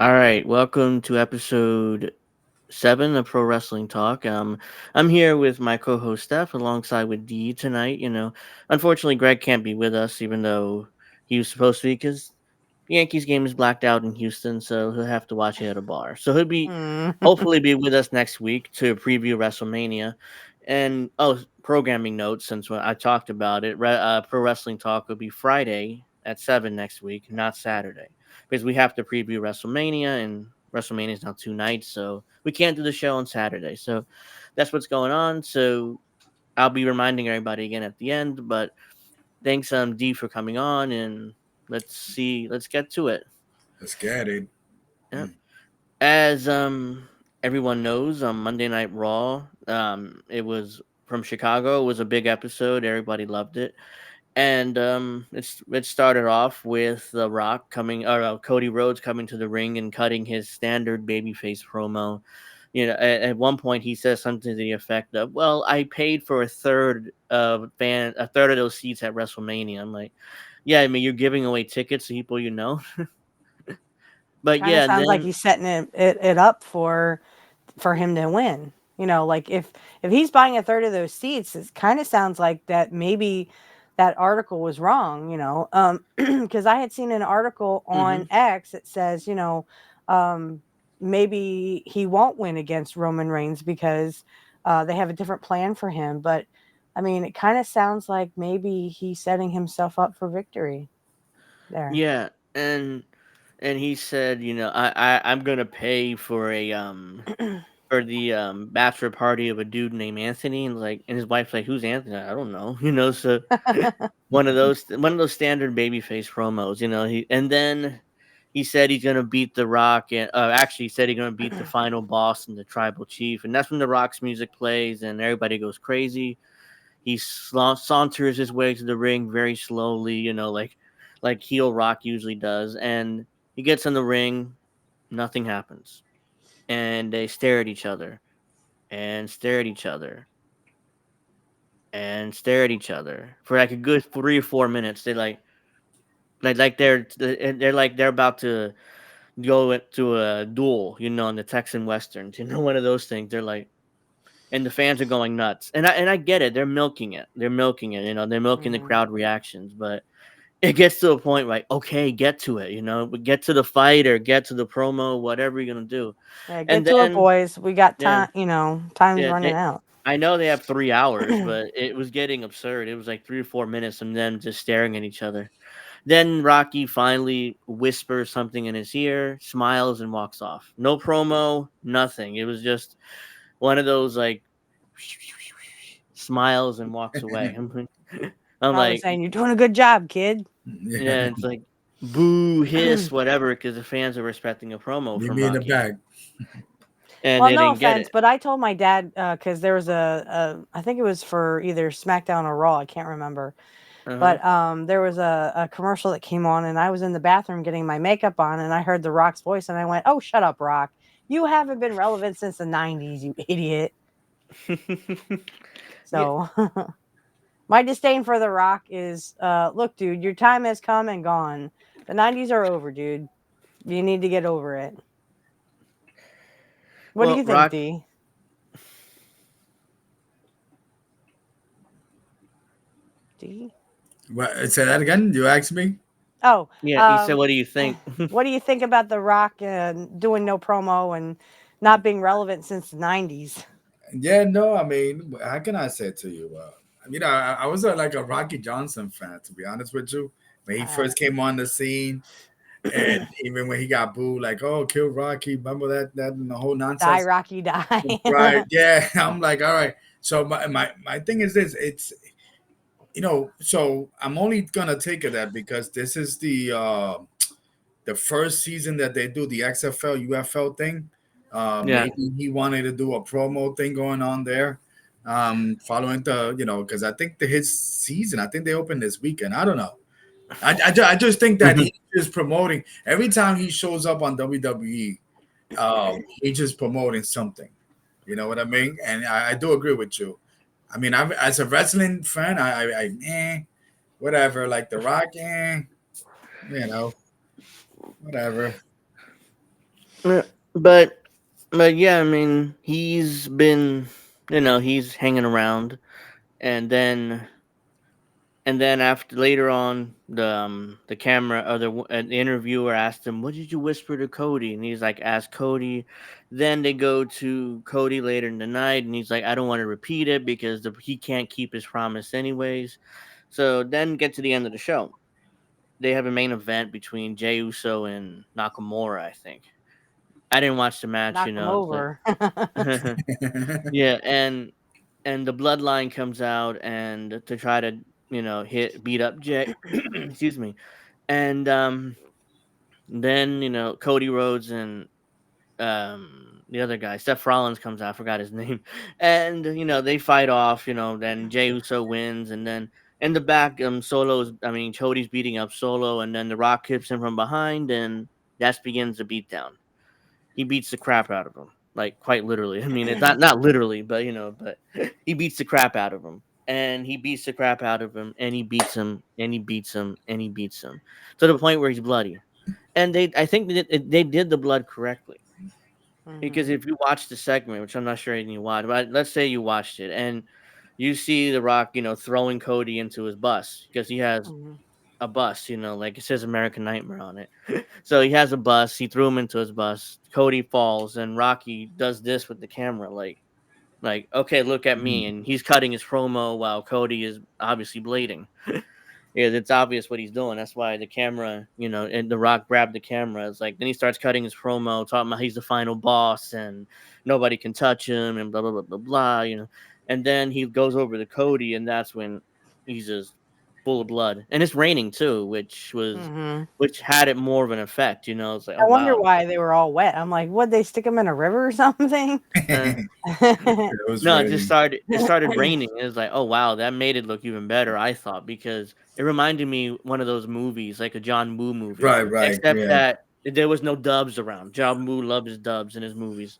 All right, welcome to episode 7 of Pro Wrestling Talk. I'm here with my co-host Steph, alongside with D tonight. Unfortunately, Greg can't be with us, even though he was supposed to be, because the Yankees game is blacked out in Houston, so he'll have to watch it at a bar. So he'll be Mm. hopefully be with us next week to preview WrestleMania. And programming notes, since when I talked about it, Pro Wrestling Talk will be Friday at 7 next week, not Saturday, because we have to preview WrestleMania, and WrestleMania is now 2 nights, so we can't do the show on Saturday. So that's what's going on. So I'll be reminding everybody again at the end, but thanks D for coming on, and let's get to it. Let's get it. Yep. As everyone knows, on Monday Night Raw, it was from Chicago. It was a big episode. Everybody loved it. And it started off with The Rock coming, or Cody Rhodes coming to the ring and cutting his standard babyface promo. At one point he says something to the effect of, "Well, I paid for a third of those seats at WrestleMania." I'm like, "Yeah, I mean, you're giving away tickets to people you know." But Kind of yeah, and sounds like then he's setting it up for him to win. Like if he's buying a third of those seats, it kind of sounds like that maybe that article was wrong. Because I had seen an article on hmm X that says, um, maybe he won't win against Roman Reigns because they have a different plan for him. But I mean, it kind of sounds like maybe he's setting himself up for victory there. yeah, and he said, I'm gonna pay for a for the bachelor party of a dude named Anthony, and his wife's like, "Who's Anthony?" I don't know. So one of those standard babyface promos. And then he said he's gonna beat The Rock, and actually he said he's gonna beat the final boss and the tribal chief, and that's when The Rock's music plays and everybody goes crazy. He saunters his way to the ring very slowly, like heel Rock usually does, and he gets in the ring. Nothing happens, and they stare at each other and stare at each other and stare at each other for like a good 3 or 4 minutes. They they're about to go into a duel, in the Texan westerns, one of those things. They're like, and the fans are going nuts, and I get it. They're milking it. They're milking it. They're milking the Mhm. crowd reactions, but it gets to a point like, okay, get to it. Get to the fight or get to the promo, whatever you're gonna do, Yeah, and get to it, then boys. We got yeah, time. Time's yeah. running out. I know they have 3 hours, but it was getting absurd. It was like 3 or 4 minutes of them just staring at each other. Then Rocky finally whispers something in his ear, smiles, and walks off. No promo, nothing. It was just one of those like smiles and walks away. I'm Probably like, saying you're doing a good job, kid. Yeah. yeah, it's like boo, hiss, whatever, because the fans are respecting a promo Meet from me in the Rocky, back. and Well, they no didn't get offense, it. but I told my dad because there was I think it was for either SmackDown or Raw. I can't remember, Uh huh. but there was a commercial that came on, and I was in the bathroom getting my makeup on, and I heard The Rock's voice, and I went, "Oh, shut up, Rock! You haven't been relevant since the '90s, you idiot." Yeah. So my disdain for The Rock is, look, dude, your time has come and gone. The '90s are over, dude. You need to get over it. What do Well, you think, Rock. D? D? What, say that again. You asked me. Oh, Yeah, he said, um, "What do you think?" what do you think about The Rock doing no promo and not being relevant since the '90s? Yeah, no. I mean, how can I say it to you? I was like a Rocky Johnson fan, to be honest with you. When he Uh, first came on the scene, and even when he got booed, like, "Oh, kill Rocky," remember that and the whole Die, nonsense, Rocky, die. right? Yeah, I'm like, all right. So my thing is this: it's so I'm only gonna take it that because this is the first season that they do the XFL UFL thing. Yeah. Maybe he wanted to do a promo thing going on there, following because I think his season. I think they opened this weekend. I don't know. I just think that Mhm. he's just promoting every time he shows up on WWE. He's just promoting something. You know what I mean? And I do agree with you. I mean, as a wrestling fan, whatever. Like The Rock, you know, whatever. Uh, But but yeah, I mean, he's been, he's hanging around, and then after later on, the camera or the interviewer asked him, "What did you whisper to Cody?" And he's like, "Ask Cody." Then they go to Cody later in the night, and he's like, "I don't want to repeat it because he can't keep his promise anyways." So then get to the end of the show. They have a main event between Jey Uso and Nakamura. I think I didn't watch the match. Knock them It's over. like yeah, and the bloodline comes out and to try to hit beat up Jay. Excuse me. And then Cody Rhodes and the other guy Seth Rollins comes out. I forgot his name. And they fight off. Then Jey Uso wins, and then in the back, Cody's beating up Solo, and then The Rock hits him from behind, and that begins the beatdown. He beats the crap out of him, like quite literally. I mean, it's not literally, but but he beats the crap out of him, and he beats the crap out of him, and he beats him, and he beats him, and he beats him to the point where he's bloody. And I think they did the blood correctly, because Hmm. if you watch the segment, which I'm not sure you watched, but let's say you watched it and you see The Rock, throwing Cody into his bus because he has Hmm. a bus, like it says American Nightmare on it. So he has a bus. He threw him into his bus. Cody falls, and Rocky does this with the camera, like okay, look at me, Mm, and he's cutting his promo while Cody is obviously bleeding. Yeah, it's obvious what he's doing. That's why the camera, and The Rock grabbed the camera. It's like then he starts cutting his promo, talking about he's the final boss and nobody can touch him and blah blah blah blah blah. And then he goes over to Cody, and that's when he's just full of blood, and it's raining too, Hmm. which had it more of an effect. It's like, oh I wonder wow. why they were all wet. I'm like, would they stick them in a river or something? Uh, it was no, it just raining. started raining. It was like, oh wow, that made it look even better, I thought, because it reminded me one of those movies, like a John Woo movie, Right, right, except yeah. that there was no dubs around. John Woo loved his dubs in his movies.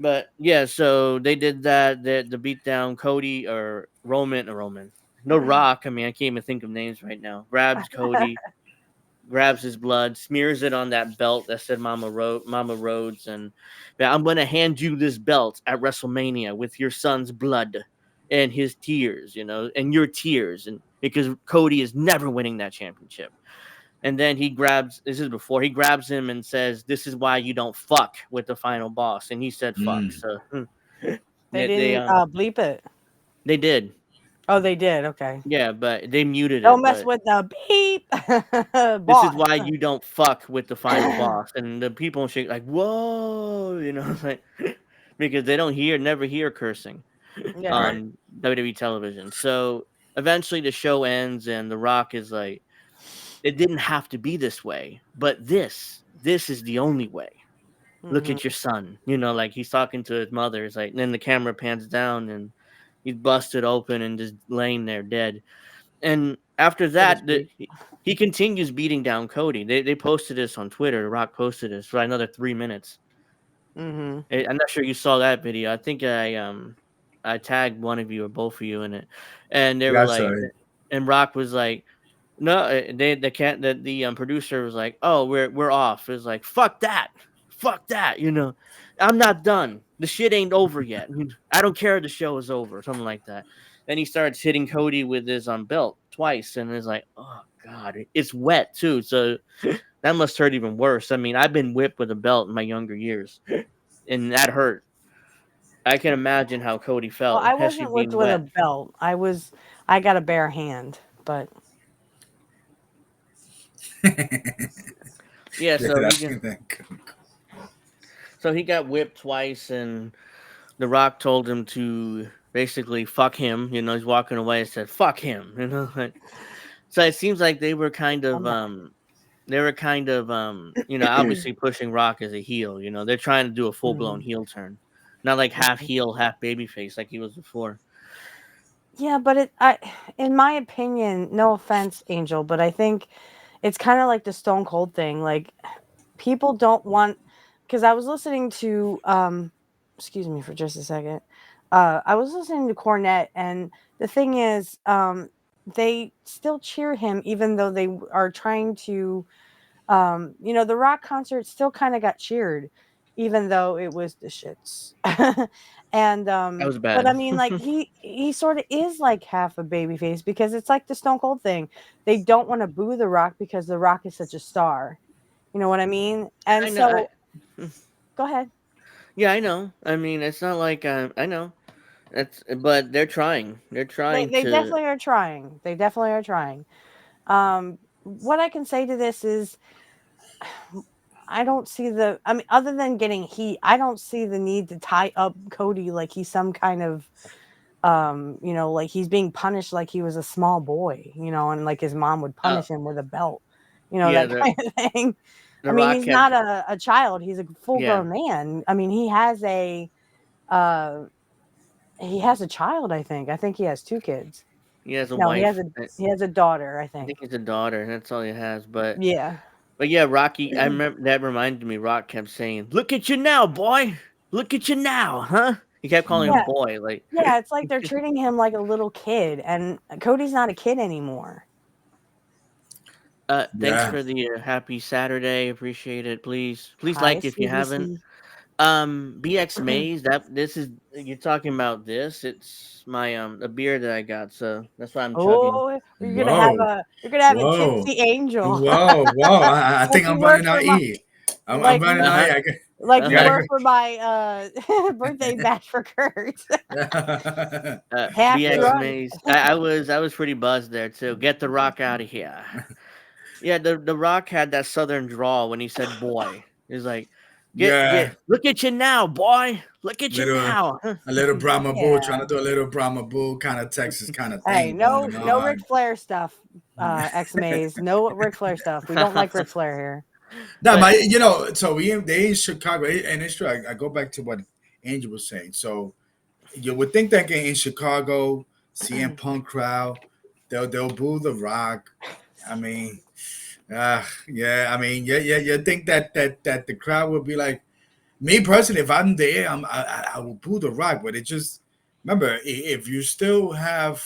But yeah, so they did that. The beatdown, Cody or Roman. No Rock. I mean, I can't even think of names right now. Grabs Cody, grabs his blood, smears it on that belt that said Mama Rhodes, and "Yeah, I'm gonna hand you this belt at WrestleMania with your son's blood and his tears, and your tears, and because Cody is never winning that championship." And then he grabs this is before he grabs him and says, "This is why you don't fuck with the final boss." And he said fuck. Mm. So They they didn't bleep it. they did. Oh, they did. Okay. Yeah, but they muted Don't it, mess but with the beep this is boss. why you don't fuck with the final boss. And the people in shit like, whoa, like because they don't never hear cursing Yeah. Right. on WWE television. So eventually the show ends, and The Rock is like, it didn't have to be this way, but this is the only way. Look Hmm. at your son, like he's talking to his mother. It's like, and then the camera pans down, and he's busted open and just laying there dead. And after So to that, speak. he continues beating down Cody. They posted this on Twitter. Rock posted this for another 3 minutes. Hmm. I'm not sure you saw that video. I think I tagged one of you or both of you in it, and they were Yeah, like, sorry. and Rock was like, no, they can't. The producer was like, oh, we're off. It's like, fuck that. I'm not done. The shit ain't over yet. I don't care if the show is over, something like that. Then he starts hitting Cody with his belt twice, and it's like, oh god, it's wet too. So that must hurt even worse. I mean, I've been whipped with a belt in my younger years, and that hurt. I can imagine how Cody Well, felt, I especially wasn't whipped being with a wet. belt. I got a bare hand, but Yeah, Yeah, so he got whipped twice, and The Rock told him to basically fuck him. He's walking away and said, "Fuck him." Like, so it seems like I'm not. they were kind of obviously pushing Rock as a heel. They're trying to do a full blown Mhm. heel turn, not like half Mhm. heel, half babyface like he was before. Yeah, but in my opinion, no offense, Angel, but I think it's kind of like the Stone Cold thing. Like people don't want because I was listening to excuse me for just a second. I was listening to Cornette, and the thing is, they still cheer him even though they are trying to The Rock concert still kind of got cheered, even though it was the shits. and That was but I bad. mean, like he sort of is like half a baby face because it's like the Stone Cold thing. They don't want to boo the Rock because the Rock is such a star. You know what I mean? And I know. so go ahead. Yeah, I know. I mean, it's not like I know. But they're trying. They're They trying they to. definitely are trying. They definitely are trying. What I can say to this is I don't see I mean, other than getting heat, I don't see the need to tie up Cody like he's some kind of, like he's being punished like he was a small boy, and like his mom would Uh, punish him with a belt, yeah, that kind of thing. I the mean, Rock he's not kept. a child, he's a full Yeah, grown man. I mean, uh, he has a child, I think. I think he has two kids. he has a No, he has wife. a he has a daughter, I I think think. it's a daughter. That's all he has. Yeah. But yeah, Rocky. I remember that reminded me. Rock kept saying, "Look at you now, boy. Look at you now, huh?" He kept calling him Yeah. boy. Like, Yeah, it's like they're treating him like a little kid, and Cody's not a kid anymore. thanks Yeah. for the happy Saturday. Appreciate it. Please Hi, like if you haven't. CBC. BX Maze. That this is you're talking about this. It's my a beer that I got. So that's why I'm chugging. Oh, Whoa. you're gonna have a Whoa. tipsy angel, Whoa. Whoa. I like think you I'm were running for out my, E. I'm like running you, Uh out E. huh. like Uh you huh. were for my birthday bash for Kurt. Half BX Whoa. drunk. Maze. I was pretty buzzed there too. Get the Rock out of here. Yeah, the Rock had that southern drawl when he said boy. He's like, get Yeah. look at you now, boy. Look at you Little now. a little Brahma bull, Yeah. trying to do a little Brahma bull kind of Texas kind of Hey, thing going no Ric on. Flair stuff, X Maze. No Ric Flair stuff. We don't like Ric Flair here. No, But so they in Chicago, and it's true. I go back to what Angel was saying. So you would think that in Chicago, CM Punk crowd, they'll boo the Rock. I mean, yeah. I mean, yeah. You think that the crowd would be like me personally? If I'm there, I will boo the Rock. But it just remember if you still have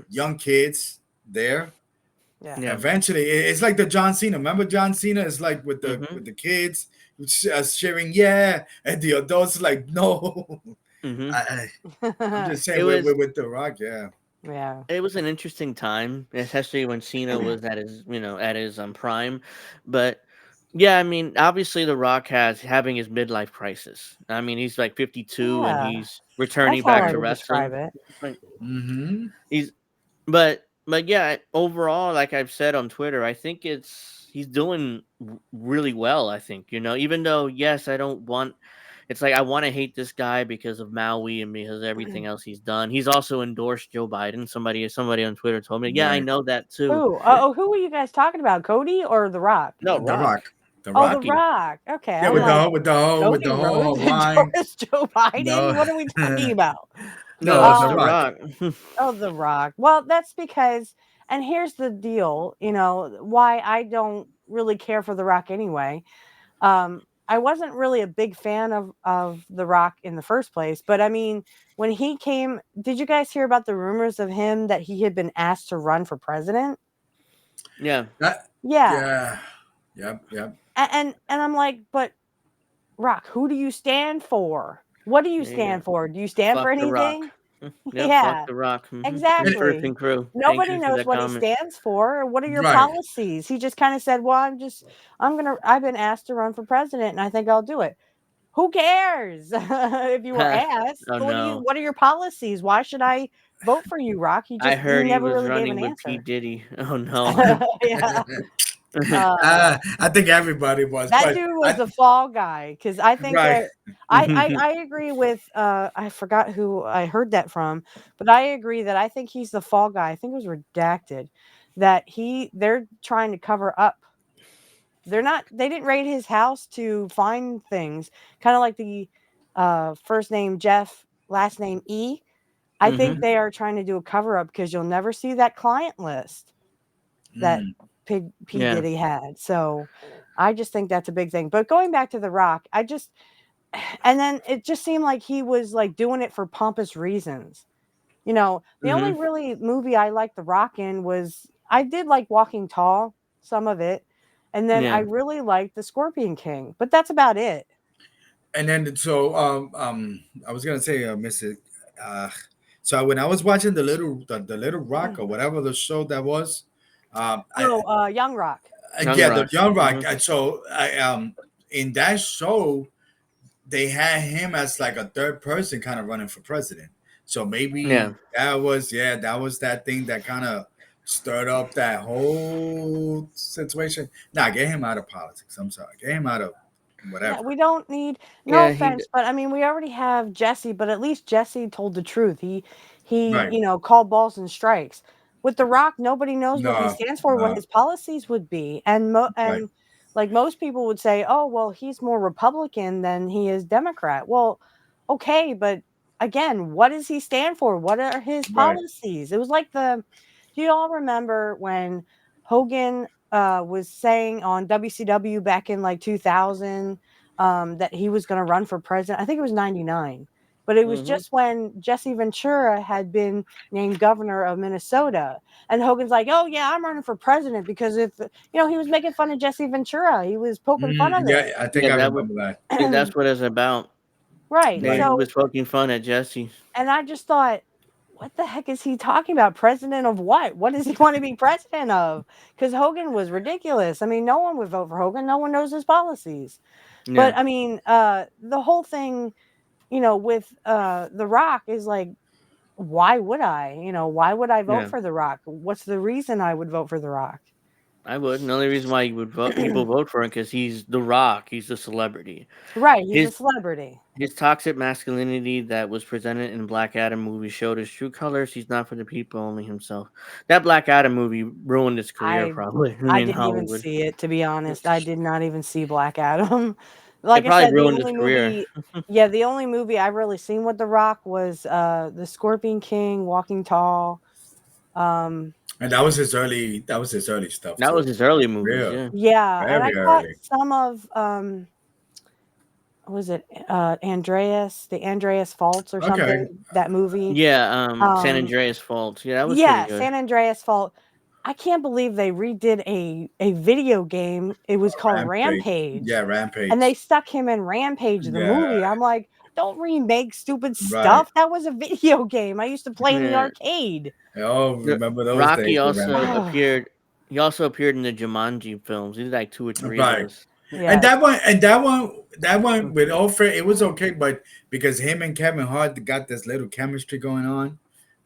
young kids there, Yeah. yeah. eventually it's like the John Cena. Remember John Cena is like with the Mhm. kids cheering, yeah, and the adults like no. Mhm. I, I'm just saying It with, was with the Rock, yeah. Yeah. it was an interesting time, especially when Cena was at his prime. But yeah, I mean, obviously the Rock has having his midlife crisis. I mean, he's like 52 and Yeah. he's That's returning how back I to would describe wrestling. it. Like Mm-hmm. he's but yeah, overall, like I've said on Twitter, I think he's doing really well. I think even though yes, I don't want. It's like I want to hate this guy because of Maui and because of everything else he's done. He's also endorsed Joe Biden. Somebody on Twitter told me, yeah, I Right. know that too. Who? Who were you guys talking about? Cody or The Rock? No, The Rock. Rock, The Oh, The Rock. Rocky. Rock. Okay, Yeah, I'm with the like, whole Cody whole Rhodes Hawaiian. endorsed Joe Biden. No. What are we talking about? No, No, it's The The Um, Rock. Rock. oh, The Rock. Well, that's because, and here's the deal. Why I don't really care for The Rock anyway. I wasn't really a big fan of The Rock in the first place, but I mean, when he came, did you guys hear about the rumors of him that he had been asked to run for president? Yeah, That, Yeah, yeah. Yep. Yep. and I'm like, but Rock, who do you stand for? What do you there you go. stand for? Do you stand for Fuck The Rock. anything? Yep, fuck Yeah, The Rock. And, First exactly. and crew. Thank Nobody you for knows that what he comment. stands for. What are your right. policies? He just kind of said, "Well, I've been asked to run for president and I think I'll do it." Who cares if you were asked? Oh no, What are your policies? Why should I vote for you, Rock? I He heard he never was really gave running an with P answer. Diddy. Oh no. Yeah. Uh, I think everybody was, that but dude was the fall guy because I think right. that I agree with I forgot who I heard that from, but I agree that I think he's the fall guy. I think it was redacted that they're trying to cover up. They didn't raid his house to find things. Kind of like the first name Jeff, last name E. I think Mhm. they are trying to do a cover up because you'll never see that client list that Mm. P Yeah. Diddy had. So I just think that's a big thing. But going back to The Rock, and then it just seemed like he was like doing it for pompous reasons. The only Mhm. really movie I liked The Rock in was I did like Walking Tall, some of it. And then I Yeah. really liked the Scorpion King, but that's about it. And then so I was gonna say, Mrs. Uh, so when I was watching the Little Rock or whatever the show that was, I Oh, Young Rock. Young yeah, the Rock. Young Rock. Hmm. So I in that show they had him as like a third person, kind of running for president. So maybe Yeah. that was that thing that kind of stirred up that whole situation. Nah, get him out of politics. I'm sorry, get him out of Yeah, whatever. we don't need, no Yeah. offense, but I mean, we already have Jesse, but at least Jesse told the truth. He, Right. called balls and strikes. With The Rock, nobody knows what he No, stands for, what no, his policies would be. And right, like most people would say, "Oh, well, he's more Republican than he is Democrat." Well, okay, but again, what does he stand for? What are his right. policies? It was like do you all remember when Hogan was saying on WCW back in like 2000 that he was going to run for president? I think it was 99. But it was Hmm. just when Jesse Ventura had been named governor of Minnesota. And Hogan's like, "Oh, yeah, I'm running for president because if, he was making fun of Jesse Ventura. He was poking fun of Yeah, I think Yeah. I That would. remember that. Yeah. it." That's what it's about. Right. That Right. he So, was poking fun at Jesse. and I just thought, what the heck is he talking about? President of what? What does he want to be president of? Because Hogan was ridiculous. I mean, no one would vote for Hogan. No one knows his policies. But Yeah. I mean, the whole thing, with The Rock is like, why would I? Why would I vote Yeah. for The Rock? What's the reason I would vote for The Rock? I would. And the only reason why you would vote, people vote for him because he's the Rock. He's the celebrity. Right. He's a His celebrity. his toxic masculinity that was presented in Black Adam movie showed his true colors. He's not for the people, only himself. That Black Adam movie ruined his career, I probably. I I mean, didn't even Hollywood. see it, to be honest. I did not even see Black Adam. It Like I probably said, the ruined his only career. movie yeah, the only movie I've really seen with The Rock was, The Scorpion King, Walking Tall. Um, And that was his early stuff That was too. his early movies. Real, Yeah. yeah, and I very caught early. some of, what was it, The Andreas Faults or Okay. something, that movie. Yeah. San Um, Andreas Fault. Yeah, that was pretty yeah, good. San Andreas Fault. I can't believe they redid a video game. It was called Rampage. Rampage. Yeah, And they Rampage. stuck him in Rampage, the Yeah, movie. I'm like, don't remake stupid right. stuff. That was a video game I used to play in the Yeah. arcade. Oh, The- remember those Rocky days with also Rampage. Oh, appeared. He also appeared in the Jumanji films. He did like two or three of Right. those. And yes. that one with all fair, it was okay, but because him and Kevin Hart got this little chemistry going on,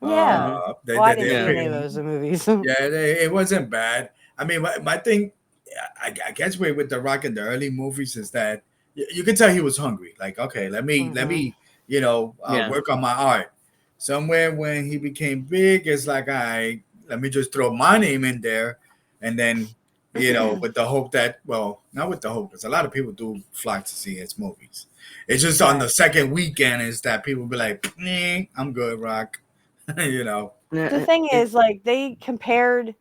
Yeah. Hmm. they Well, I they, didn't they see Yeah. any of pretty, those movies. yeah, it wasn't bad. I mean, my thing, I guess with The Rock in the early movies is that you can tell he was hungry. Like, okay, let Hmm. me Yeah. work on my art. Somewhere when he became big, it's like, I let me just throw my name in there, and then with the hope that, well, not with the hope, because a lot of people do flock to see his movies. It's just on Right. the second weekend is that people be like, nah, I'm good, Rock. you know. The Yeah. thing is, like, they compared,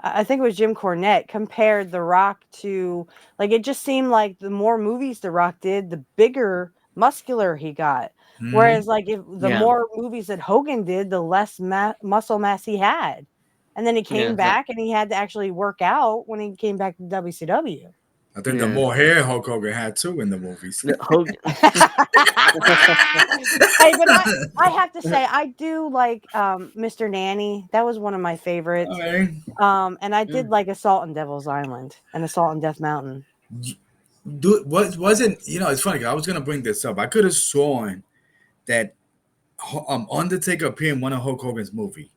I think it was Jim Cornette compared The Rock to, like, it just seemed like the more movies The Rock did, the bigger, muscular he got. Mhm. Whereas, like, if the Yeah. more movies that Hogan did, the less muscle mass he had. And then he came Yeah. That. back and he had to actually work out when he came back to WCW. I think the Yeah. more hair Hulk Hogan had too in the movies. The Hogan. Hey, but I have to say I do like Mr. Nanny. That was one of my favorites. Okay. And I did like Assault on Devil's Island and Assault on Death Mountain. What wasn't, it's funny 'cause I was gonna bring this up. I could have sworn that Undertaker appeared in one of Hulk Hogan's movie,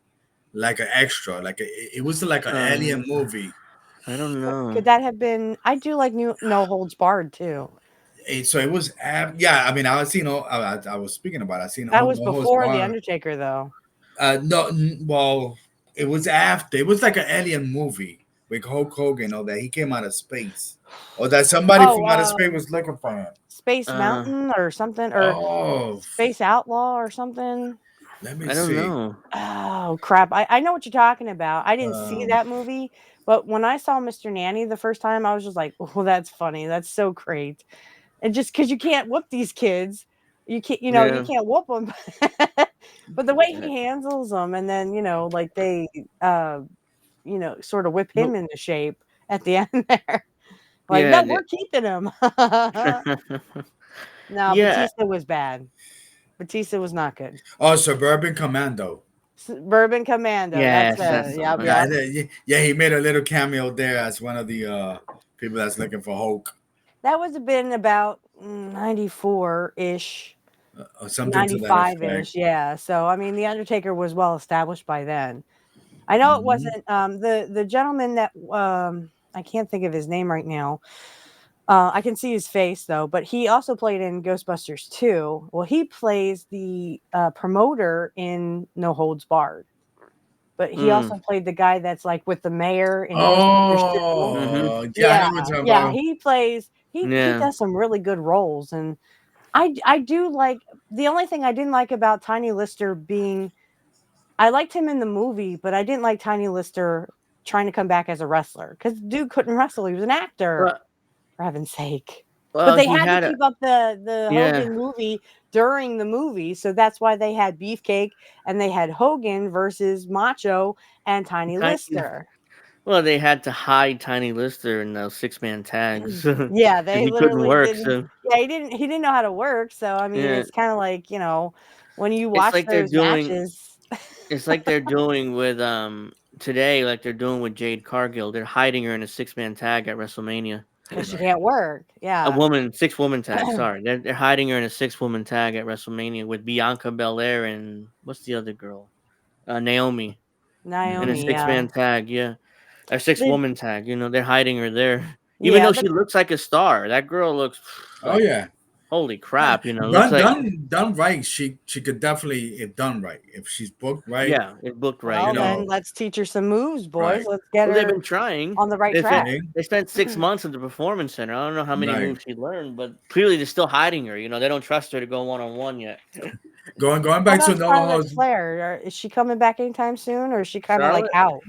like an extra, like it was like an alien um. movie. I don't Could know. that have been? I do like No Holds Barred too. So it was, yeah. I mean, I was, I was speaking about. I seen That was No Holds before The Barred. Undertaker, though. No, well, it was after. It was like an alien movie with Hulk Hogan, or that he came out of space, or that somebody Oh, from outer space was looking for him. Space Uh. Mountain or something, or Oh, Space Outlaw or something. let me I don't see. know. Oh crap! I know what you're talking about. I didn't see Um, that movie, but when I saw Mr. Nanny the first time, I was just like, "Oh, that's funny. That's so great." And just because you can't whoop these kids, you Yeah. can't whoop them, but the way he handles them, and then like they, sort of whip him Who into shape at the end there. Like, no, Yeah, we're keeping him. No, yeah. Batista was bad. Batista was not good. Oh, Suburban Commando. Bourbon Commando. That's Yes, that's the yep, one. Yeah, yep. yeah, he made a little cameo there as one of the people that's looking for Hulk That was been about 94 ish, or something to that 95 effect. ish. Yeah. So I mean, the Undertaker was well established by then. I know it Hmm. wasn't the gentleman that I can't think of his name right now. I can see his face though, but he also played in Ghostbusters 2. Well, he plays the promoter in No Holds Barred, but he Mm. also played the guy that's like with the mayor in Ghostbusters 2. Mm-hmm. Oh, yeah, I Yeah, know what you're talking yeah, about. he plays. He Yeah. does some really good roles, and I do like. The only thing I didn't like about Tiny Lister being, I liked him in the movie, but I didn't like Tiny Lister trying to come back as a wrestler because dude couldn't wrestle. He was an actor, Well, for heaven's sake. But well, they he had to had a keep up the yeah. Hogan movie during the movie, so that's why they had Beefcake and they had Hogan versus Macho and Tiny Tiny, Lister. well, they had to hide Tiny Lister in those 6-man tags because Yeah, they he couldn't literally work. didn't. So Yeah, he didn't know how to work. So I mean, yeah, it's kind of like when you it's watch like they're those doing. matches, It's like they're doing with today, like they're doing with Jade Cargill. They're hiding her in a 6-man tag at WrestleMania. because she Right. can't work. A Yeah, woman, 6-woman tag. Sorry, they're hiding her in a 6-woman tag at WrestleMania with Bianca Belair and what's the other girl? Naomi in a Hmm. Naomi. Yeah, 6-man tag. Yeah, a the, 6-woman tag. You know, they're hiding her there, even yeah, though the she looks like a star. That girl looks Oh like yeah, holy crap. You know, looks done like done done right. She could definitely, if done right, if she's booked right, yeah, it booked right. you well, Yeah. then know, let's teach her some moves, boys. right. Let's get Well, they've her been trying. on the right They spent track. See? they spent 6 months at the performance center. I don't know how many Right. moves she learned, but clearly they're still hiding her. You know, they don't trust her to go 1-on-1 yet. Going How back to about No Charlotte Holds. Flair? Is she coming back anytime soon, or is she kind of like Charlotte, out?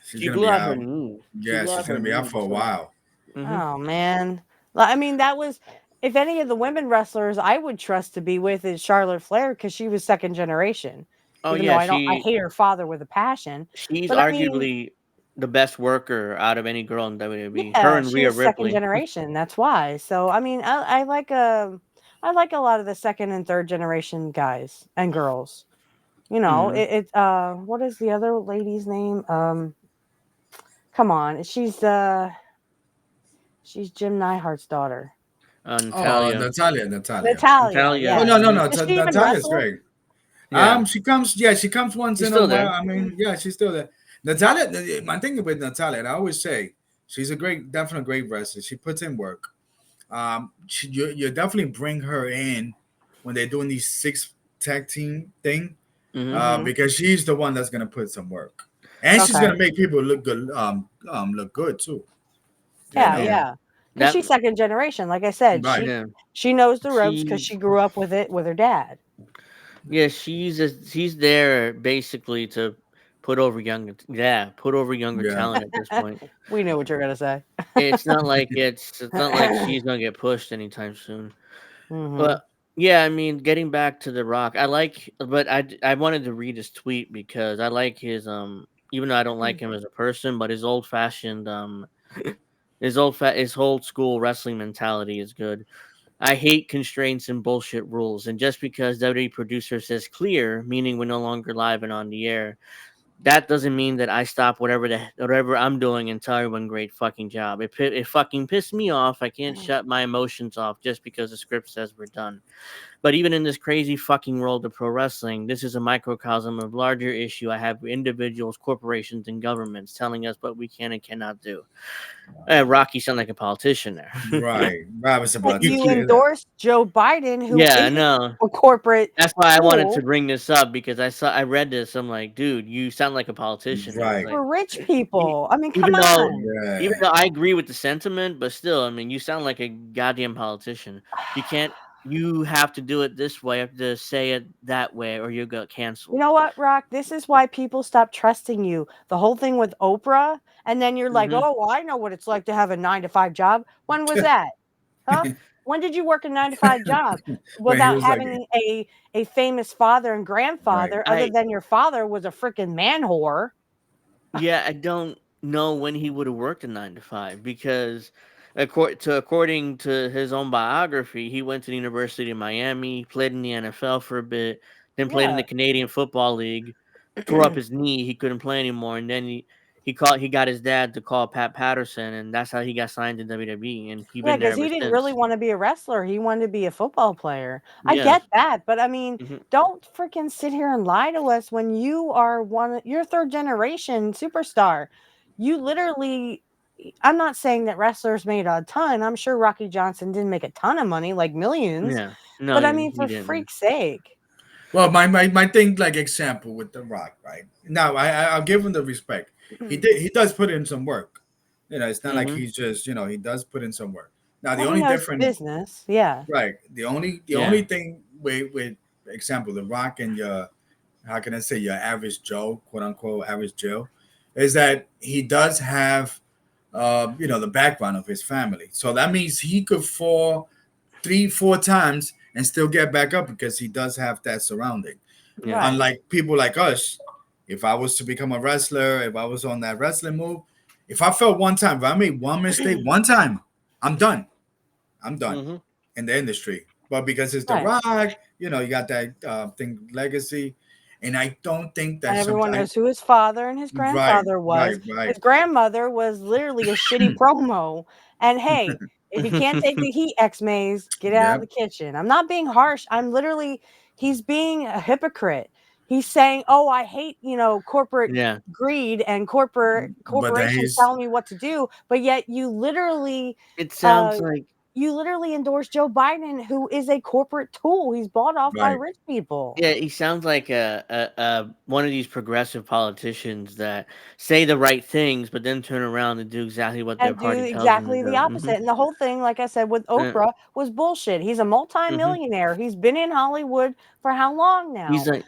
She's she gonna blew be out her out. knee. She Yeah, blew she's out her gonna be out knee. for a So, while. hmm Oh man. I mean, that was if any of the women wrestlers I would trust to be with is Charlotte Flair because she was second generation. oh Even though yeah, I hate her father with a passion. she's But I mean, arguably the best worker out of any girl in WWE. Her yeah, and she Rhea was second Ripley. generation. That's why. So I mean, I like a lot of the second and third generation guys and girls. Hmm What is the other lady's name? Come on, she's Jim Neidhart's daughter. Oh, Natalia. Natalia. Natalia, Oh Natalia. yes. no, no, Hmm no. Does she even Natalia's wrestle? great. Yeah, She comes. Yeah, she comes once she's in a still while. there. I mean, yeah, she's still there. Natalia. My thing with Natalia, and I always say, she's a great, definitely great wrestler. She puts in work. You definitely bring her in when they're doing these six tag team thing, Hmm Mhm. because she's the one that's gonna put some work, and she's Okay. gonna make people look good. Look good too. You Yeah, know, Yeah, yeah. Because that she's second generation. Like I said, right? yeah. she knows the ropes because She's she grew up with it with her dad. Yeah, she's there basically to put over younger Yeah, talent at this point. We knew what you're gonna say. It's not like she's gonna get pushed anytime soon. Hmm. But yeah, I mean, getting back to The Rock, but I wanted to read his tweet because I like even though I don't like him as a person, but his old fashioned his old school wrestling mentality is good. I hate constraints and bullshit rules. And just because WWE producer says clear, meaning we're no longer live and on the air, that doesn't mean that I stop whatever I'm doing and tell everyone great fucking job. It fucking pissed me off. I can't shut my emotions off just because the script says we're done. But even in this crazy fucking world of pro wrestling, this is a microcosm of larger issue. I have individuals, corporations, and governments telling us what we can and cannot do. Rocky sound like a politician there. right. I was But about to you say that. endorsed Joe Biden, who Yeah, is no. a corporate That's why I wanted to tool bring this up because I read this. I'm like, dude, you sound like a politician there. It's Right. like, for rich e- people. I mean, come even though on. even Yeah. though I agree with the sentiment, but still, I mean, you sound like a goddamn politician. You can't. You have to do it this way. You have to say it that way, or you'll get You canceled. know what, Rock? This is why people stop trusting you. The whole thing with Oprah, and then you're like, Hmm "Oh, well, I know what it's like to have a 9 to 5 job." When was that? Huh? When did you work a 9 to 5 job When he without was like, having a famous father and right. grandfather, other I than your father was a freaking man whore? Yeah, I don't know when he would have worked a 9 to 5 because According to his own biography, he went to the University of Miami, played in the NFL for a bit, then played in Yeah. the Canadian Football League, tore up his knee, he couldn't play anymore, and then he got his dad to call Pat Patterson, and that's how he got signed to WWE, and he Yeah, been there because ever he didn't really since. want to be a wrestler. He wanted to be a football player. I Yeah. get that, but I mean, Hmm. don't freaking sit here and lie to us when you are you're third generation superstar. You literally, I'm not saying that wrestlers made a ton. I'm sure Rocky Johnson didn't make a ton of money, like millions, Yeah. No, but I mean, he for didn't. freak's sake. Well, my thing, like example with The Rock, right? Now, I'll give him the respect. He does put in some work. It's not like Hmm. he's just he does put in some work. Now, the Well, he only knows the different, business. Yeah. right? The only Yeah. thing with example, The Rock and your, how can I say, your average Joe, quote unquote average Joe, is that he does have the background of his family. So that means he could fall 3, 4 times and still get back up because he does have that surrounding. Yeah. Right. Unlike people like us, if I was to become a wrestler, if I was on that wrestling move, if I fell one time, if I made one mistake one time, I'm done. I'm done Hmm. in the industry. But because it's The Right. Rock, you got that thing legacy, and I don't think And that everyone sometimes. knows who his father and his Right, grandfather right, was. right. His grandmother was literally a shitty promo. And hey, if you can't take the heat, X Mays, get out of the Yep. kitchen. I'm not being harsh. He's being a hypocrite. He's saying, "Oh, I hate, corporate Yeah. greed and But then corporations he's telling me what to do." But yet It uh sounds like you literally endorse Joe Biden, who is a corporate tool. He's bought off by right. rich people. yeah, he sounds like a one of these progressive politicians that say the right things, but then turn around and do exactly what their And do party tells them to exactly the do. Hmm. opposite, and the whole thing, like I said, with Oprah was bullshit. He's a Hmm. multimillionaire. He's been in Hollywood for how long He's now? like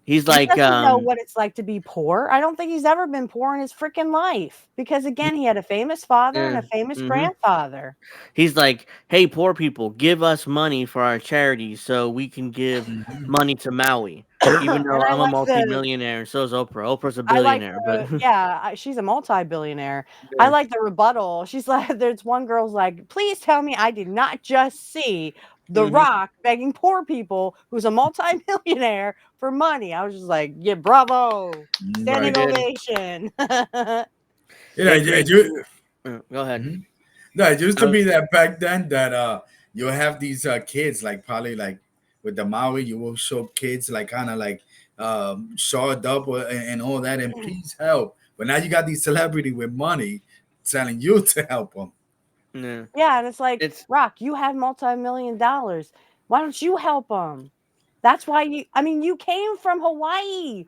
he's He like doesn't know what it's like to be poor. I don't think he's ever been poor in his freaking life because, again, he, he had a famous father and yeah. a famous Hmm. grandfather. He's like, hey, poor people, give us money for our charities so we can give Mhm. money to Maui. Even And though I'm a multimillionaire and so is Oprah. Oprah's a I like billionaire, but she's a multi-billionaire. I yeah. like the rebuttal. She's like, there's one girl's like, please tell me I did not just see The Hmm. Rock begging poor people who's a multi-millionaire for money. I was just like, yeah, bravo. He Standing Right. did. ovation. They create fear. Go ahead. Mhm. No, it used I to was, be that back then that you have these kids like probably like with the Maui, you will show kids like kind of like shawed up and all that, and please help. But now you got these celebrity with money telling you to help them. yeah. Yeah, and it's like, It's Rock, you have multi-million dollars. Why don't you help them? That's why you came from Hawaii.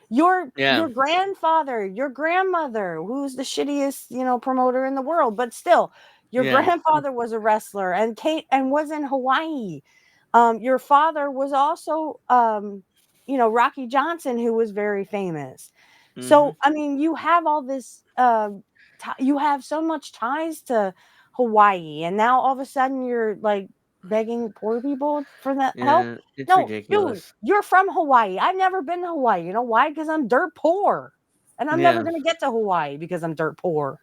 Your yeah. grandfather, your grandmother, who's the shittiest, promoter in the world, but still, your Yeah. grandfather was a wrestler and came and was in Hawaii. Your father was also Rocky Johnson, who was very famous. Hmm. So, I mean, you have all this you have so much ties to Hawaii, and now all of a sudden you're like begging poor people for that help. Yeah. It's No, dude, ridiculous. you're from Hawaii. I've never been to Hawaii. You know why? Because I'm dirt poor. And I'm never Yeah. gonna get to Hawaii because I'm dirt poor.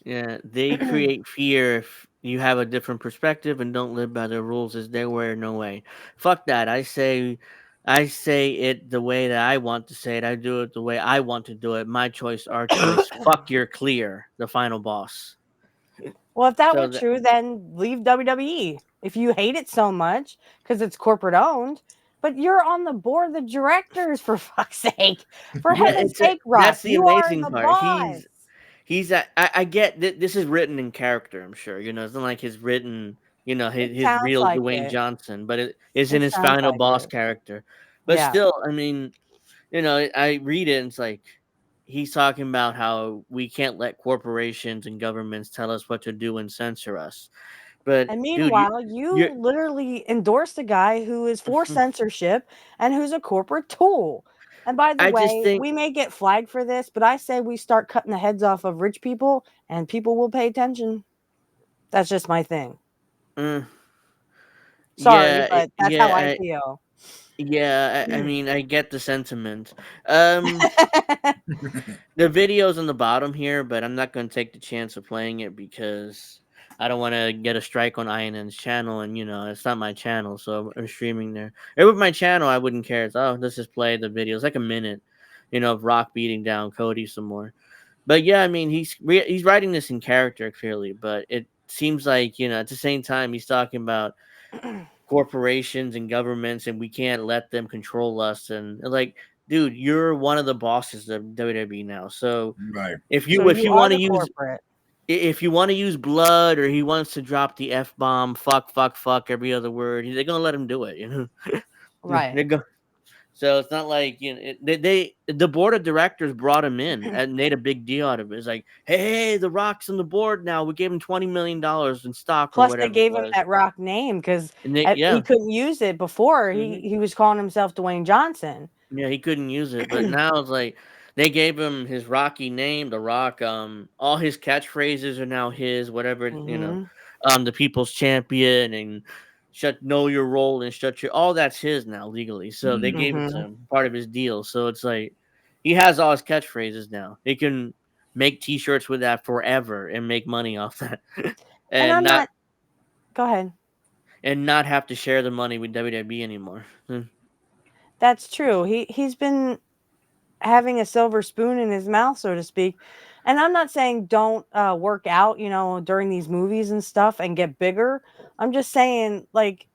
Yeah. They create fear if you have a different perspective and don't live by the rules as their way or no way. Fuck that. I say it the way that I want to say it. I do it the way I want to do it. My choice, our choice. Fuck your clear, the final boss. Well, if that were So that true, then leave WWE. If you hate it so much because it's corporate owned, but you're on the board of the directors for fuck's sake. For yeah, heaven's it's a sake, Rock, that's the you are amazing the part. boss. I get that this is written in character, I'm sure. It's not like his written, It his sounds real like Dwayne it. Johnson, but it is in It his sounds final like boss it. character. But Yeah. still, I mean, I read it and it's like he's talking about how we can't let corporations and governments tell us what to do and censor us. But And dude, meanwhile, you're you literally endorsed a guy who is for censorship and who's a corporate tool. And by the I just way, think we may get flagged for this, but I say we start cutting the heads off of rich people and people will pay attention. That's just my thing. uh, Sorry, yeah, but that's how I feel. I mean, I get the sentiment. Um The video's on the bottom here, but I'm not going to take the chance of playing it because I don't want to get a strike on INN's channel, and it's not my channel, so I'm streaming there. If it was my channel, I wouldn't care. It's, oh, let's just play the video. It's like a minute, of Rock beating down Cody some more. But yeah, I mean, he's writing this in character clearly, but it seems like at the same time he's talking about corporations and governments, and we can't let them control us. And like, dude, you're one of the bosses of WWE now. So Right. if So you if you you are want to the use corporate. if you want to use blood, or he wants to drop the F bomb, fuck, fuck, fuck, every other word, they're gonna let him do it. Right. They're go- So it's not like the board of directors brought him in and made a big deal out of it. It's like, hey, the Rock's on the board now. We gave him $20 million in stock or Plus, they whatever it gave him was. that Rock name because And they, he yeah, couldn't use it before. hmm He was calling himself Dwayne Johnson. yeah, he couldn't use it, but now it's like they gave him his Rocky name, the Rock. All his catchphrases are now his. Whatever Hmm. the People's Champion and shut know your role and shut your all that's his now legally. So they gave it to Hmm. him, part of his deal. So it's like he has all his catchphrases now. He can make T-shirts with that forever and make money off that, And and I'm not not. Go ahead. and not have to share the money with WWE anymore. That's true. He's been having a silver spoon in his mouth, so to speak. And I'm not saying don't work out, during these movies and stuff and get bigger. I'm just saying, like,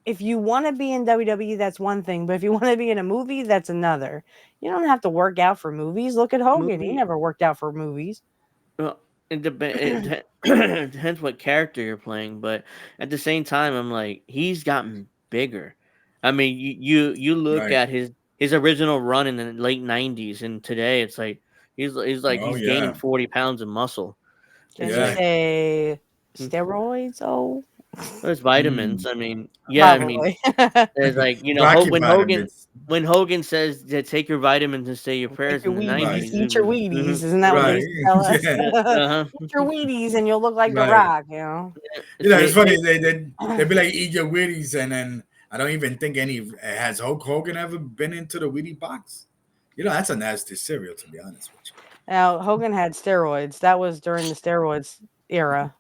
if you want to be in WWE, that's one thing, but if you want to be in a movie, that's another. You don't have to work out for movies. Look at Hogan; he Movie. never worked out for movies. Well, it depends what character you're playing, but at the same time, I'm like, he's gotten bigger. I mean, you look Right. at his original run in the late '90s, and today it's like he's like Oh he's gaining yeah. 40 pounds of muscle. Can It's you Yeah. like say hmm, steroids? Oh, there's vitamins. Mm. I mean, yeah, I mean, probably. there's like Rocky When Hogan vitamins. says to take your vitamins and say your Take prayers your in the Wheaties, Right. '90s, it eat your was Wheaties. Isn't that what they Right. used to tell us? Yeah. uh Eat your Wheaties and you'll look like The Right. Rock, It's say funny. They'd be like, eat your Wheaties, and then I don't even think any has Hulk Hogan ever been into the Wheatie box. That's a nasty cereal, to be honest with Now, Hogan had steroids. That was during the steroids era.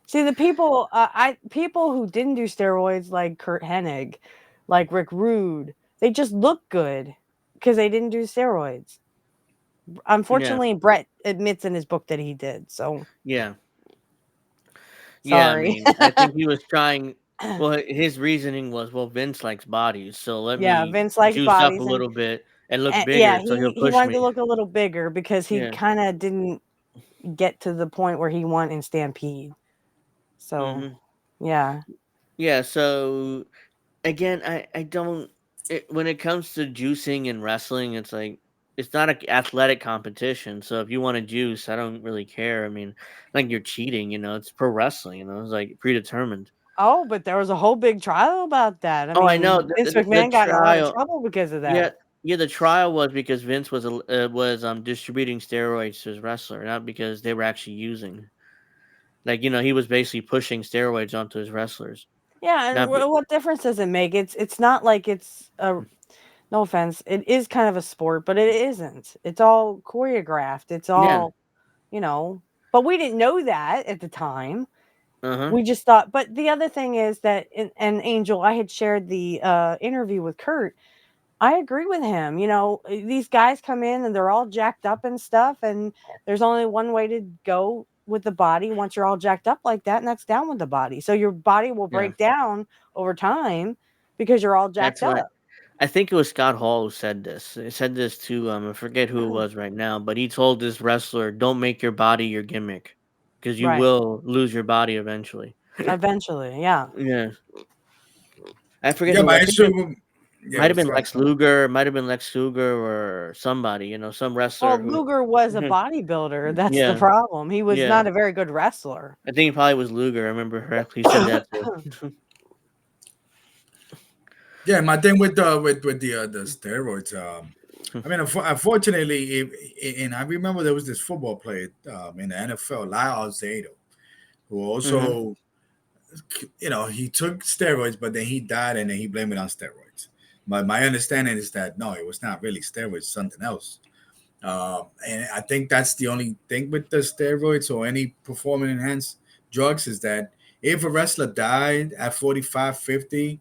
See, the people who didn't do steroids, like Curt Hennig, like Rick Rude, they just look good because they didn't do steroids. yeah, Unfortunately, Brett admits in his book that he did. So yeah. Yeah, I sorry. mean, I think he was trying. Well, his reasoning was, well, Vince likes bodies, so let Yeah, me Vince likes juice up a bodies, little bit and look and yeah, bigger, so he'll he push wanted to me. look a little bigger because he Yeah. kind of didn't get to the point where he won in Stampede. So hmm yeah. Yeah. So again, I don't. When it comes to juicing and wrestling, it's like it's not an athletic competition. So if you want to juice, I don't really care. I mean, like you're cheating. It's pro wrestling. It's like predetermined. Oh, but there was a whole big trial about that. I Oh, I know mean, Vince the McMahon got in a lot of trial. trouble because of Yeah, that. yeah. The trial was because Vince was distributing steroids to his wrestler, not because they were actually using. Like he was basically pushing steroids onto his wrestlers. Yeah, and Not be, what difference does it make? It's not like it's a no offense. It is kind of a sport, but it isn't. It's all choreographed. It's yeah. all, you know, but we didn't know that at the time. Uh huh. We just thought, but the other thing is that, and Angel, I had shared the interview with Curt. I agree with him. These guys come in and they're all jacked up and stuff, and there's only one way to go with the body once you're all jacked up like that, and that's down with the body. So your body will Yeah. break down over time because you're all That's jacked why up. I think it was Scott Hall who said this. He said this to I forget who it was right now, but he told this wrestler, "Don't make your body your gimmick, because you Right. will lose your body eventually." Eventually, yeah. Yeah. I forget you. Yeah, who. I my think issue. it Yeah, might have what's been up? Lex Luger. Might have been Lex Luger or somebody. Some wrestler Well, who. Luger was a bodybuilder. That's the Yeah. problem. He was Yeah. not a very good wrestler. I think it probably was Luger. I remember correctly. He said that too. Yeah, my thing with the steroids. I mean, unfortunately, and I remember there was this football player in the NFL, Lyle Alzado, who hmm also, he took steroids, but then he died, and then he blamed it on steroids. But my understanding is that no, it was not really steroids, something else. And I think that's the only thing with the steroids or any performance enhance drugs is that if a wrestler died at 45, 50,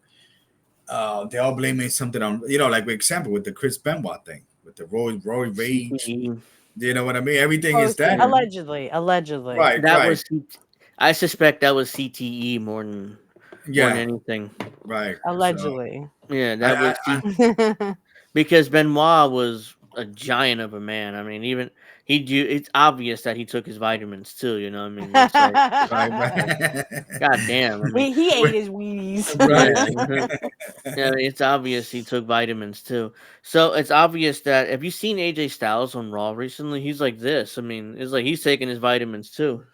they all blame it something on, like for example with the Chris Benoit thing, with the Roy Rage. CTE. You know what I mean? Everything Oh, is that. Yeah, allegedly. Right, that right. was. I suspect that was CTE more than Yeah, anything. right. So Allegedly. Yeah, I, that I, was I because Benoit was a giant of a man. I mean, even he do. It's obvious that he took his vitamins too. You know, what I mean, it's right, like right. God damn. I mean, He ate his Wheaties. yeah, Right. yeah. It's obvious he took vitamins too. So it's obvious that have you seen AJ Styles on Raw recently? He's like this. I mean, it's like he's taking his vitamins too.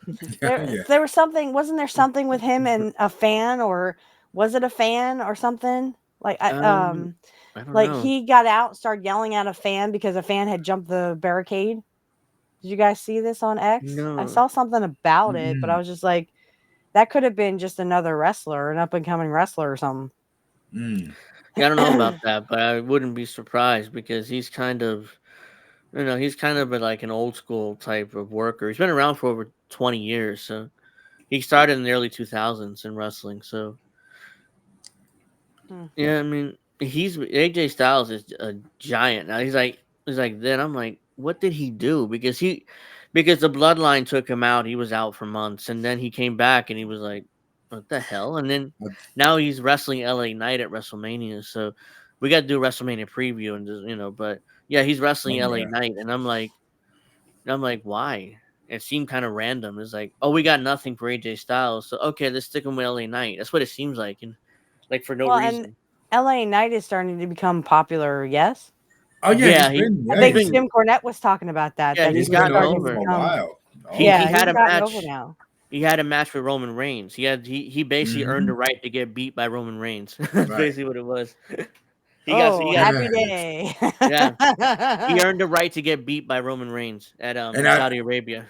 Yeah, yeah. There was something, wasn't there something with him and a fan, or was it a fan or something? Like Um, I don't like know. he got out, started yelling at a fan because a fan had jumped the barricade. Did you guys see this on X? I No, saw something about it, but I Mm-mm. was just like, that could have been just another wrestler, an up and coming wrestler or something. Mm. yeah, I don't know about that, but I wouldn't be surprised because he's kind of, he's kind of like an old school type of worker. He's been around for over 20 years, so he started in the early 2000s in wrestling. So Hmm. yeah, I mean, he's AJ Styles is a giant now. He's like then I'm like, what did he do? Because the bloodline took him out. He was out for months, and then he came back, and he was like, what the hell? And then now he's wrestling LA Knight at WrestleMania. So we got to do a WrestleMania preview and just, but yeah, he's wrestling Oh LA yeah. Knight, and I'm like, why? It seemed kind of random. It's like, oh, we got nothing for AJ Styles, so okay, let's stick him with LA Knight. That's what it seems like, and like for no Well, and reason. LA Knight is starting to become popular, yes? Oh yeah, Yeah, he's he been I yeah, he's think he's been Jim Cornette was talking about that, yeah, that he he's he's was been gotten starting over to for a over. become, while. Oh He yeah, yeah. had he's a gotten over match. now. He had a match with Roman Reigns. He basically earned Hmm. the right to get beat by Roman Reigns. That's Right. basically what it was. He Oh, got happy Yeah. day. yeah. He earned the right to get beat by Roman Reigns at And in I Saudi Arabia.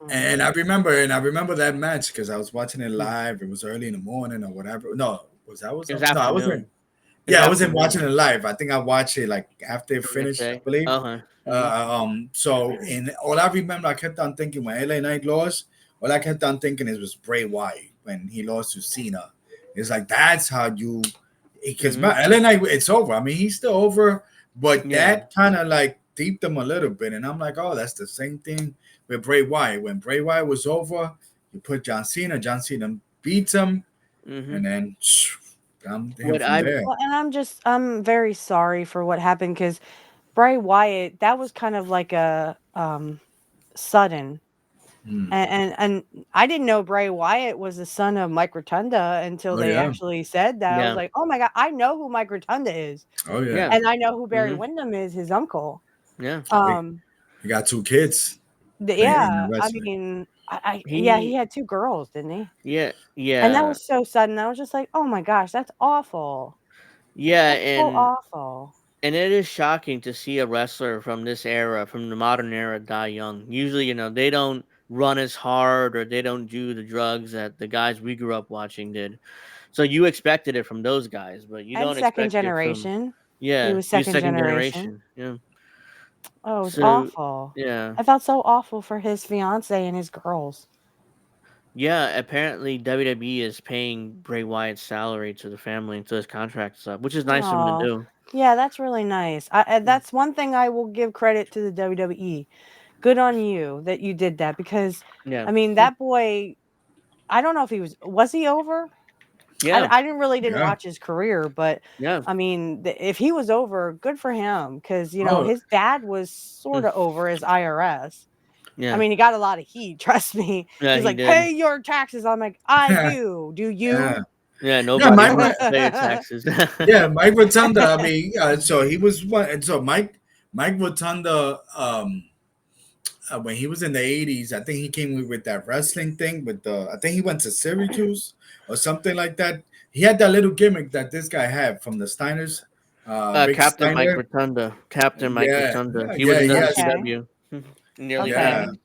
and Mhm. I remember that match because I was watching it live. It was early in the morning or whatever. No, was It was no, I wasn't. afternoon. It was Yeah, I wasn't watching afternoon it live. I think I watched it like after it the next finished, I day. believe. Uh-huh. Mhm. So in all I remember, I kept on thinking when LA Knight lost, all I kept on thinking is was Bray Wyatt when he lost to Cena. It's like that's how you, because Mhm. LA Knight, it's over. I mean, he's still over, but Yeah. that kind of like deeped him a little bit. And I'm like, oh, that's the same thing with Bray Wyatt. When Bray Wyatt was over, you put John Cena beats him, Mhm. and then come to him What from I there. Well, and I'm very sorry for what happened because Bray Wyatt, that was kind of like a sudden. Hmm. And I didn't know Bray Wyatt was the son of Mike Rotunda until Oh they yeah, actually said that. I was yeah. like, oh my god, I know who Mike Rotunda is, oh yeah. Yeah. and I know who Barry Mhm. Windham is, his uncle. Yeah. He, Um, he got two kids in yeah, I wrestling. mean, yeah, he He had 2 girls, didn't he? yeah, And that yeah. was so sudden. I was just like, "Oh my gosh, that's awful. Yeah, That's so awful." and it is shocking to see a wrestler from this era, from the modern era, die young. Usually, they don't run as hard or they don't do the drugs that the guys we grew up watching did. So you expected it from those guys, but you And don't second expect it from generation. He was you second second generation. generation. Yeah. Oh, it was So awful. yeah. I felt so awful for his fiance and his girls. Yeah, apparently WWE is paying Bray Wyatt's salary to the family until his contract's up, which is nice of him to Oh, do. yeah, that's really nice. That's one thing I will give credit to the WWE. Good on you that you did that because, Yeah. I mean, that boy, I don't know if was he over? Yeah. I didn't Yeah. watch his career, but Yeah. I mean, if he was over, good for him because Oh, his dad was sort Mm. of over as IRS. I Yeah. mean, he got a lot of heat. Trust me. Yeah, He's he like, did. pay your taxes. I'm like, I yeah, do. Do yeah, you? Yeah, yeah. nobody wants to pay their taxes. Yeah, Mike Rotunda. I mean, so he was one. So Mike Rotunda, when he was in the '80s, I think he came with that wrestling thing. With the, I think he went to Syracuse or something like that. He had that little gimmick that this guy had from the Steiners, Rick Captain Mike Steiner. Rotunda. Captain Mike Yeah, Rotunda. He was yeah, in yes, Okay. WCW in the early yeah. Okay. 90s.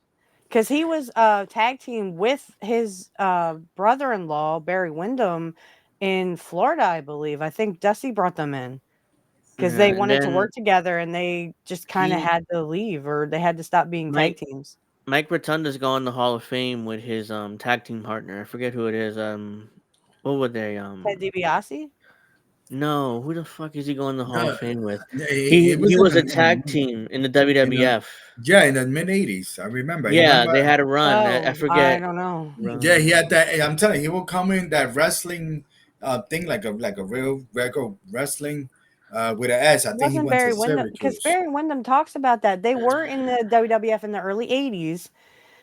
Because he was tag team with his brother-in-law, Barry Windham, in Florida, I believe. I think Dusty brought them in because Yeah, they and wanted to then work together and they just kind of he had to leave or they had to stop being tag Mike teams. Mike Rotunda's going to the Hall of Fame with his tag team partner. I forget who it is. What would they Ted DiBiase? No, who the fuck is he going to the Hall of No, Fame with? it He was was a tag team in the in the WWF. yeah, in the mid 80s. I remember. You Yeah, remember? they had a run. I Oh, I forget. don't know. Yeah, he Run. had that. I'm telling you, he will come in that wrestling thing like a real regular wrestling with an S. I think he Wasn't went to Barry Windham, because Syracuse. Barry Windham talks about that. They were in the WWF in the early 80s,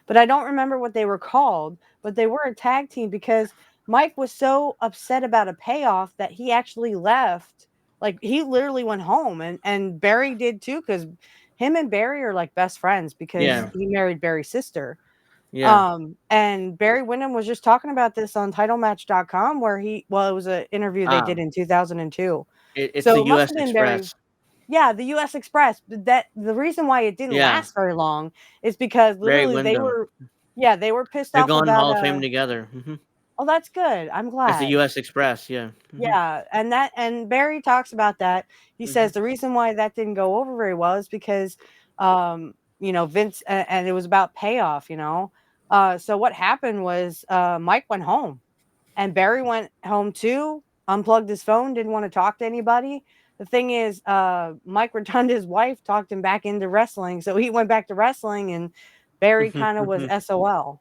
but I don't remember what they were called, but they were a tag team because Mike was so upset about a payoff that he actually left. Like he literally went home, and Barry did too, because him and Barry are like best friends because Yeah, he married Barry's sister. yeah. And Barry Windham was just talking about this on titlematch.com where it was an interview they did Ah, in 2002. it's the So it must U.S. have been Barry. Express. Yeah, the US Express, but that the reason why it didn't Yeah, last very long is because Barry literally Windham. they were pissed They're off going to about Hall of Fame together. oh, that's good. I'm It's the glad. U.S. Express. Yeah. Yeah, and Barry talks about that. He says Hmm. the reason why that didn't go over very well is because Vince and it was about payoff, you know. So what happened was Mike went home and Barry went home too, unplugged his phone, didn't want to talk to anybody. The thing is, Mike Rotunda's wife talked him back into wrestling, so he went back to wrestling, and Barry kind of was SOL.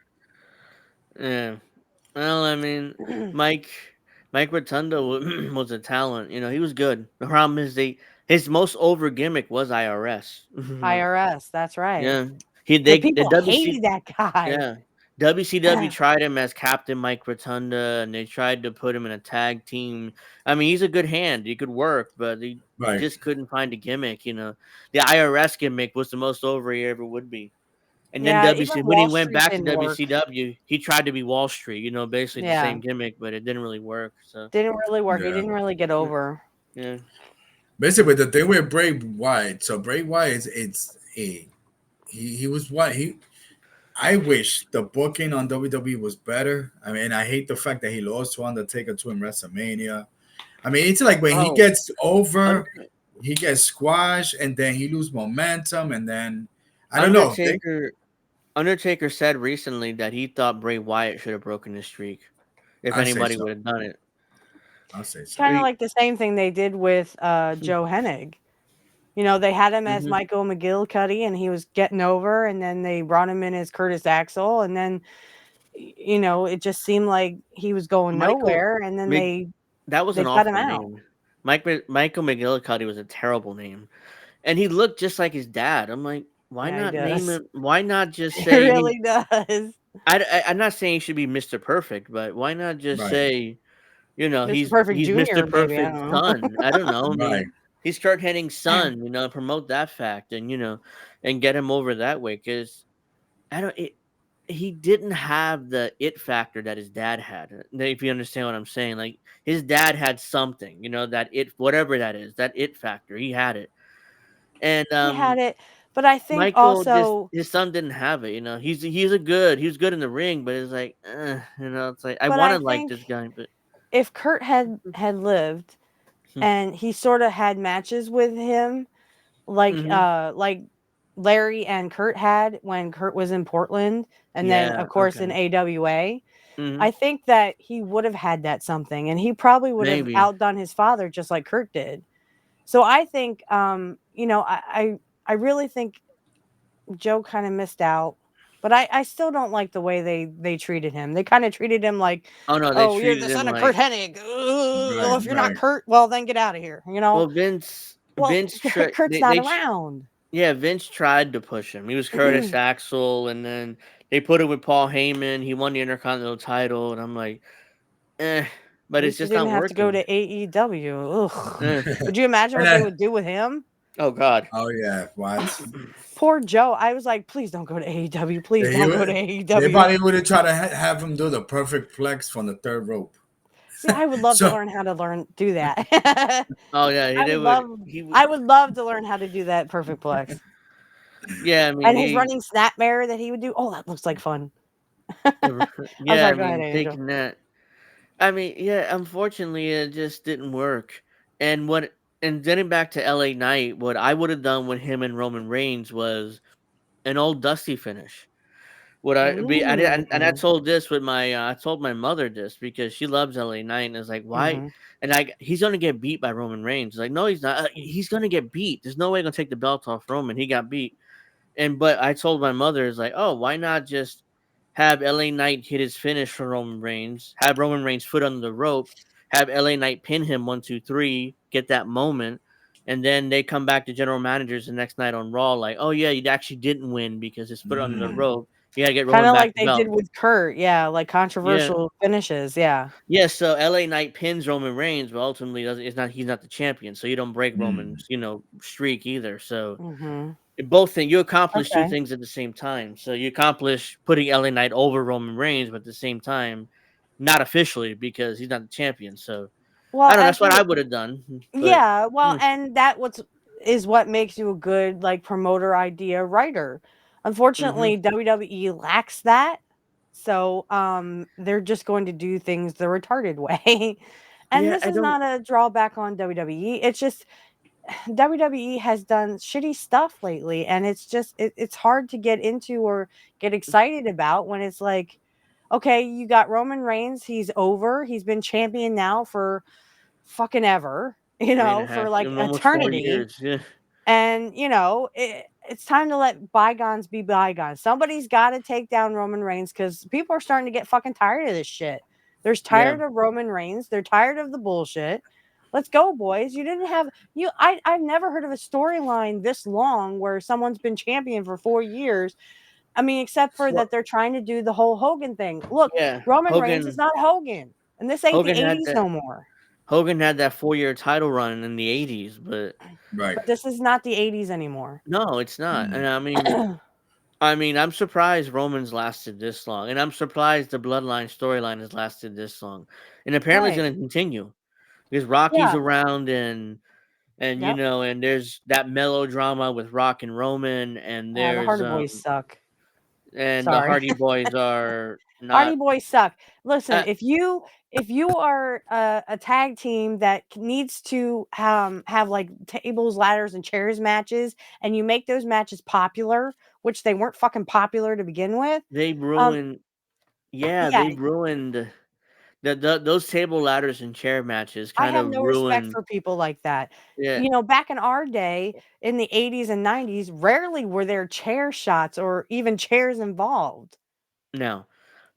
Yeah. Well, I mean, Mike Mike Rotunda was a talent. He was good. The problem is his most over gimmick was IRS. IRS, that's right. Yeah. But The people WC hated that guy. Yeah. WCW tried him as Captain Mike Rotunda, and they tried to put him in a tag team. I mean, he's a good hand. He could work, but he Right. just couldn't find a gimmick. The IRS gimmick was the most over he ever would be. And then Yeah, even WC when he Wall went Street back to didn't work. WCW, he tried to be Wall Street. Basically the Yeah, same gimmick, but it didn't really work. So didn't really work. He Yeah. didn't really get mm, over. yeah. Basically, the thing with Bray Wyatt. So Bray Wyatt is it's a he was what he. I wish the booking on WWE was better. I mean, I hate the fact that he lost to Undertaker to in WrestleMania. I mean, it's like when he Oh, gets over, Under- he gets squashed, and then he lose momentum, and then I don't know. Undertaker. Undertaker said recently that he thought Bray Wyatt should have broken his streak if I say anybody so. would have done it. I'll say It's so. kind of like the same thing they did with Joe Hennig. You know, they had him as Mm-hmm. Michael McGillicuddy, and he was getting over, and then they brought him in as Curtis Axel, and then it just seemed like he was going Michael nowhere, and then Mc that was they an cut him awful out. name. Michael McGillicuddy was a terrible name, and he looked just like his dad. I'm like, why Yeah, he not name does. him? Why not just He say he? really does. I'm not saying he should be Mr. Perfect, but why not just Right, say, Mr. Perfect he's Mr. Junior, maybe, I Perfect's don't know. son? I don't know. I right. mean, he's Kurt Hennig's son. Promote that fact, and and get him over that way. Because I don't. He didn't have the it factor that his dad had. If you understand what I'm saying, like his dad had something, that it, whatever that is, that it factor. He had it, and He had it, but I think Michael just also his son didn't have it. He was good in the ring, but it's like, it's like I but want I to like think this guy, but if Kurt had lived and he sorta had matches with him mm-hmm. like Larry and Kurt had when Kurt was in Portland and then Yeah, of course in okay, AWA, mm-hmm. I think that he would have had that something and he probably would have Maybe. outdone his father just like Kurt did. So I think I really think Joe kind of missed out. But I still don't like the way they treated him. They kind of treated him like, Oh no, they "Oh, you're treated the him son of Kurt like Hennig. Ugh, Right, well, if you're not right. Kurt, well, then get out of here." well Well, Kurt's not they around. yeah, Vince tried to push him. He was Curtis Axel, and then they put him with Paul Heyman. He won the Intercontinental title, and I'm like, eh, At but it's least he just didn't not have to go working. to AEW. Ugh. Eh. Could you imagine And what they then, would do with him? Oh God. oh yeah, what? Poor Joe. I was like, please don't go to AEW. Please Yeah, he don't go to would. They AEW. probably would have tried to have him do the perfect flex from the third rope. See, I would love to So learn how to do that. I Oh yeah, would they would. love I would love to learn how to do that perfect plex. Yeah, I mean And his running snapmare that he would do. Oh, that looks like fun. I'm yeah, I sorry, go ahead, mean Angel. taking that. I mean, yeah, unfortunately, it just didn't work. And getting back to LA Knight, what I would have done with him and Roman Reigns was an old Dusty finish. Would I be? I did, and I Mm. told this with my. I told my mother this because she loves LA Knight, and it's like, why? Mhm. And he's gonna get beat by Roman Reigns. Like, no, he's not. Mm. He's gonna get beat. There's no way gonna take the belt off Roman. He got beat. And but I told my mother, is like, oh, why not just have LA Knight hit his finish for Roman Reigns, have Roman Reigns foot under the rope, have LA Knight pin him 1, 2, 3, get that moment, and then they come back to general managers the next night on Raw, like, oh yeah, you actually didn't win because his foot under the Mm. rope. You gotta get Kind Roman of back like the they did belt. with Curt, yeah, like Yeah. controversial finishes, yeah. Yeah, so LA Knight pins Roman Reigns, but ultimately doesn't it's not he's not the champion, so you don't break Mm. Roman's, streak either. So Mhm. both things you accomplish two Okay. things at the same time. So you accomplish putting LA Knight over Roman Reigns, but at the same time, not officially because he's not the champion. So I Well, don't know. That's as what I we would have done. But Yeah, well, mm, and that what's is what makes you a good like promoter idea writer. mm-hmm. Unfortunately, WWE lacks that. So, they're just going to do things the retarded way. And Yeah, this I is don't. not a drawback on WWE. It's just WWE has done shitty stuff lately, and it's just it's hard to get into or get excited about when it's like, okay, you got Roman Reigns, he's over, he's been champion now for fucking ever, Three and a for half, like almost four eternity. years. Yeah, And, it's time to let bygones be bygones. Somebody's got to take down Roman Reigns because people are starting to get fucking tired of this shit. They're yeah. tired of Roman Reigns. They're tired of the bullshit. Let's go, boys. You didn't have you. I've never heard of a storyline this long where someone's been champion for 4 years. I mean, except for Well, that they're trying to do the whole Hogan thing. Look, yeah. Roman Reigns is Hogan, not Hogan, and this ain't the Hogan had '80s that. no more. Hogan had that 4 year title run in the '80s, but Right. But this is not the '80s anymore. no, it's not. And Mm. I mean, I'm surprised Roman's lasted this long, and I'm surprised the Bloodline storyline has lasted this long, and apparently it's Right. going to continue because Rocky's Yeah. around, and Yep. and there's that melodrama with Rock and Roman, and The there's Hardy Boys suck. and the Sorry. Hardy Boys are Hardy not. Boys suck. Listen, Uh, if you are a tag team that needs to have like tables, ladders, and chairs matches, and you make those matches popular, which they weren't fucking popular to begin with, they um, ruined. Yeah, yeah, they ruined those table ladders and chair matches. I Kind have of no respect ruined. for people like that. Yeah, Back in our day, in the '80s and '90s, rarely were there chair shots or even chairs involved. no.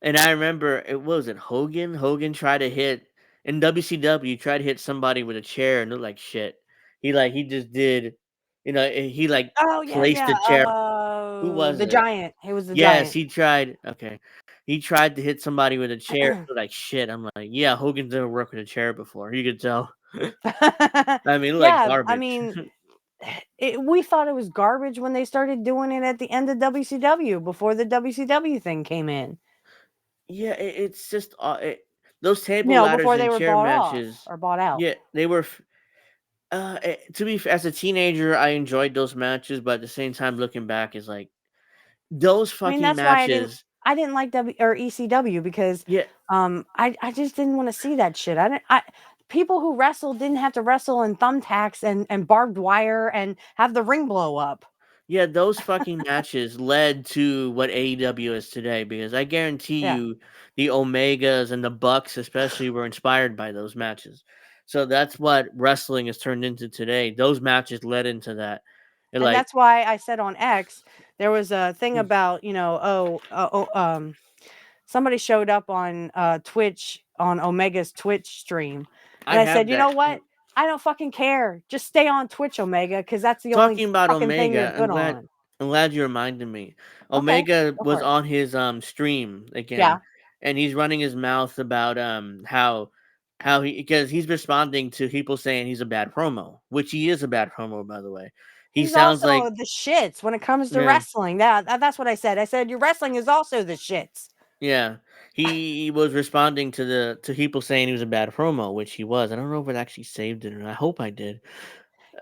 And I remember it was it Hogan. Hogan tried to hit in WCW. Tried to hit somebody with a chair and looked like shit. He just did, he like Oh, yeah, placed yeah, the chair. Who was the it? Giant. He was the Yes, Giant. he tried. Okay, he tried to hit somebody with a chair. Looked like shit. I'm like, yeah, Hogan's never worked with a chair before. You could tell. I mean, it looked like Yeah, I garbage. mean, we thought it was garbage when they started doing it at the end of WCW before the WCW thing came in. Yeah, it's just those table ladders Before they and were chair bought off matches. or bought out. Yeah, they were. To be as a teenager, I enjoyed those matches, but at the same time, looking back, is like those I mean, fucking that's why matches. I didn't like W or ECW because Yeah, I just didn't want to see that shit. I people who wrestled didn't have to wrestle in thumbtacks and barbed wire and have the ring blow up. yeah, those fucking matches led to what AEW is today. Because I guarantee Yeah. you, the Omegas and the Bucks, especially, were inspired by those matches. So that's what wrestling has turned into today. Those matches led into that. And And like, that's why I said on X there was a thing mm, about, somebody showed up on Twitch on Omega's Twitch stream. I And I said, have "You know that. what? I don't fucking care. Just stay on Twitch, Omega, because that's the only Talking about fucking thing you're Omega, good on." I'm glad you reminded me. Okay, Omega go was for it. on his stream Yeah. again, and he's running his mouth about how he because he's responding to people saying he's a bad promo, which he is a bad promo, by the way. He He's sounds like also the shits when it comes to yeah, wrestling. That's what I said. I said your wrestling is also the shits. yeah. He was responding to people saying he was a bad promo, which he was. I don't know if it actually saved it or not. I hope I did.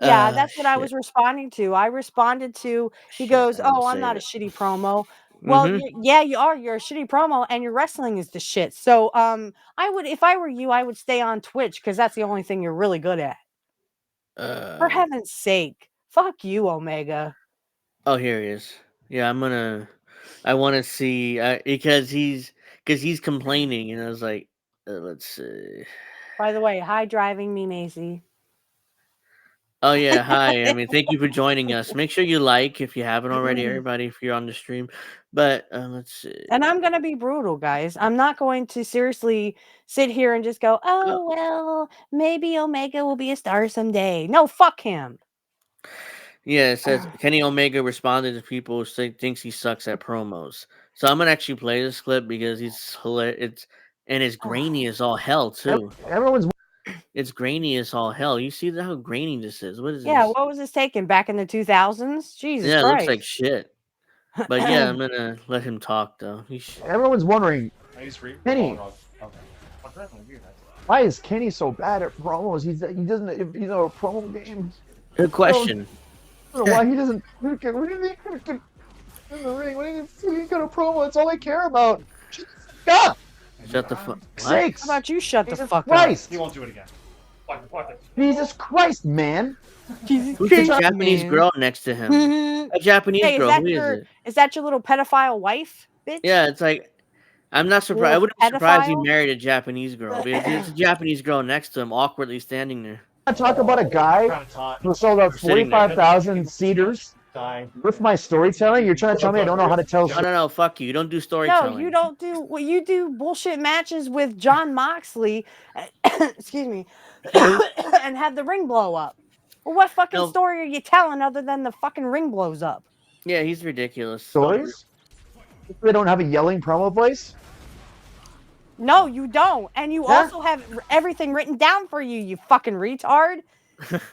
Yeah, that's what I was Shit, responding to. I responded to he shit. goes, I didn't "Oh, I'm save not a it. shitty promo." Well, Mm-hmm. yeah, you are. You're a shitty promo and your wrestling is the shit. So, I would if I were you, I would stay on Twitch because that's the only thing you're really good at. For Uh heaven's sake. Fuck you, Omega. oh, here he is. Yeah, I'm gonna. I want to see because he's complaining, and I was like, let's see. By the way, hi driving me, Macy. Oh yeah, hi. I mean, thank you for joining us. Make sure you like if you haven't already, everybody, if you're on the stream. But let's see. And I'm gonna be brutal, guys. I'm not going to seriously sit here and just go, Oh, "Oh well, maybe Omega will be a star someday." No, fuck him. yeah, it says Kenny Omega responded to people who thinks he sucks at promos. So I'm gonna actually play this clip because he's hilarious. It's grainy as all hell too. Everyone's It's grainy as all hell. You see how grainy this is? What is Yeah, this? what was this taken back in the 2000s? Jesus Yeah, it looks Christ. like shit. But yeah, I'm gonna let him talk though. everyone's wondering, Kenny, why is Kenny so bad at promos? He doesn't. If he's a promo game. Good question. I don't know why he doesn't. What do you think in the ring? What do you think got a promo? That's all I care about. God, Shut the fuck. sakes! How about you shut the Jesus fuck Christ! He won't do it again. Jesus Christ, man! up? Jesus Who's the Christ, Japanese man. girl next to him? A Japanese Hey, girl. Who is it? is that your little pedophile wife, bitch? Yeah, it's like I'm not surprised. I Little wouldn't be surprised he pedophile? married a Japanese girl. Because it's a Japanese girl next to him, awkwardly standing there. I talk about a guy who sold out Sitting there. 45,000 seaters with my storytelling. You're trying to tell me I don't know how to tell. No, fuck you. You don't do No, storytelling. you don't do well, you do bullshit matches with John Moxley, excuse me, and have the ring blow up. Well, what fucking No. story are you telling other than the fucking ring blows up? Yeah, he's ridiculous. Stories? They don't have a yelling promo place. No, you don't. And you Yeah. also have everything written down for you, you fucking retard.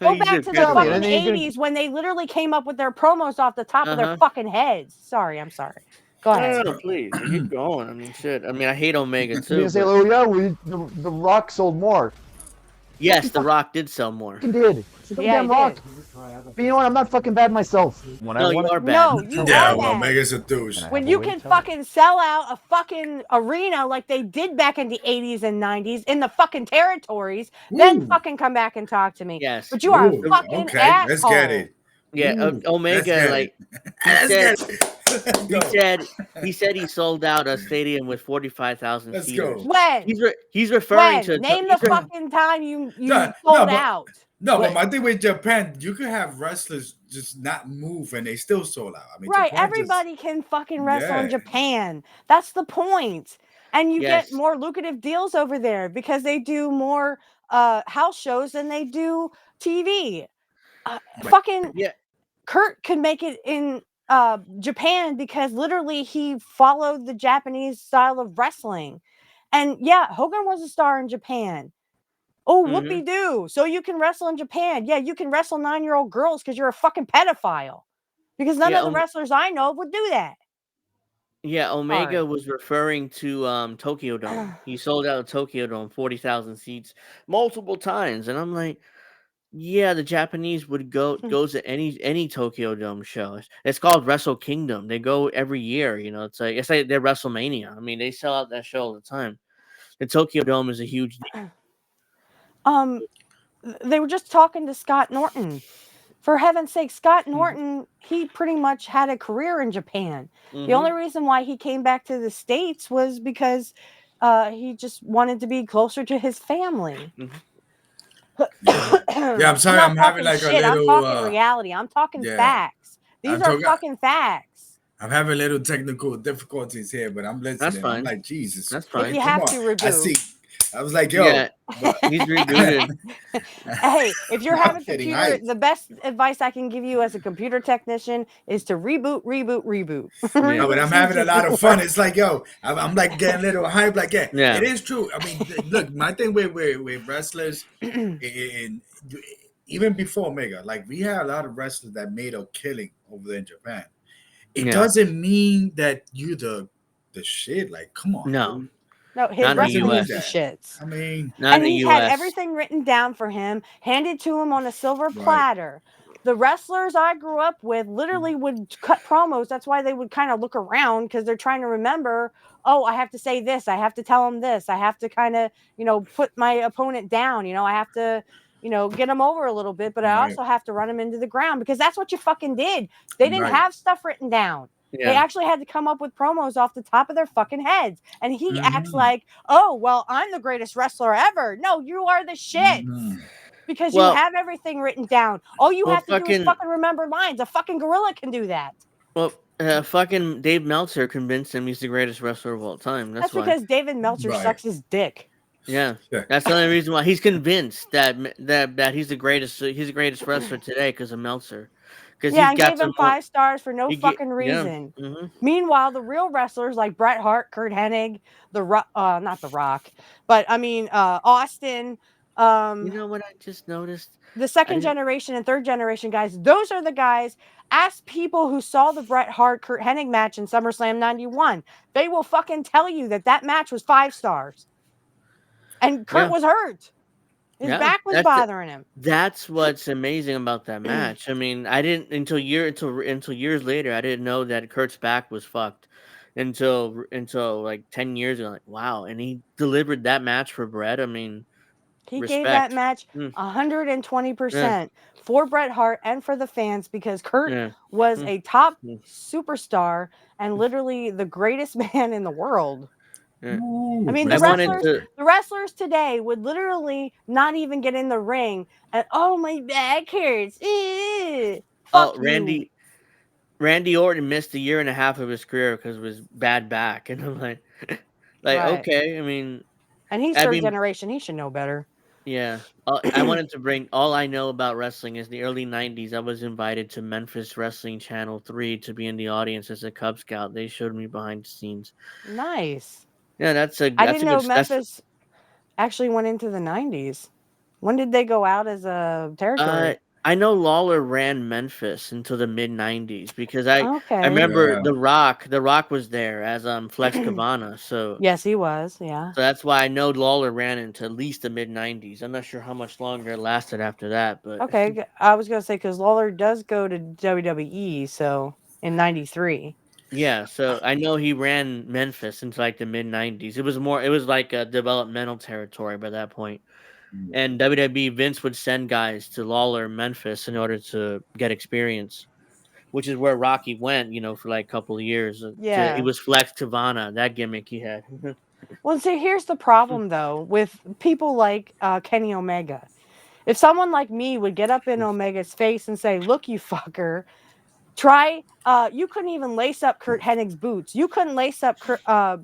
Go He's back just to the tell me, fucking and then you can- 80s when they literally came up with their promos off the top of their Uh-huh. fucking heads. Sorry, I'm sorry. Go ahead. No, please keep going. I mean, shit. I mean, I hate Omega You're too. gonna say, but- "Oh yeah, the Rock sold more." Yes, The Rock did sell more. He did. It's a Yeah, damn he Rock. did. But you know what? I'm not fucking bad myself. When No, you are bad. No, you Yeah, are well, bad. Omega's a douche. When you can fucking sell out a fucking arena like they did back in the 80s and 90s in the fucking territories, then Ooh. fucking come back and talk to me. Yes. But you are Ooh, a fucking okay, asshole. let's get it. Yeah, Ooh, let's Omega get like it. he Let's said. get it. Let's He go. said he sold out a stadium with 45,000 Let's seaters. go. When? He's referring When? to Name the he's re- fucking time you No, sold no, but- out. No, What? but my thing with Japan, you could have wrestlers just not move and they still sold out. I mean, Right, Japan just- everybody can fucking wrestle in Yeah. Japan. That's the point. And you Yes. get more lucrative deals over there because they do more house shows than they do TV. Fucking Yeah. Curt could make it in Japan because literally he followed the Japanese style of wrestling. And yeah, Hogan was a star in Japan. Oh, Mhm. whoopee doo. So you can wrestle in Japan. Yeah, you can wrestle 9-year-old girls because you're a fucking pedophile. Because none Yeah, of the wrestlers I know of would do that. Yeah, Omega Sorry. was referring to Tokyo Dome. He sold out Tokyo Dome, 40,000 seats multiple times, and I'm like, yeah, the Japanese would goes to any Tokyo Dome show. It's called Wrestle Kingdom. They go every year. You know, it's like they're WrestleMania. I mean, they sell out that show all the time. The Tokyo Dome is a huge deal. They were just talking to Scott Norton. For heaven's sake, Scott Norton, he pretty much had a career in Japan. The only reason why he came back to the States was because he just wanted to be closer to his family. Yeah, I'm sorry, not I'm having talking like a shit. I'm little. talking reality. I'm talking yeah. facts. These I'm are talking- fucking facts. I'm having little technical difficulties here, but I'm listening. That's I'm fine. like, Jesus. That's If fine. you Come have on. to I reboot. see. I was like, yo. Yeah, but- he's rebooted. Hey, if you're having getting computer, hyped. the best advice I can give you as a computer technician is to reboot. No, but I'm having a lot of fun. It's like, yo, I'm like getting a little hype. Like, yeah, it is true. I mean, look, my thing with wrestlers, in even before Omega, like we had a lot of wrestlers that made a killing over there in Japan. It Yeah. doesn't mean that you the shit. Like, come on. No. dude. No, his Not in the wrestling is US. the shits. I mean, Not And in the he's US. had everything written down for him, handed to him on a silver Right. platter. The wrestlers I grew up with literally would cut promos. That's why they would kind of look around because they're trying to remember, oh, I have to say this. I have to tell him this. I have to kind of, put my opponent down. I have to, get him over a little bit, but I Right. also have to run him into the ground because that's what you fucking did. They didn't Right. have stuff written down. They Yeah. actually had to come up with promos off the top of their fucking heads. And he acts Mhm. like, oh, well, I'm the greatest wrestler ever. No, you are the shit. Mhm. Because you Well, have everything written down. All you well, have to do is fucking, fucking remember lines. A fucking gorilla can do that. well, fucking Dave Meltzer convinced him he's the greatest wrestler of all time. That's That's why. because David Meltzer Right. sucks his dick. Yeah, Yeah. that's the only reason why he's convinced that he's the greatest. He's the greatest wrestler today because of Meltzer, because Yeah, he's and got gave some him more. 5 stars for no He get fucking yeah. reason. Hmm. Meanwhile, the real wrestlers like Bret Hart, Curt Hennig, not the Rock, but I mean Austin, You know what I just noticed? the I second didn't. generation and third generation guys. Those are the guys. Ask people who saw the Bret Hart Curt Hennig match in SummerSlam '91. They will fucking tell you that match was 5 stars. And Kurt Yeah, was hurt. His yeah. back was bothering him. That's what's amazing about that match. I mean, I didn't until years later. I didn't know that Kurt's back was fucked until like 10 years ago. Like, wow, and he delivered that match for Brett. I mean, He gave that respect. match Mm, yeah, 120% for Bret Hart and for the fans because Kurt yeah, was mm, a top mm, superstar and literally the greatest man in the world. yeah. I Ooh, mean, I wanted respect. to. the wrestlers today would literally not even get in the ring and oh my back hurts. Fuck Oh, you. Randy Orton missed a year and a half of his career because of his bad back, and I'm like Right. okay. And he's I third mean, generation. He should know better. yeah. I wanted to bring all I know about wrestling is the early 90s. I was invited to Memphis Wrestling Channel 3 to be in the audience as a Cub Scout. They showed me behind the scenes. Nice. Yeah, I that's didn't a know good that's Memphis actually went into the 90s. When did they go out as a uh territory? I know Lawler ran Memphis until the mid 90s because I Okay. remember Yeah. The Rock was there as Flex Cavana. Yes, he was. Yeah. So that's why I know Lawler ran into at least the mid 90s. I'm not sure how much longer it lasted after that, but Okay. I was going to say because Lawler does go to WWE, so in 93. yeah, so I know he ran Memphis into like the mid 90s. It was like a developmental territory by that point. And WWE Vince would send guys to Lawler Memphis in order to get experience, which is where Rocky went, for like a couple of years. He Yeah. was Flex Tivana, that gimmick he had. Well, see, here's the problem though with people like Kenny Omega. If someone like me would get up in Omega's face and say, "Look, you fucker, try." You couldn't even lace up Curt Hennig's boots. You couldn't lace up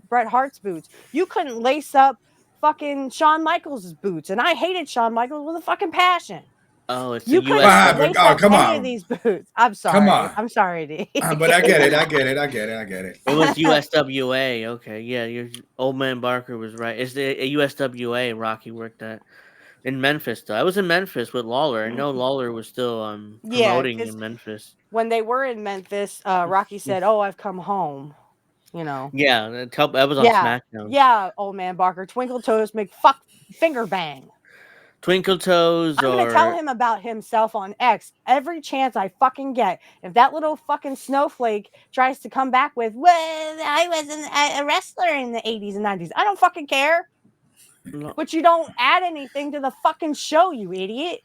Bret Hart's boots. You couldn't lace up fucking Shawn Michaels' boots. And I hated Shawn Michaels with a fucking passion. Oh, it's the You What couldn't USW. happened? lace Oh, up come any of on. these boots. I'm Come sorry. on. I'm sorry, D. But I get it. I get it. I get it. I get it. It was USWA. Okay, yeah, old man Barker was right. It's the USWA Rocky worked at in Memphis. Though I was in Memphis with Lawler. I know Lawler was still Yeah, promoting because in Memphis. when they were in Memphis, Rocky said, "Oh, I've come home." You know. Yeah, that was on Yeah, SmackDown. yeah, old man Barker, twinkle toes, make fuck finger bang. Twinkle Toes I'm gonna tell or him about himself on X every chance I fucking get. If that little fucking snowflake tries to come back with, "Well, I was a wrestler in the '80s and '90s," I don't fucking care. But you don't add anything to the fucking show, you idiot.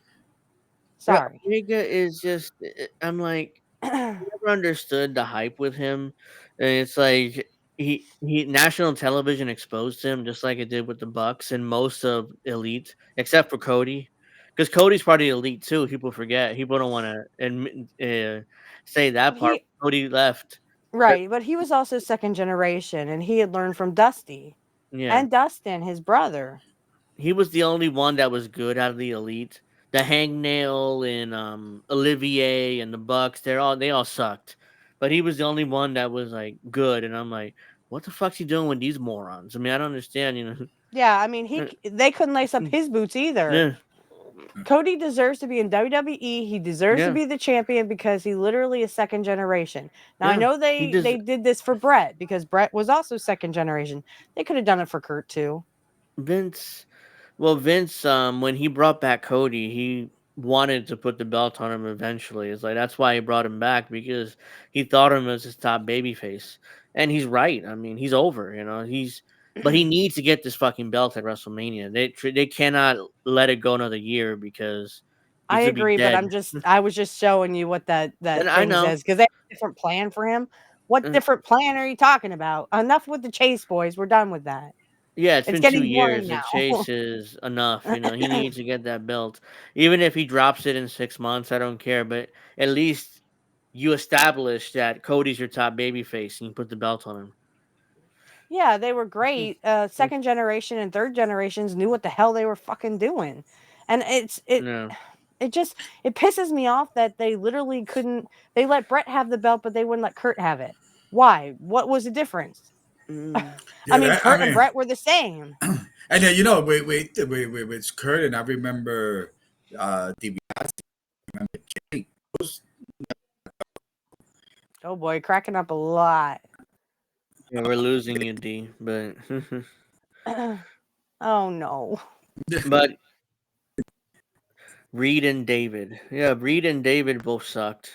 Sorry. Omega is just. I'm like, never understood the hype with him, and it's like he national television exposed him just like it did with the Bucks and most of Elite, except for Cody, because Cody's part of the Elite too. People forget. People don't want to admit, say that But part. he Cody left. But right, but he was also second generation, and he had learned from Dusty yeah, and Dustin, his brother. he was the only one that was good out of the Elite. The Hangnail and Olivier and the Bucks, they all sucked. But he was the only one that was like good, and I'm like, what the fuck's he doing with these morons? I mean, I don't understand. Yeah, I mean, Uh, they couldn't lace up his boots either. Yeah, Cody deserves to be in WWE. He deserves to yeah, be the champion because he literally is second generation. Now I yeah. know He they does. did this for Brett because Brett was also second generation. They could have done it for Kurt too. Vince. Well, Vince, when he brought back Cody, he wanted to put the belt on him eventually. It's like that's why he brought him back because he thought him as his top babyface, and he's right. I mean, he's over. But he needs to get this fucking belt at WrestleMania. They cannot let it go another year because I he's gonna be agree, but dead. I was just showing you what that And I thing know says because they have a different plan for him. What different plan are you talking about? Enough with the chase, boys. We're done with that. Yeah, it's It's been 2 getting boring years. The now. chase is enough. He needs to get that belt. Even if he drops it in 6 months, I don't care. But at least you establish that Cody's your top babyface, and you put the belt on him. Yeah, they were great. Second generation and third generations knew what the hell they were fucking doing. And No, it just it pisses me off that they literally couldn't they let Brett have the belt but they wouldn't let Kurt have it. Why? What was the difference? mm, I Yeah, mean, that, I Kurt and mean, Brett were the same. and then with Curt, and I remember DiBiase, remember Jake. Oh boy, cracking up a lot. yeah, we're losing you, D. But Oh no. but Reed and David, yeah, Reed and David both sucked.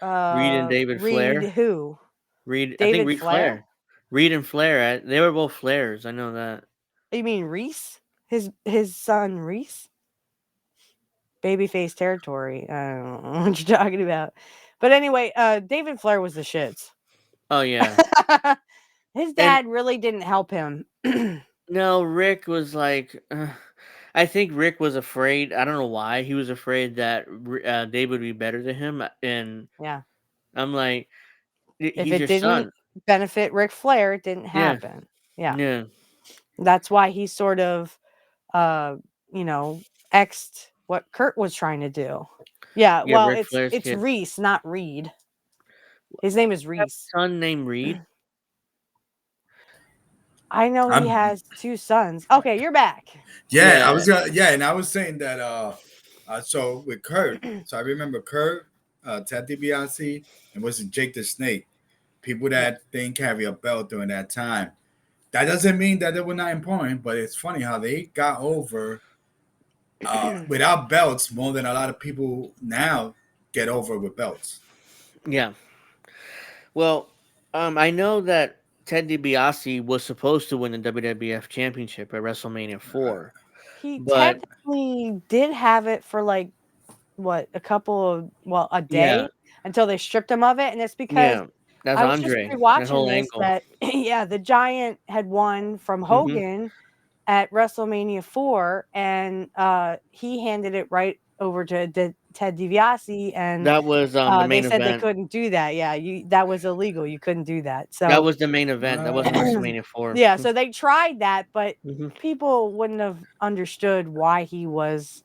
Reed and David Reed Flair. who? Reed, I think David Reed Flair? Flair. Reed and Flair, they were both Flairs. I know that. You mean Reese? His son Reese? Babyface territory. I don't know what you're talking about. But anyway, David Flair was the shits. Oh yeah, His and dad really didn't help him. no, Rick was like, I think Rick was afraid. I don't know why he was afraid that David would be better than him, and Yeah. I'm like, If he's it your didn't son. benefit Ric Flair, it didn't Yeah, happen. Yeah. yeah, That's why he sort of uh, you know, X'd what Kurt was trying to do. Yeah, yeah. well, Rick Flair's it's kid. Reese, not Reed. His name is Have Reese. a son named Reed. I know he I'm has two sons. Okay, you're back. Yeah, I Yeah, was gonna and I was saying that so with Kurt, so I remember Kurt, Ted DiBiase, and was it Jake the Snake? People Yeah. that didn't carry a belt during that time. That doesn't mean that they were not important, but it's funny how they got over without belts more than a lot of people now get over with belts. yeah. Well, I know that Ted DiBiase was supposed to win the WWF Championship at WrestleMania 4, He but technically did have it for like what a couple of a yeah, day until they stripped him of it, and it's because yeah, that's I was just Andre. That rewatching whole this angle. that yeah, the Giant had won from Hmm. Hogan at WrestleMania 4, and he handed it right over to Ted DiBiase, and That was the they main said they event. couldn't do that. Yeah, that was illegal. You couldn't do that. That So was the main event. That wasn't Wow. WrestleMania 4. yeah, so they tried that, but Hmm. people wouldn't have understood why he was,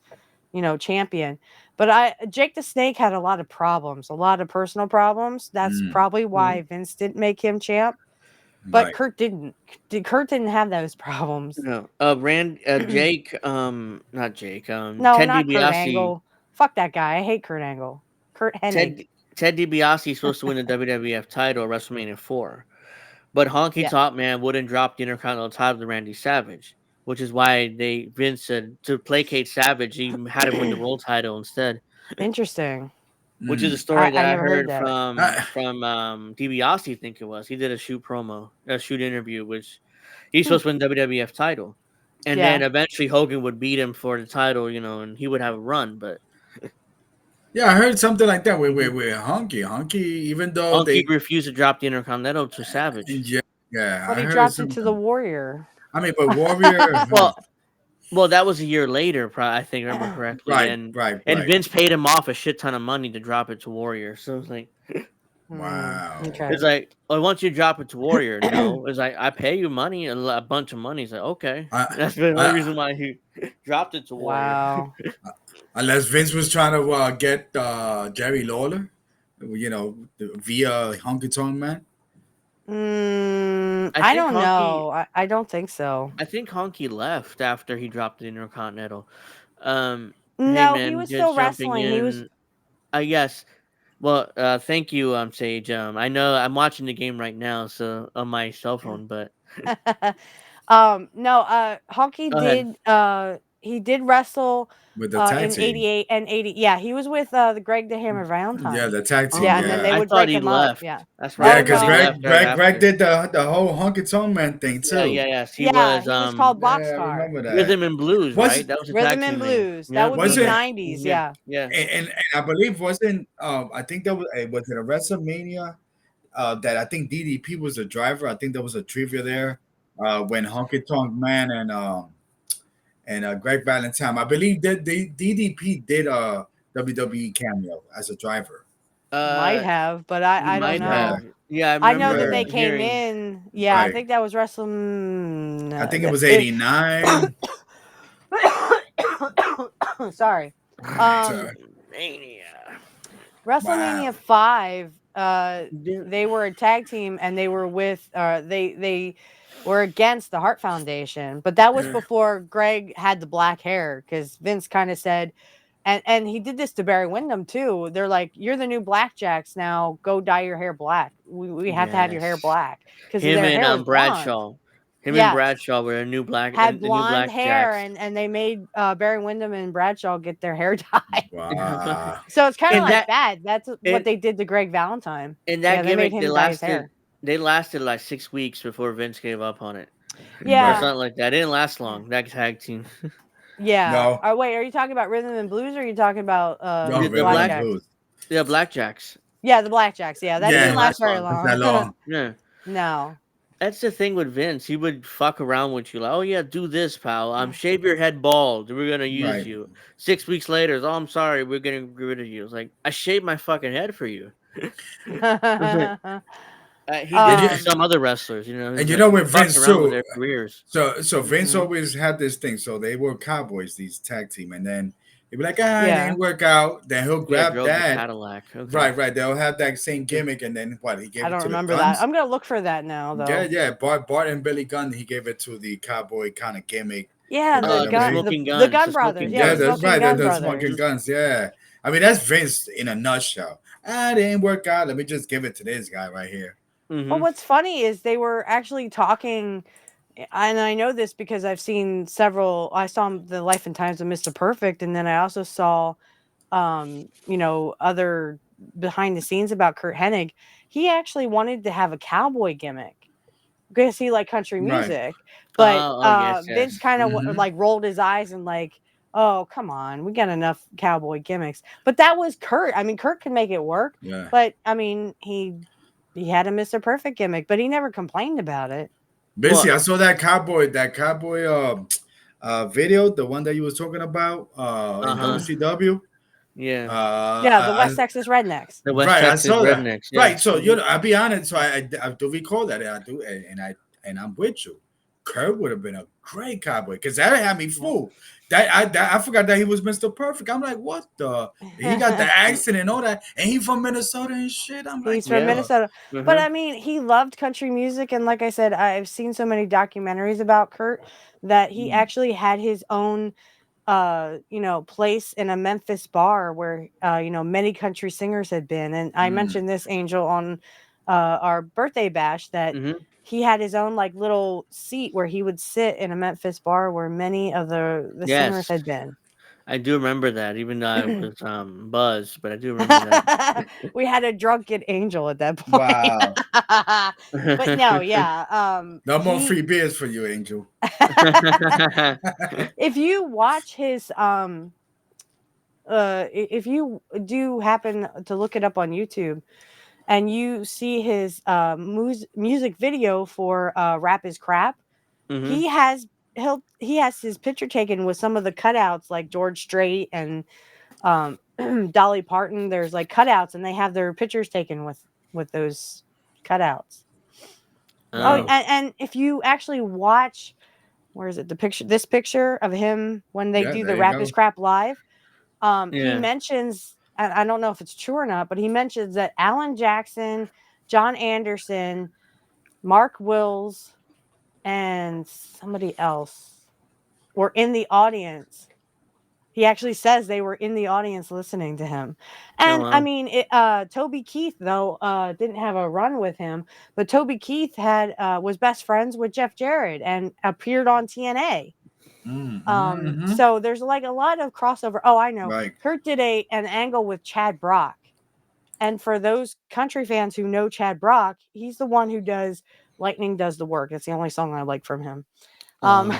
champion. But Jake the Snake had a lot of problems, a lot of personal problems. That's Mm, probably why Vince didn't make him champ. But right. Kurt didn't. Kurt didn't have those problems. No, Jake, not Jake, No, Ted not Kurt DiBiase. Angle. Fuck that guy. I hate Kurt Angle. Kurt Hennig. Ted DiBiase is supposed to win the WWF title at WrestleMania 4, but Honky Yeah. Tonk Man wouldn't drop the Intercontinental title to Randy Savage, which is why Vince said to placate Savage, he had him win the world title instead. Interesting. Which is a Mm. story that I I never heard heard that. from DiBiase. I think it was. He did a shoot interview, which he's Hmm. supposed to win the WWF title, and then Yeah. eventually Hogan would beat him for the title, and he would have a run. But Yeah, I heard something like that with Mhm. Honky. Even though Honky they, refused to drop the Intercontinental to Savage. yeah, yeah, But I he heard dropped it to the something. Warrior. I mean, but Warrior, Well, well, that was a year later, I think, remember correctly, right, and right, and right. Vince paid him off a shit ton of money to drop it to Warrior. So Wow. Okay. it's like, well, once you drop it to Warrior, no, it's like I pay you money, a bunch of money. It's like okay, I, that's the only I, reason why he dropped it to Warrior. Wow. unless Vince was trying to get Jerry Lawler, via Honky Tonk Man. I I think don't know. I don't think so. Honky left after he dropped the Intercontinental. Hey No, he man, was still just jumping wrestling. He was in. Yes. Well, thank you, Sage. I know I'm watching the game right now, so on my cell phone, but no, Honky go ahead. did he did wrestle with the tag in team. '88 and '80. Yeah, he was with the Greg the Hammer Yeah, Valentine. the tag team. Yeah, and then Okay, they Yeah, I would thought break he him up. left. Yeah. That's why yeah, Oh I because thought he no. left right Greg after. did the whole Honky Tonk Man thing Yeah, too. yes, he Yeah, was he was called Yeah, I Boxcar. remember that. Rhythm and Blues, Was right? it That was a tag Rhythm and team name. Blues. That Yep. would be was it '90s. Yeah, Yeah. yeah. and I believe wasn't I think that was it a WrestleMania that I think DDP was the driver. I think there was a trivia there when Honky Tonk Man and Greg Valentine. I believe that the DDP did a WWE cameo as a driver. Might Uh, have, but he I don't might Yeah, have. know. Yeah, I I know that remember they yeah, came hearing. in. Yeah, I right. think that was I think it the, was '89. sorry. Um So, WrestleMania. WrestleMania wow. 5, Didn't- they were a tag team and they were with they were against the Hart Foundation, but that was before Greg had the black hair because Vince kind of said, and he did this to Barry Windham too. They're like, "You're the new Blackjacks now. Go dye your hair black. We have to have your hair Yes. black because Him their and hair was blonde." Bradshaw. Him and Yes, Bradshaw were a new black had and the new blonde Black hair, Jacks. and they made Barry Windham and Bradshaw get their hair dyed. Wow. So it's kind of and like that that. That's what and they did to Greg Valentine. and Yeah, that they made gimmick him dye his hair. they lasted like 6 weeks before Vince gave up on it. Or Yeah, Right. something like that. It didn't last long, that tag team. yeah. No, Wait, are you talking about Rhythm and Blues, or are you talking about no, The rhythm and black Blackjacks? blues. the Blackjacks. Yeah, the Blackjacks. Yeah, that It Yeah, didn't didn't last last very long. not that long. long. Yeah. No. That's the thing with Vince. He would fuck around with you like, "Oh yeah, do this, pal. Shave your head bald. We're gonna use Right. you." 6 weeks later, "Oh, I'm sorry, we're gonna get rid of you." It's like I shaved my fucking head for you. He did And it you to um. some other wrestlers. You know, and he's you like know he with fucked Vince around with too. their careers. So Vince Mhm. always had this thing. So they were cowboys, these tag team, and then he'd be like, ah, it Yeah, didn't work out. Then he'll Yeah, grab drove the that. Cadillac. Okay. Right, right. They'll have that same gimmick, and then what? He I gave it don't to the remember that. Guns. I'm gonna look for that now, Yeah, though. yeah. Bart and Billy Gunn. He gave it to the cowboy kind of gimmick Yeah, in the The gun, WWE. smoking the guns. Gun The Brothers. smoking Yeah, Yeah, the that's guns. Smoking right. Gun The Brothers. smoking guns. Yeah. I mean, that's Vince in a nutshell. Ah, it didn't work out. Let me just give it to this guy right here. Well, Mm-hmm. what's funny is they were actually talking, and I know this because I've seen several. I saw the Life and Times of Mr. Perfect, and then I also saw, other behind the scenes about Curt Hennig. He actually wanted to have a cowboy gimmick because he liked country Right. music, but Oh, yes, Vince yes. kind of Hmm. like rolled his eyes and like, oh come on, we got enough cowboy gimmicks. But that was Curt. I mean, Curt could make it work, Yeah. but I mean, he had a Mr. Perfect gimmick, but he never complained about it. Busy. Well, I saw that cowboy video, the one that you was talking about in uh-huh. WCW. Yeah. Yeah, the I, West Texas Rednecks. The West right, I Texas saw that. Rednecks. Yeah. Right, so Mm-hmm. I'll be honest. So I do recall that. I do, and I'm with you. Kurt would have been a great cowboy because that had me Yeah. fooled. I forgot that he was Mr. Perfect. I'm like, what the? He got the accent and all that, and he from Minnesota and shit. I'm like, He's from Yeah. what Minnesota. But Uh-huh. I mean, he loved country music. And like I said, I've seen so many documentaries about Kurt that he the? actually had his own place in a Memphis bar where many country singers had been. And I Mm, mentioned this, Angel, on our birthday bash, that Mm-hmm. he had his own like little seat where he would sit in a Memphis bar where many of the singers Yes. had been. I do remember that, even though I was buzzed, but I do remember We had a drunken Angel at that point. wow. But no, that. yeah. No more He free beers for you, Angel. if you watch his if you do happen to look it up on YouTube and you see his music video for Rap is Crap, Mm-hmm. he has he has his picture taken with some of the cutouts like George Strait and um Dolly Parton. There's like cutouts and they have their pictures taken with those cutouts. Oh, Oh. Wow. and if you actually watch, where is it? This picture of him when they Yeah, do there the you Rap is go. Crap live, he Yeah. mentions, and I don't know if it's true or not, but he mentions that Alan Jackson, John Anderson, Mark Wills, and somebody else were in the audience. He actually says they were in the audience listening to him. Oh And I wow. mean, Toby Keith, though, didn't have a run with him, but Toby Keith was best friends with Jeff Jarrett and appeared on TNA. Mm-hmm. So there's like a lot of crossover. Oh, I know. Right. Curt did an angle with Chad Brock. And for those country fans who know Chad Brock, he's the one who does Lightning Does the Work. It's the only song I like from him. Um,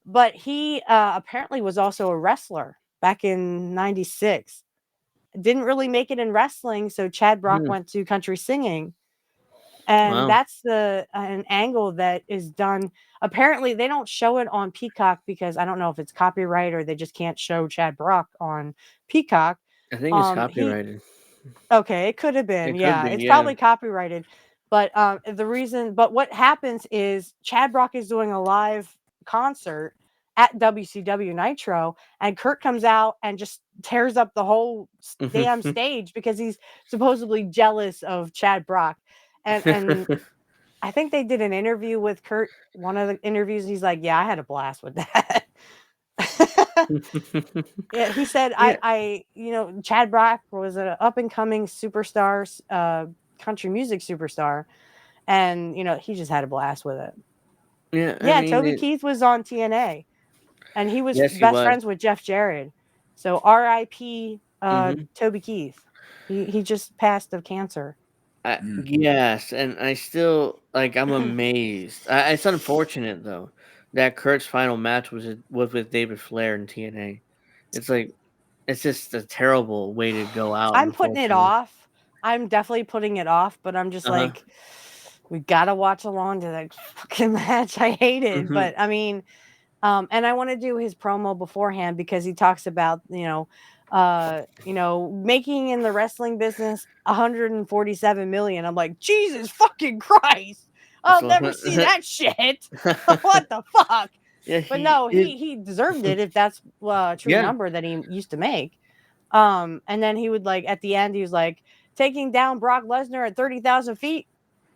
but he apparently was also a wrestler back in 96. Didn't really make it in wrestling, so Chad Brock Hmm. went to country singing. And Wow. that's an angle that is done. Apparently, they don't show it on Peacock because I don't know if it's copyright or they just can't show Chad Brock on Peacock. I think it's He copyrighted. Okay, it could have been. It could Yeah, be, it's yeah. probably copyrighted. But what happens is Chad Brock is doing a live concert at WCW Nitro, and Curt comes out and just tears up the whole damn stage because he's supposedly jealous of Chad Brock. And I think they did an interview with Curt. One of the interviews, he's like, "Yeah, I had a blast with that." Yeah, he said, Yeah. Chad Brock was an up and coming superstar, country music superstar, and he just had a blast with it. Yeah, I Yeah, mean Toby it. Keith was on TNA, and he was Yes, he best was. friends with Jeff Jarrett. So R.I.P. Hmm. Toby Keith. He just passed of cancer. Yes, and I still I'm amazed. It's unfortunate though that Kurt's final match was with David Flair in TNA. It's like it's just a terrible way to go out. I'm putting it Unfortunately. off. I'm definitely putting it off, but I'm just Uh huh. like, we gotta watch along to that fucking match. I hate it, Hmm. but I mean, and I want to do his promo beforehand because he talks about making in the wrestling business 147 million. I'm like, Jesus fucking Christ! That's I'll never see that shit. What the fuck? yeah. But no, It, he deserved it if that's a true yeah. number that he used to make. And then he would like at the end, he was like taking down Brock Lesnar at 30,000 feet,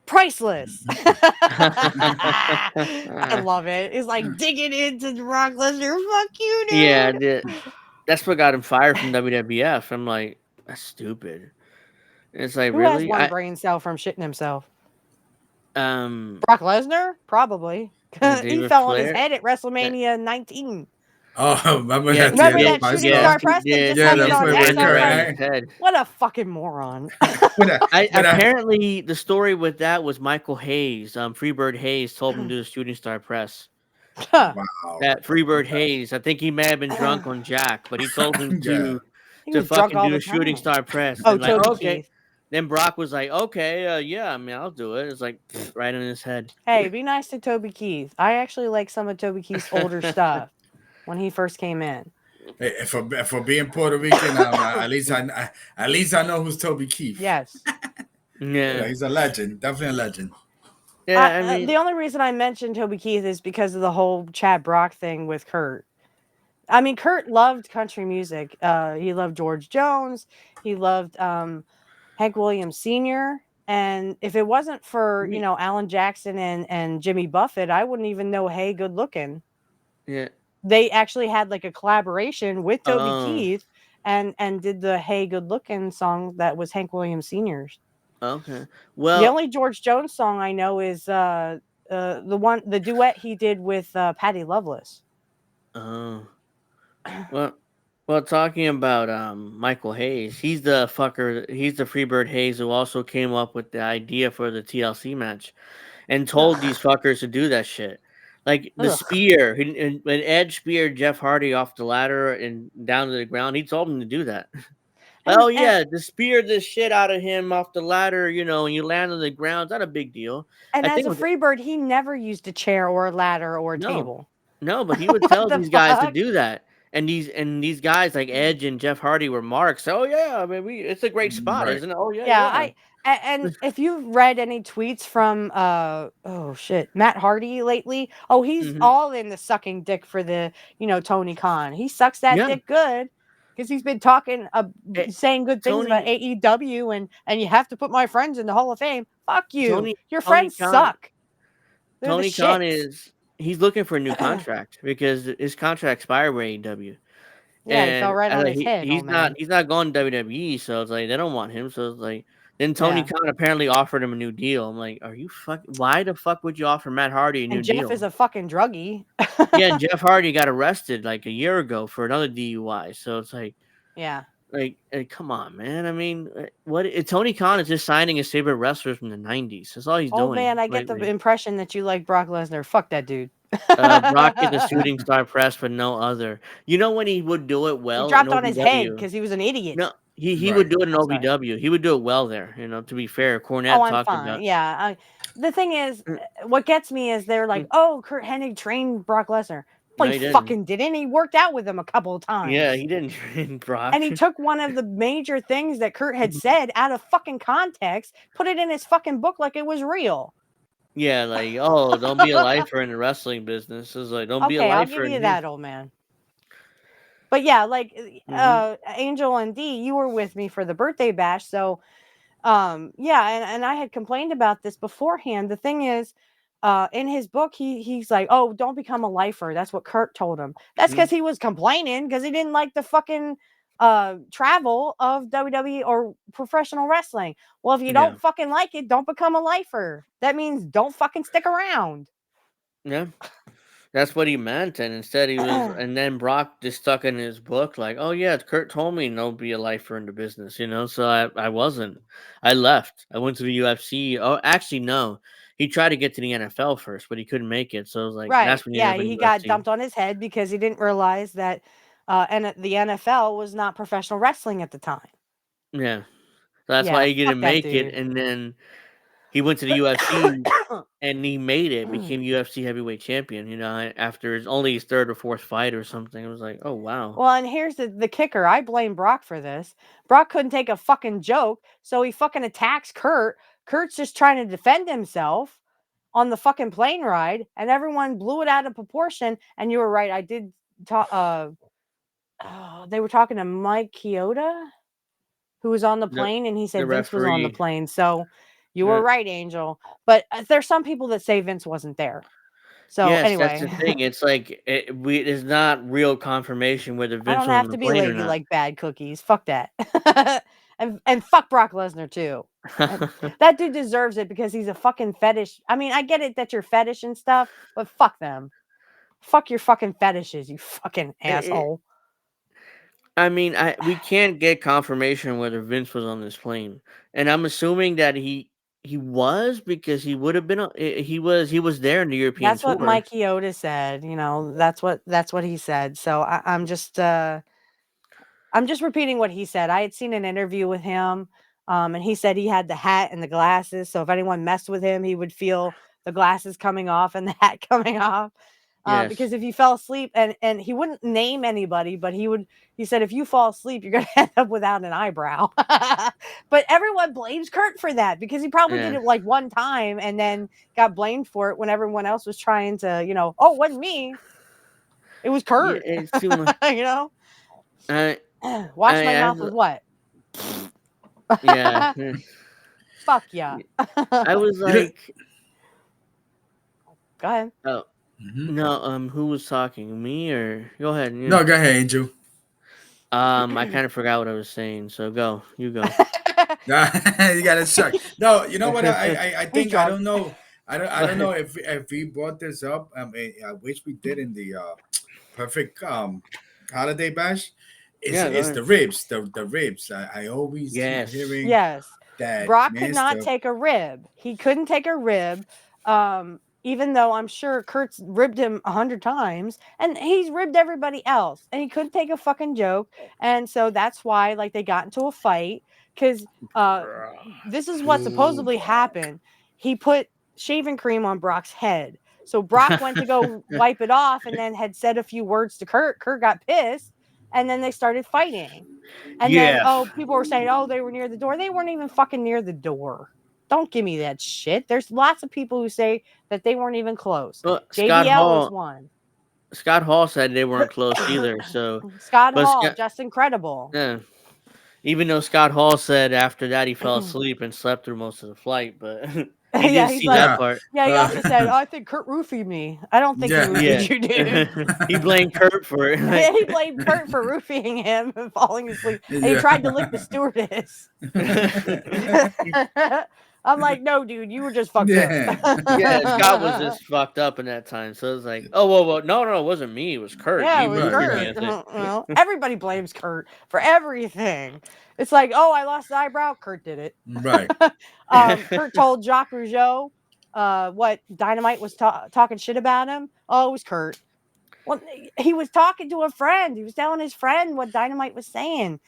priceless. I love it. It's like digging into Brock Lesnar. Fuck you, Yeah, dude. that's what got him fired from WWF. I'm like, that's stupid. It's like Who has really, one brain cell from shitting himself? um, Brock Lesnar? Probably. He David fell on his Flair. head at WrestleMania 19. Oh, remember Yes, that? he Remember Yeah, did. that shooting bicycle. Yes, star he press? They did. just Yeah, had He it hit that's on where Lesnar with national Kurt, right in treasure. his right? head. What a fucking moron. With a, with a, Apparently the story with that was Michael Hayes, Freebird Hayes told him to do the shooting star press. wow. That Freebird Hayes, I think he may have been drunk on Jack, but he told him Yeah. He to was drunk fucking all do the a shooting time. star press. Oh, And like, Toby okay. Keith. Then Brock was like, okay, yeah, I mean, I'll do it. It's like right in his head. Hey, be nice to Toby Keith. I actually like some of Toby Keith's older stuff when he first came in. Hey, for being Puerto Rican, at least I know who's Toby Keith. Yes. Yeah, He's a legend, definitely a legend. yeah. I mean, The only reason I mentioned Toby Keith is because of the whole Chad Brock thing with Curt. I mean, Curt loved country music. He loved George Jones. He loved Hank Williams Sr. And if it wasn't for, Alan Jackson and Jimmy Buffett, I wouldn't even know Hey Good Looking. yeah. They actually had like a collaboration with Toby Oh, Keith and did the Hey Good Looking song that was Hank Williams Sr.'s. okay. The Well, only George Jones song I know is the duet he did with Patty Loveless. oh, well, talking about Michael Hayes, he's the fucker. He's the Freebird Hayes who also came up with the idea for the TLC match and told these fuckers to do that shit. Like the Ugh. spear, when Edge speared Jeff Hardy off the ladder and down to the ground, he told him to do that. And, Oh and yeah, to spear the shit out of him off the ladder, and you land on the ground. It's not a big deal. and I as think a with Freebird, he never used a chair or a ladder or a no, table. no, but he would What tell the these guys to fuck? do that. And these guys like Edge and Jeff Hardy were marks. Oh yeah, I mean it's a great spot, Right. isn't it? Oh yeah, Yeah, yeah. and if you've read any tweets from oh shit, Matt Hardy lately, oh he's Hmm. all in the sucking dick for the Tony Khan. He sucks that Yeah. dick good because he's been talking Eh, saying good things about Tony AEW and you have to put my friends in the Hall of Fame. Fuck you. Tony Your Tony friends Khan suck. They're the Tony Khan shits. is he's looking for a new contract because his contract expired with AEW. Yeah, he fell And right I on like his head, he's old man. not going to WWE, so it's like they don't want him. So it's like Then Tony Yeah. Khan apparently offered him a new deal. I'm like, are you fuck? Why the fuck would you offer Matt Hardy a new And Jeff deal? is a fucking druggie. Yeah, and Jeff Hardy got arrested like a year ago for another DUI. So it's Yeah. come on, man. I mean, what? Tony Khan is just signing his favorite wrestlers from the '90s. That's all he's Oh doing man, I get the lately. impression that you like Brock Lesnar. Fuck that dude. Brock is a shooting star press, but no other. You know when he would do it He well in dropped on his head OVW? because he was an idiot. No, he would Right. do it in I'm sorry. OVW. He would do it well there. To be fair, Oh, Cornette I'm talked fine. about. Yeah. The thing is, Mm, what gets me is they're like, mm. oh, Curt Hennig trained Brock Lesnar. Well, No, he he didn't. fucking didn't. He worked out with him a couple of Yeah, times. he didn't train Brock. And he took one of the major things that Curt had said out of fucking context, put it in his fucking book like it was real. Yeah, like, oh, don't be a lifer in the wrestling business. It's like, don't be a Okay, I'll give lifer in you his. that, old man. But yeah, like Hmm. Angel and D, you were with me for the birthday bash, so yeah, and I had complained about this beforehand. The thing is, in his book, he's like, oh, don't become a lifer. That's what Curt told him. That's because he was complaining because he didn't like the fucking travel of WWE or professional wrestling. Well, if you Yeah, don't fucking like it, don't become a lifer. That means don't fucking stick around. yeah. That's what he meant, and instead he was, and then Brock just stuck in his book like, "Oh yeah, Kurt told me no be a lifer in the business." So I wasn't. I left. I went to the UFC. Oh, actually no, he tried to get to the NFL first, but he couldn't make it. So it was like Right. that's when he ended Yeah, up in he got UFC. dumped on his head because he didn't realize that and the NFL was not professional wrestling at the time. Yeah, so that's Yeah, why he fuck didn't that make it, dude. and then he went to the UFC and he made it, became UFC heavyweight champion. After his third or fourth fight or something, it was like, oh wow, Well, and here's the kicker. I blame Brock for this. Brock couldn't take a fucking joke, so he fucking attacks Curt. Kurt's just trying to defend himself on the fucking plane ride, and everyone blew it out of proportion. And you were right. I did talk. They were talking to Mike Chioda, who was on the the plane, and he the said Vince was on the referee. plane. So you were Uh, right, Angel. But there's some people that say Vince wasn't there. So yes, that's anyway, the thing. It's like there's not real confirmation whether I Vince don't was on have the to be plane or lady not. like bad cookies. Fuck that. and fuck Brock Lesnar too. That dude deserves it because he's a fucking fetish. I mean, I get it that you're fetish and stuff, but fuck them. Fuck your fucking fetishes, you fucking It, asshole. I mean, we can't get confirmation whether Vince was on this plane, and I'm assuming that he was because he would have been. He was there in the European That's what tour. Mike Chioda said. That's what he said. So I'm just repeating what he said. I had seen an interview with him, and he said he had the hat and the glasses. So if anyone messed with him, he would feel the glasses coming off and the hat coming off. Yes. Because if you fell asleep, and he wouldn't name anybody, but he said if you fall asleep, you're gonna end up without an eyebrow. But everyone blames Curt for that because he probably did Yeah. it like one time and then got blamed for it when everyone else was trying to, oh, it wasn't me, it was Yeah. Curt. It's too much. you know, I. Wash I. my I mouth with what? yeah. Fuck yeah. I was You know, like, Go ahead. oh mhm. no. Who was talking? Me or go ahead? Yeah. No, go ahead, Angel. I kind of forgot what I was saying. So go. You go. You got to suck. No, you know what? I He's think I drunk. don't know. I Go don't know ahead. if we brought this up. I mean, I wish we did in the perfect holiday bash. Is Yeah. Go is the ahead. ribs? The ribs. I always keep Yes. hearing Yes. that Brock could not Mister. take a rib. He couldn't take a rib. Even though I'm sure Kurt's ribbed him 100 times, and he's ribbed everybody else, and he couldn't take a fucking joke, and so that's why like they got into a fight because uh, this is what Ooh, supposedly Brock. happened. He put shaving cream on Brock's head, so Brock went to go wipe it off, and then had said a few words to Curt. Curt got pissed, and then they started fighting. And then, Yeah. oh, people were saying, oh, they were near the door. They weren't even fucking near the door. Don't give me that shit. There's lots of people who say that they weren't even close. Well, JBL was one. Scott Hall said they weren't close either. So, Scott but Hall, Scott, just incredible. yeah. Even though Scott Hall said after that he fell asleep and slept through most of the flight, but You Yeah, didn't he's see like, that Yeah. part. yeah, he Uh, also said, "Oh, I think Kurt roofied me. I don't think he Yeah. roofied Yeah. you, dude." He blamed Curt for it. Like, He blamed Kurt for roofing him and falling asleep, and he Yeah. tried to lick the stewardess. I'm like, no, dude, you were just fucked up. Yeah. yeah, Scott was just fucked up in that time. So it was like, oh, well, no, it wasn't me. It was Curt. Yeah, He it was Right, roofied me. right. Kurt. I think. Well, everybody blames Kurt for everything. It's like, oh, I lost an eyebrow. Kurt did it. Right. Kurt told Jacques Rougeau what Dynamite was talking shit about him. Oh, it was Kurt. Well, he was talking to a friend. He was telling his friend what Dynamite was saying.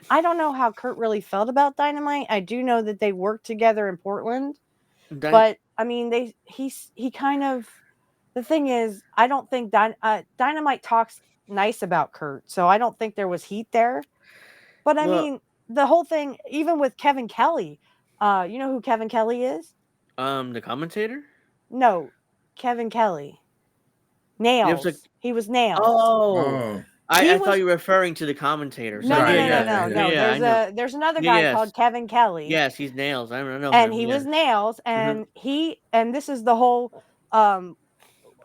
I don't know how Kurt really felt about Dynamite. I do know that they worked together in Portland, but I mean, he kind of. The thing is, I don't think Dynamite talks nice about Kurt, so I don't think there was heat there. But I well, mean, the whole thing, even with Kevin Kelly, you know who Kevin Kelly is? the commentator. No, Kevin Kelly. There's like, Nails. He was Nails. oh, Oh. He I thought was you were referring to the commentator. So no, no, Right. no, yeah, no, Yeah. yeah, no, Yeah. yeah, no. yeah. I know. There's another Yeah, guy yes, called Kevin Kelly. yes, he's Nails. I know And him. he Yeah. was Nails, Mm-hmm. and this is the whole um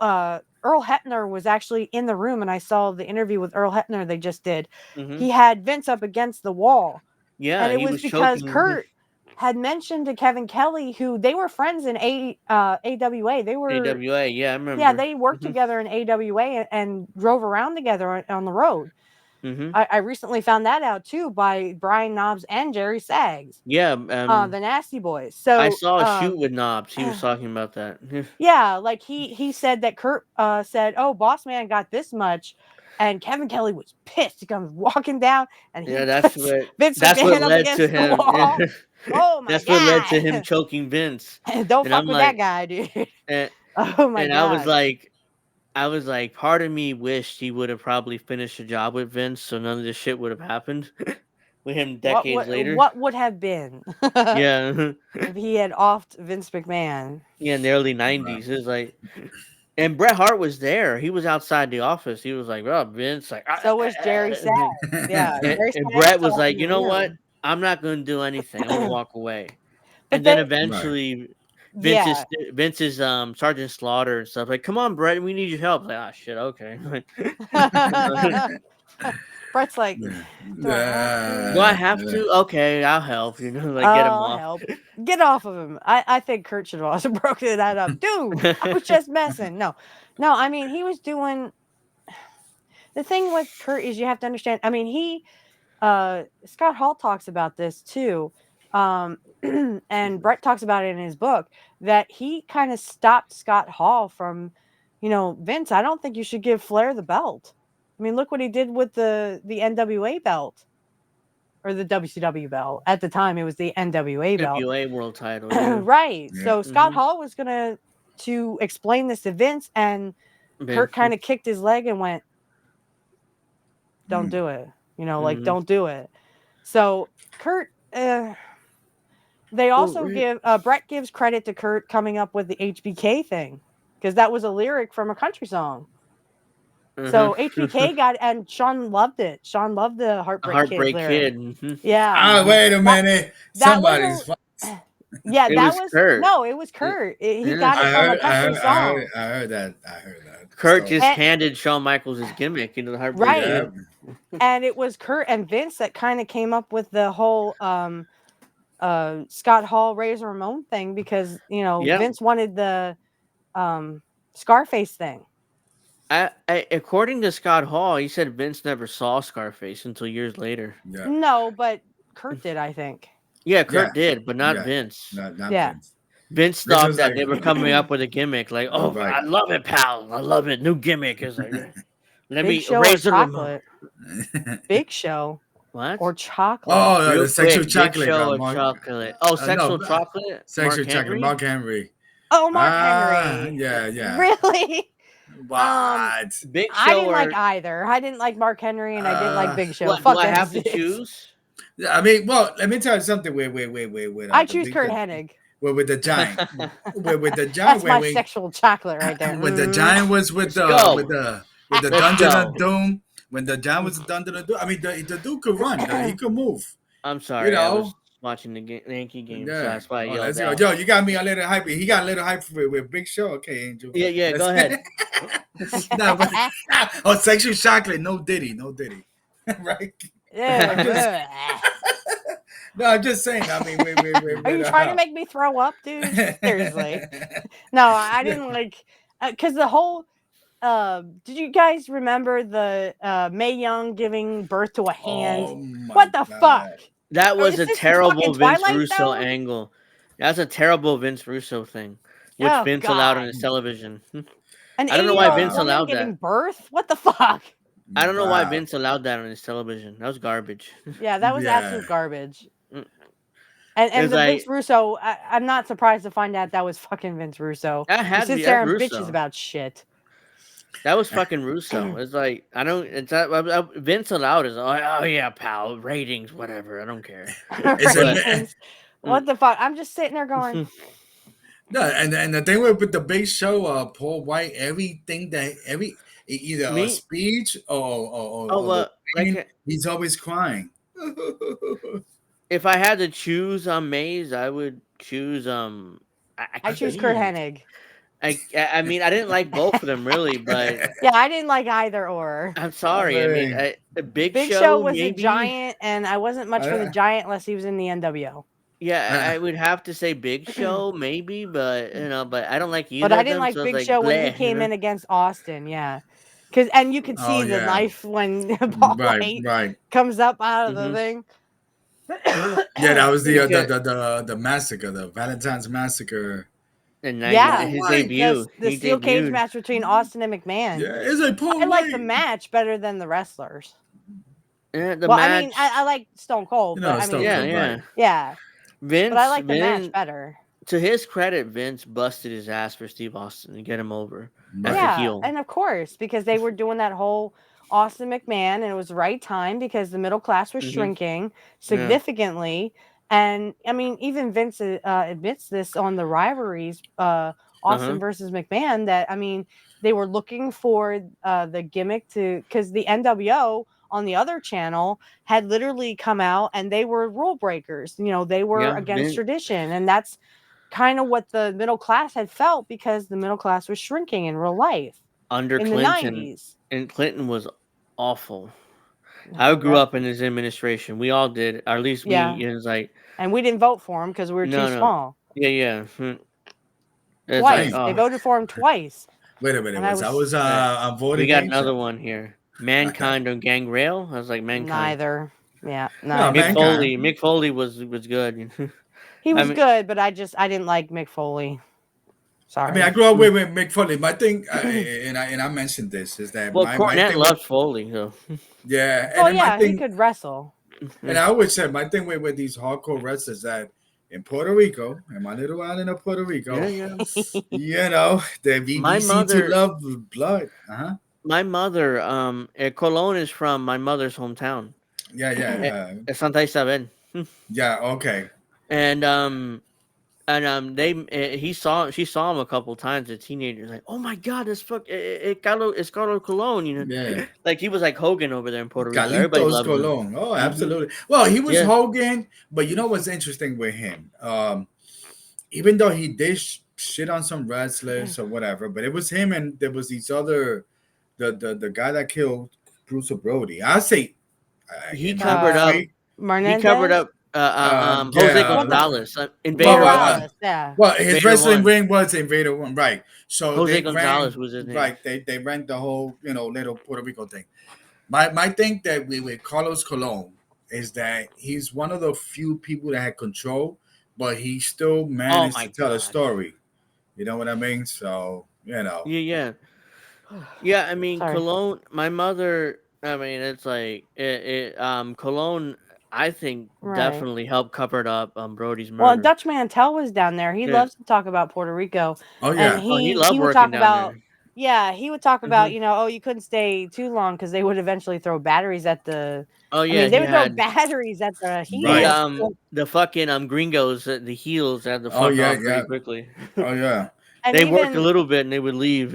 Earl Hebner was actually in the room, and I saw the interview with Earl Hebner they just did. Mm-hmm. He had Vince up against the wall, Yeah, and it he was was because choking Kurt had mentioned to Kevin Kelly, who they were friends in AWA. They were, AWA. Yeah, I yeah, remember. they worked Mm-hmm. together in AWA and drove around together on the road. Mm-hmm. I recently found that out too by Brian Knobs and Jerry Sags, Yeah. the Nasty Boys. I So, saw a shoot with Knobs. He was talking about that. yeah, like he said that Kurt said, "Oh, Boss Man got this much," and Kevin Kelly was pissed. He comes walking down, and Yeah, he puts Vince that's what McMahon up led to against the him. wall. Oh my That's what led to him god! choking Vince. Don't And fuck I'm with that like, guy, dude. and, Oh my and god! I was like, part of me wished he would have probably finished the job with Vince, so none of this shit would have happened with him decades later. What would have been Yeah, if he had offed Vince McMahon? yeah, in the early Right. '90s, it was like, and Bret Hart was there. He was outside the office. He was like, "Oh, Vince," like, So was Jerry Sags. Yeah, Jerry and Sags Bret was told like, him "You to know what? leave. I'm not going to do anything. I'm going to walk away." But And then they, Right. eventually yeah. Vince's Sergeant Slaughter and stuff like, come on, Brett, we need your help. Like, ah, shit, okay. Brett's like, do I have to? Do I have to? Okay, I'll help. Like get him I'll off. help. Get off of him. I think Kurt should have also broken that up. Dude, I was just messing. No, I mean, he was doing. The thing with Kurt is you have to understand. I mean, Scott Hall talks about this too. And Brett talks about it in his book that he kind of stopped Scott Hall from, Vince, I don't think you should give Flair the belt. I mean, look what he did with the NWA belt or the WCW belt. At the time, it was the NWA belt. NWA world title. Yeah. Right. Yeah. So Scott Hall was going to explain this to Vince, and Kurt kind of kicked his leg and went, don't do it. Like, don't do it. So Kurt, they also Brett gives credit to Kurt coming up with the HBK thing, because that was a lyric from a country song. So HBK got, and Sean loved it. Sean loved the Heartbreak Kid lyric. Yeah. Oh, wait a minute. Somebody's. Yeah, It that was Kurt. No, it was Kurt. He got it from a country song. I heard that. Kurt just handed Shawn Michaels his gimmick into the Heartbreak Right. Kid. And it was Kurt and Vince that kind of came up with the whole Scott Hall Razor Ramon thing, because Vince wanted the Scarface thing. According to Scott Hall, he said Vince never saw Scarface until years later. Yeah. No, but Kurt did, I think. Yeah, Kurt did, but not Vince. Not Vince. Vince thought that they were coming up with a gimmick, like, "Oh, right. I love it, pal. I love it. New gimmick." It's like, let me Razor Ramon. Big Show. What? Or chocolate. Oh, the sexual chocolate. Big Show or chocolate. Oh, sexual chocolate. Sexual chocolate. Mark Henry. Oh, Mark Henry. Yeah. Really? What? Big Show. I didn't like either. I didn't like Mark Henry, and I didn't like Big Show. What, do I have to choose? I mean, well, let me tell you something. Wait. I choose Curt Hennig. Well, with the giant. with the giant. That's my sexual chocolate right there. When the giant was with the Dungeon of Doom. When the giant was Dungeon of Doom. I mean, the dude could run. He could move. I'm sorry. watching the Yankee game, so Yeah. that's why I Oh, yelled let's go. out. Yo, you got me a little hype. He got a little hype with Big Show. Okay, Angel. Yeah, yeah. Go Let's- ahead. nah, but oh, sexual chocolate. No Diddy. No Diddy. Right? I'm just no. I'm just saying. I mean, Are you trying to make me throw up, dude? Seriously. No, I didn't like because the whole. Did you guys remember the Mae Young giving birth to a hand? Oh my What the god. fuck? That Oh, was is a this fucking terrible Vince Twilight Russo Zone? angle. That's a terrible Vince Russo thing, which Oh Vince allowed on God! his television. An I don't know why 80-year-old Vince Wow. woman allowed giving that. birth? What the fuck? I don't know why Wow. Vince allowed that on his television. That was garbage. Yeah, that was Yeah. absolute garbage. Mm. And It's the Vince like Russo, I'm not surprised to find out that was fucking Vince Russo. that He had to sits be there that's and bitches Russo. about shit. That was fucking Russo. It's like I don't. It's that Vince allowed it. Oh yeah, pal. Ratings, whatever. I don't care. It's a, Ratings. What the fuck? I'm just sitting there going, no, and the thing with the Big Show, Paul White, everything that either a Me? speech Oh or the well, thing, like he's always crying. if I had to choose Maze, I would choose I choose Curt can't. Hennig. I mean I didn't like both of them really, but Yeah, I didn't like either or. I'm I sorry. I mean mean, a Big Big Show Show was a maybe. giant, and I wasn't much for the uh, giant unless he was in the NWO. Yeah, uh, I would have to say Big Show maybe, but but I don't like But either I of didn't them, like so it's Big like Show when he bleh, came in against Austin. Yeah, and you could oh see the yeah, knife when Paul right, White right. comes up out of the Mhm. thing. Yeah, that was Because the massacre, the Valentine's massacre. and Yeah, Paul his White. debut, the he steel cage debuted. match between Austin and McMahon. Yeah, it's like I Paul like the White. match better than the wrestlers. The Well, I mean, I match, like Stone Cold, You but know, I Stone mean, yeah, Cold, right? yeah. yeah, but I like the match Vince, better. to his credit, Vince busted his ass for Steve Austin to get him over as Right. a Yeah, heel. and of course, because they were doing that whole Austin McMahon, and it was the right time because the middle class was Hmm. shrinking Yeah. significantly. And I mean, even Vince admits this on the rivalries, Austin Uh-huh. versus McMahon, that I mean, they were looking for the gimmick because the NWO on the other channel had literally come out and they were rule breakers. You know, they were Yeah. against tradition, and that's kind of what the middle class had felt because the middle class was shrinking in real life Under in the Clinton, 90s. and Clinton was awful. I Oh, grew up in his administration. We all did, or at least me. yeah. It was like And we didn't vote for him because we were too no, small. yeah, yeah. It's like Twice. Dang. They oh, voted for him twice. Wait a minute. And I Was was I'm we voting got against another him. one here. Mankind on Gangrel. I was like Mankind. neither. Yeah, No, neither. Mankind. Mick Foley was good. He I was mean, good, but I didn't like Mick Foley. I mean, I Sorry. grew up with Mick Foley. My thing, and I mentioned this is that well, my Cornette thing with loves Foley, so yeah, and Well, then my yeah, he thing, could wrestle. and I always said my thing with these hardcore wrestlers that in Puerto Rico, in my little island of Puerto Rico, yeah. you know, they're My easy to mother, love blood. my mother, Colon is from my mother's hometown, Yeah, eh, yeah, Santa Isabel, yeah. Okay, and she saw him a couple times as teenagers, like, oh my god, this it's Carlos Colon, yeah. like he was like Hogan over there in Puerto Rico. Everybody Carlitos loved him. Colon. Oh, Hmm. absolutely. Well, he was Yeah. Hogan, but you know what's interesting with him? Even though he did shit on some wrestlers or whatever, but it was him and there was these other the guy that killed Bruce Brody. I say He in my covered up. faith, He Menendez? covered up. Jose yeah. Gonzalez, Jay Well, Morales, yeah. well, his Invader wrestling 1. ring was Invader 1, right? So Jose they Gonzalez ran was his name. right. They ran the whole little Puerto Rico thing. My thing that we with Carlos Colon is that he's one of the few people that had control, but he still managed my to tell a God. story. You know what I mean? So Yeah. Yeah, I mean, Sorry. Cologne, my mother, I mean, it's like, Cologne, I think, Right. definitely helped cover it up Brody's murder. Well, Dutch Mantel was down there. He Yeah. loves to talk about Puerto Rico. Oh And yeah, he he loved would working talk down about there. yeah, he would talk about, Mhm. oh, you couldn't stay too long because they would eventually throw batteries at the Oh, I yeah, mean, they he would throw had batteries at the the, heels. the fucking, gringos, the heels had to oh fuck yeah, off pretty yeah, quickly. oh yeah. And They worked a even little bit and they would leave.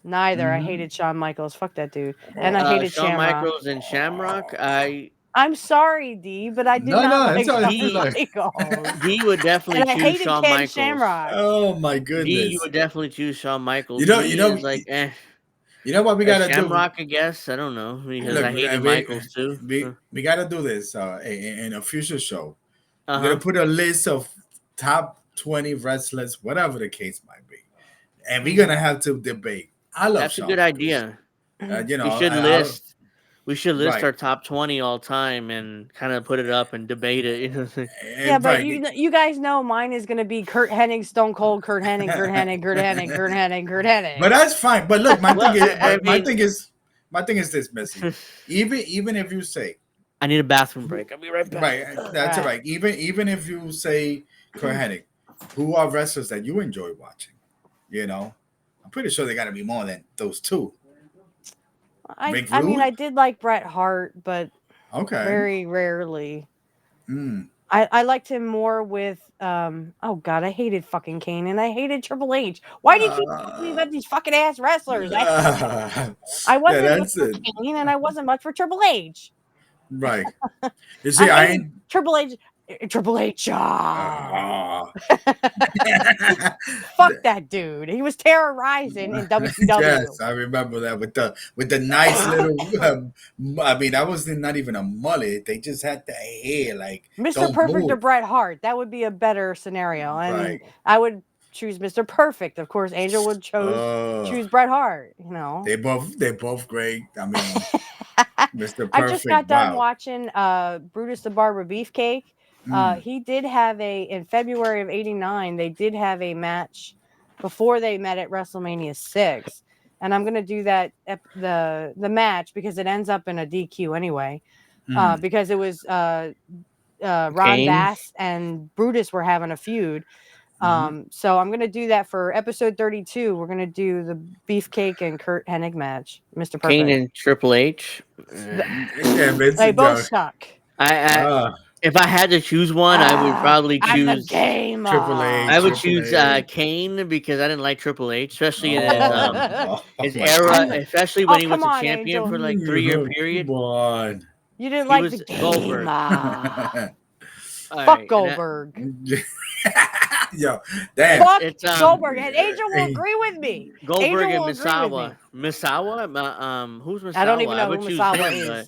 neither. I Mhm. hated Shawn Michaels. Fuck that dude. And I hated Shawn Shamrock. Michaels and Shamrock, I I'm sorry, D, but I did No, not it's like all Shawn right. Michaels. D would definitely And I choose hated Shawn Ken Michaels. Shamrock. Oh my D, you goodness. would definitely choose Shawn Michaels. You know, Me is like, you know what we gotta do? Shamrock, I guess. I don't know because Look, I hated Michaels too. we gotta do this in a future show. Uh We're gonna huh. put a list of top 20 wrestlers, whatever the case might be, and we're Mhm. gonna have to debate. I love That's a Shawn good Michaels. idea. You We know, should I list. We should list right, our top 20 all time and kind of put it up and debate it. You know, what I'm saying? Yeah, and but right. you guys know mine is going to be Curt Hennig, Stone Cold, Curt Hennig, Curt Hennig, Curt Hennig, Curt Hennig, Curt But Hennig. that's fine. But look, my thing Well, is, I mean, my thing is this, Missy. Even if you say I need a bathroom break. I'll be right back. right, that's all Right. right. Even if you say Curt Hennig, who are wrestlers that you enjoy watching? You know, I'm pretty sure they got to be more than those two. Rick I mean, Rude, I did like Bret Hart, but okay. very rarely. Mm. I liked him more with oh god, I hated fucking Kane and I hated Triple H. Why do you keep talking to me about these fucking ass wrestlers? I Yeah, wasn't much that's for it. Kane and I wasn't much for Triple H. Right. You I see, I hated ain't. Triple H. Triple H. Uh, Fuck that dude. He was terrorizing in WCW. yes, I remember that with the nice little. I mean, that was not even a mullet. They just had the hair like Mr. don't Perfect or move. Bret Hart. That would be a better scenario. And Right. I would choose Mr. Perfect. Of course, Angel would Uh, choose Bret Hart, you know. they're both great. I mean, Mr. I just got Perfect. done Wow. watching Brutus the Barber Beefcake. Mm, He did have in February of '89, they did have a match before they met at WrestleMania 6. And I'm gonna do that the match because it ends up in a DQ anyway. mm, Because it was Ron Kane. Bass and Brutus were having a feud. mhm. So I'm gonna do that for episode 32. We're gonna do the Beefcake and Curt Hennig match, Mr. Kane Perfect. and Triple H. Yeah, They Vincent. both suck. I Uh, if I had to choose one, I would probably I'm the choose. gamer. Triple H. I would Triple choose H. Kane because I didn't like Triple H, especially in Oh, his my era, I'm God. the, especially when oh, he come was a on, champion Angel. for like 3 year Come period. on. You didn't He like the was Goldberg. gamer. All Fuck right, Goldberg. Yo, damn. Fuck it's Goldberg. And Angel will agree with me. Goldberg Angel and will agree with me. Misawa. Misawa? Who's I don't Misawa? even I know would who choose Misawa him, is.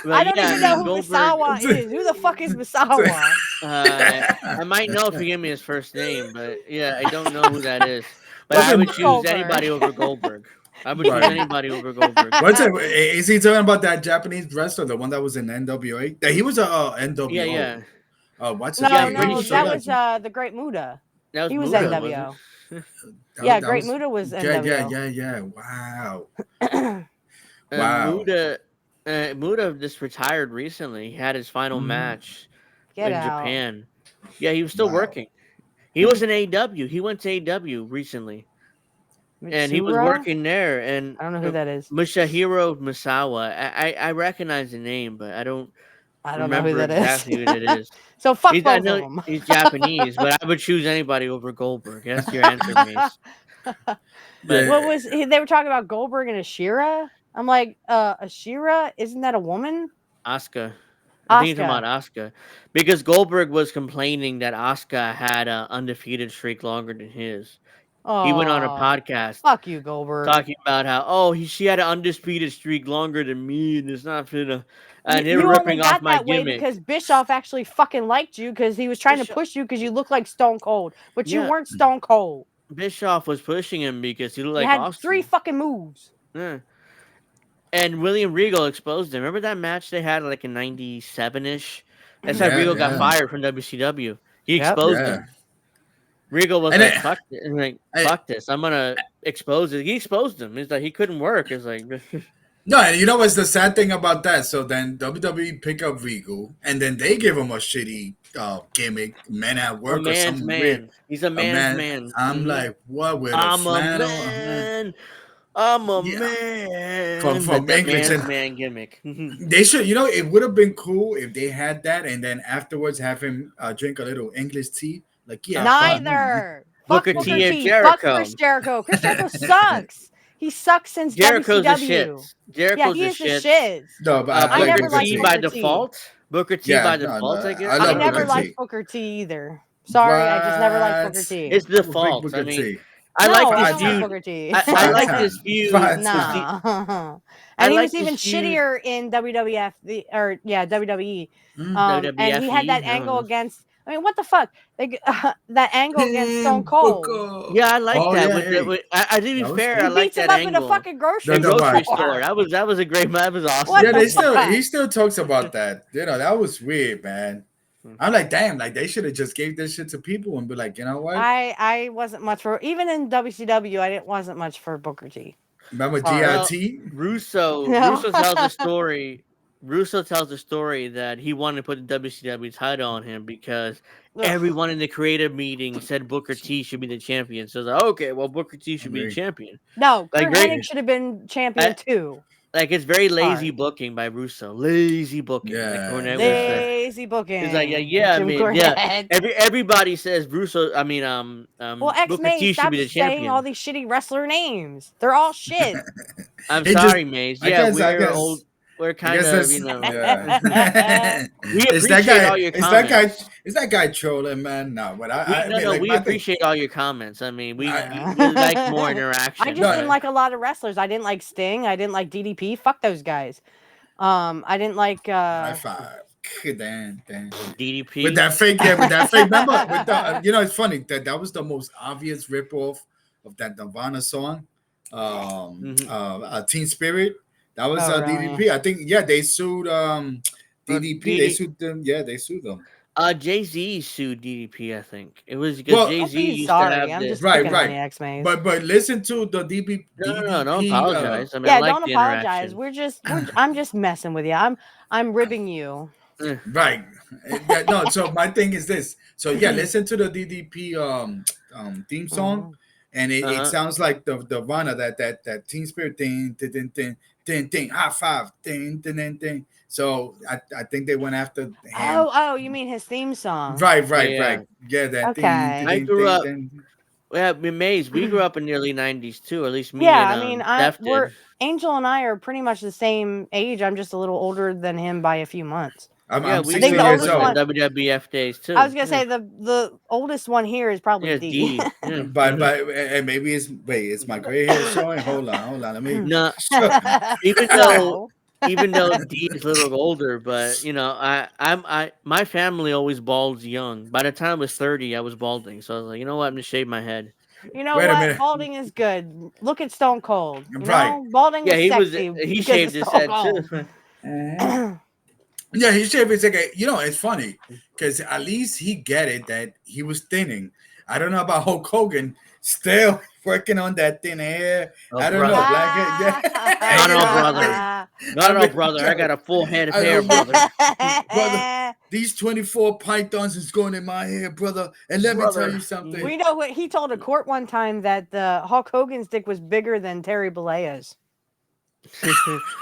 but I don't yeah, I even know mean who Goldberg. Misawa is. Who the fuck is Misawa? I might know if you give me his first name, but yeah, I don't know who that is. But Well, I would fuck choose Goldberg. anybody over Goldberg. I would choose Right. anybody over Goldberg. What's it? Is he talking about that Japanese wrestler, the one that was in NWA? That he was a Yeah, NWO. yeah, What's his yeah. No, I'm name? He pretty no, was a that sure was legend. the Great Muda. that was He was Muda, wasn't NWO. it? Yeah, That Great was Muda was yeah. NWO. Wow, Get wow. Muda just retired recently. He had his final Mhm. match in out. Japan. Yeah, he was still Wow. working. He was in AEW. He went to AEW recently, and he was Mitsura? working there. And I don't know who that is. Masahiro Misawa. I recognize the name, but I don't I don't know who remember that is. exactly who that is. So fuck I both of know them. he's Japanese, but I would choose anybody over Goldberg. That's your answer, Mace. But What Yeah. was they were talking about Goldberg and Ashira? I'm like, Ashira, isn't that a woman? Asuka. I think you're talking Asuka. about Asuka. Because Goldberg was complaining that Asuka had an undefeated streak longer than his. He went on a Oh, podcast fuck you, Goldberg. talking about how, she had an undisputed streak longer than me, and it's not finna. You, And they were you only ripping off got my that way gimmick. because Bischoff actually fucking liked you because he was trying to Bischoff, push you because you look like Stone Cold, but you yeah, weren't Stone Cold. Bischoff was pushing him because he looked You like had 3 Austin. fucking moves. Yeah. And William Regal exposed him. Remember that match they had like in '97-ish? That's how Regal got Yeah. fired from WCW. He Yep. exposed Yeah. him. Regal was And like, it, "Fuck it," like I, fuck this. I'm gonna expose it. He exposed him. He's like he couldn't work. It's like no, and you know what's the sad thing about that? So then WWE pick up Regal, and then they give him a shitty gimmick, man at a work or man's some weird man. He's a a man's man. man. I'm like, what with a I'm a flannel? man. I'm a Yeah, man. from That English, man's and man gimmick. they should. You know, it would have been cool if they had that, and then afterwards have him drink a little English tea. Like, yeah, fuck me. Neither. Fuck Booker Booker T and T. Fuck Jericho. Chris Jericho. Chris Jericho sucks. He sucks since Jericho's the WCW. shits. Yeah, Jericho's he the is the shits. shiz. No, but I I like never Booker Booker liked T T. by Booker T. default. Booker T Yeah, by no, default, I guess. I I love don't never Booker know. liked T. Booker T either. Sorry, I just never liked Booker What? T. It's I will pick default. I Booker mean, T. I like No, I this don't like Five feud. Booker T. I like this time. feud. Five This feud. time. Nah. I And he like was this even feud. shittier in WWF, WWE. Mm. And he had WWFE. that I don't angle know. against. I mean, what the fuck? Like, that angle against Stone Damn, Cold. Booker. Yeah, I like Oh that. yeah, With the, hey, with, to be that was fair, He I cool. like beats him that up in a angle. fucking The grocery grocery store. store. That was a great. That was awesome. What Yeah, the they still fuck? he still talks about that. You know, that was weird, man. I'm like, damn, like they should have just gave this shit to people and be like, you know what? I wasn't much for even in WCW. Wasn't much for Booker T. Remember Sorry. Well, GIT? Russo No. tells the story. Russo tells the story that he wanted to put the WCW title on him because Ugh. everyone in the creative meeting said Booker T should be the champion. So I was like, okay, well Booker T should be the Agree. champion. No, Like Curt great, Hennig should have been champion too. like it's very lazy Sorry. booking by Russo. Lazy booking, like Yeah, Cornette would say. Lazy booking. It's like I Jim mean, yeah. Cornette. Everybody says Russo. I mean, Well, X Booker May, T should stop be the saying all champion. these shitty wrestler names. They're all shit. I'm It just sorry, Maze. I Yeah, guess we're old. We're I kind guess of, that's we it's that appreciate all guy. your It's that guy. comments. It's that guy trolling, man. No, but I mean, like We my thing. appreciate all your comments. I mean, we I, like more interaction. I just No. didn't like a lot of wrestlers. I didn't like Sting. I didn't like DDP. Fuck those guys. I didn't like high five. Damn. DDP. With that fake, yeah, with that fake. Remember, with the, you know, it's funny that was the most obvious ripoff of that Nirvana song, Teen Spirit. That was Oh, really? DDP. I think, yeah, they sued DDP. They DD sued them. Yeah, they sued them. Jay-Z sued DDP. I think it was because Well, Jay-Z Please, used sorry. to have I'm this. just Right, picking on right. the X-Mays. But listen to the DDP. No, don't apologize. I mean, I Yeah, like don't the apologize. interaction. I'm just messing with you. I'm ribbing you. Right. Yeah, no, so my thing is this. So yeah, listen to the DDP theme song, and it sounds like the Nirvana that Teen Spirit thing, high five thing. So I think they went after him. Oh, you mean his theme song? Right. Yeah, that Okay. I grew up. thing. Yeah, Maze. We grew up in the early '90s too. At least me Yeah, and I mean, Steph did. Angel and I are pretty much the same age. I'm just a little older than him by a few months. I'm We 60 think the years oldest old. one- WWF days too. I was gonna say the oldest one here is probably Yeah, D. D. Yeah. But and maybe it's my gray hair showing. Hold on. Let me. No, even No. though D is a little older, but my family always balds young. By the time I was 30, I was balding. So I was like, you know what, I'm gonna shave my head. You know Wait a what? minute. Balding is good. Look at Stone Cold. You Right. know? Balding Yeah, was he sexy. he because shaved of his Stone head Cold. too. Yeah, he shaved his head. You know, it's funny because at least he get it that he was thinning. I don't know about Hulk Hogan still working on that thin hair. Oh, I don't know, brother. black hair. Yeah. No, You know, brother. No, brother. I got a full head of I hair, know, brother. Brother, these 24 pythons is going in my hair, brother. And let me tell you something. We know what he told a court one time that the Hulk Hogan's dick was bigger than Terry Bollea's.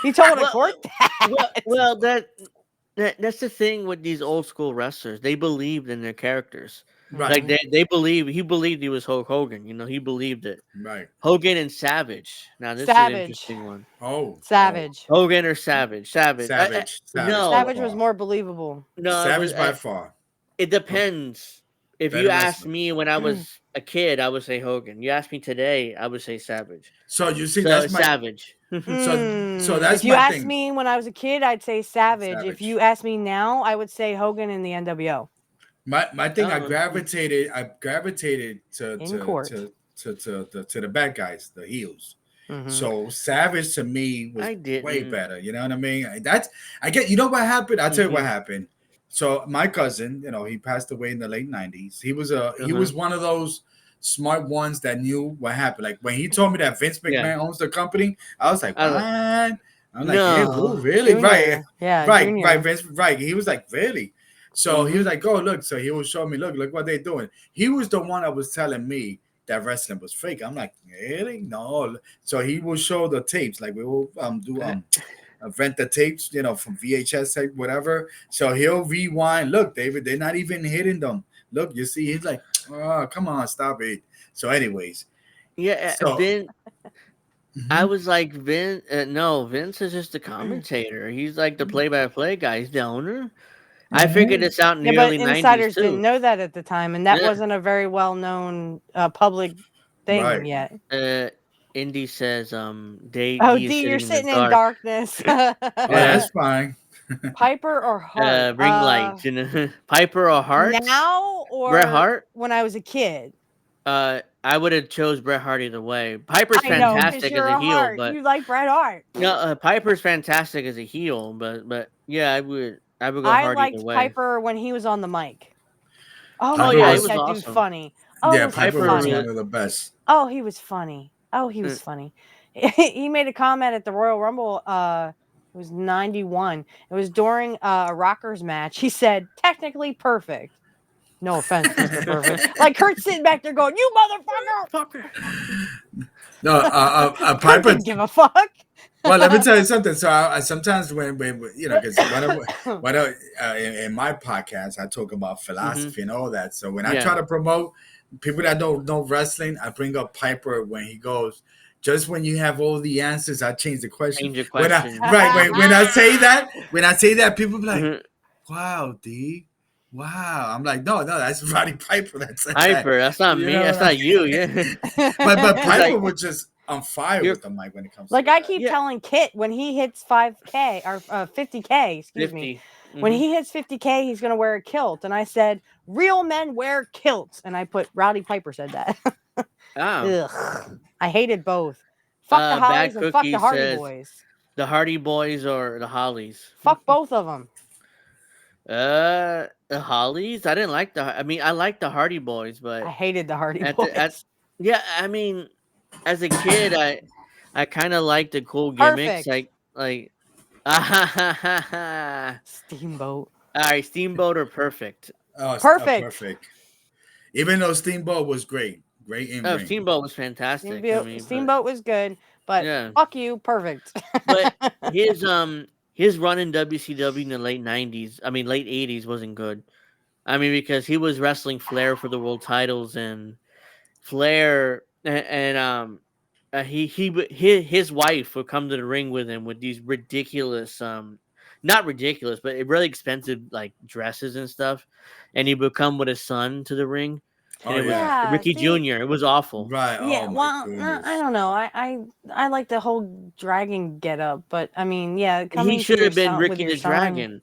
He told a court that. Well, that's the thing with these old school wrestlers. They believed in their characters. Right. Like he believed he was Hulk Hogan. You know, he believed it. Right. Hogan and Savage. Now this is an interesting one. Oh. Savage. Hogan or Savage? Savage. Savage. No. Savage was more believable. No, Savage by far. It depends. If Better you asked wrestler. me when I was a kid, I would say Hogan. You asked me today, I would say Savage. So you see, So that's my Savage. so that's if you my asked thing. me when I was a kid, I'd say Savage. If Savage. you ask me now, I would say Hogan in the NWO. My thing, I Oh. gravitated to In court. the bad guys, the heels. Mhm. So Savage to me was I didn't. way better. You know what I mean? I get. You know what happened? I'll tell you what Mhm. happened. So my cousin, you know, he passed away in the late '90s. He was one of those smart ones that knew what happened. Like when he told me that Vince McMahon owns the company, I was like, what? I'm like, No. yeah, who, really? Junior. Right. Yeah, Right, Junior. right, Vince, right. He was like, really? So he was like, oh, look. So he was showing me, look what they're doing. He was the one that was telling me that wrestling was fake. I'm like, really? No. So he will show the tapes. Like we will rent the tapes, you know, from VHS tape, whatever. So he'll rewind. Look, David, they're not even hitting them. Look, you see, he's like, oh, come on, stop it. So anyways. Yeah, So- I Mhm. was like, no, Vince is just the commentator. He's like the play-by-play guy. He's the owner. I figured Mhm. this out in Yeah, the but early '90s insiders didn't too. know that at the time, and that Yeah. wasn't a very well known public thing Right. yet. Uh, Indy says, Oh, D is D, you're sitting in the sitting in dark. darkness. Oh, Yeah. that's fine. Piper or Hart? Ring light. Piper or Hart? Now Bret or Hart? when I was a kid? I would have chose Bret Hart either way. Piper's I know, because fantastic as you're a a heel, Hart. but You like Bret Hart. no, Piper's fantastic as a heel, but yeah, I would go I Hart either liked way. Piper when he was on the mic. Oh Oh my Piper yeah, he gosh, was, was that dude awesome. funny. Oh, yeah, was he Piper Piper was funny? one was of the best. Oh, he was funny. Oh, he was funny. He made a comment at the Royal Rumble. It was 91. It was during a Rockers match. He said, technically perfect. No offense, Mr. Perfect. Like Kurt's sitting back there going, you motherfucker. No, Kurt Piper. didn't give a fuck. Well, let me tell you something. So I sometimes when because in my podcast I talk about hmm philosophy and all that. So when I Yeah, try to promote people that don't know wrestling, I bring up Piper when he goes. Just when you have all the answers, I change the question. change your When I question. right when I say that, people be like, Mhm. "Wow, D, wow." I'm like, "No, no, that's Roddy Piper that said that." Piper, that's not You me. know That's what not you. Yeah, but he's Piper like was just on fire you're with the mic when it comes to Like I that. keep yeah telling Kit when he hits 5K or 50K, excuse me. 50. When he hits 50K, he's going to wear a kilt. And I said, real men wear kilts. And I put Rowdy Piper said that. Oh, Ugh. I hated both. Fuck the Bad Hollies and fuck Cookie the Hardy says Boys. the Hardy Boys or the Hollies. Fuck both of them. The Hollies. I didn't like the. I mean, I like the Hardy Boys, I but hated the Hardy at the at Boys. yeah, I mean, as a kid, I kind of liked the cool gimmicks, Perfect. like all Steamboat. right, Steamboat or Perfect. Oh, Perfect. perfect. Even though Steamboat was great in Oh, ring. Steamboat was fantastic. I Steamboat, mean, but Steamboat was good, but yeah, fuck you. Perfect. but his run in WCW in the late '90s, I mean late '80s, wasn't good. I mean, because he was wrestling Flair for the world titles, and Flair and his wife would come to the ring with him with these ridiculous not ridiculous but really expensive like dresses and stuff, and he would come with his son to the ring, and Oh it was yeah. Yeah, Ricky see, Jr. It was awful. Right. yeah, Oh my well, I goodness. don't know. I like the whole dragon get up, but I mean, yeah, He coming to should your have been son with Ricky your the son, Dragon.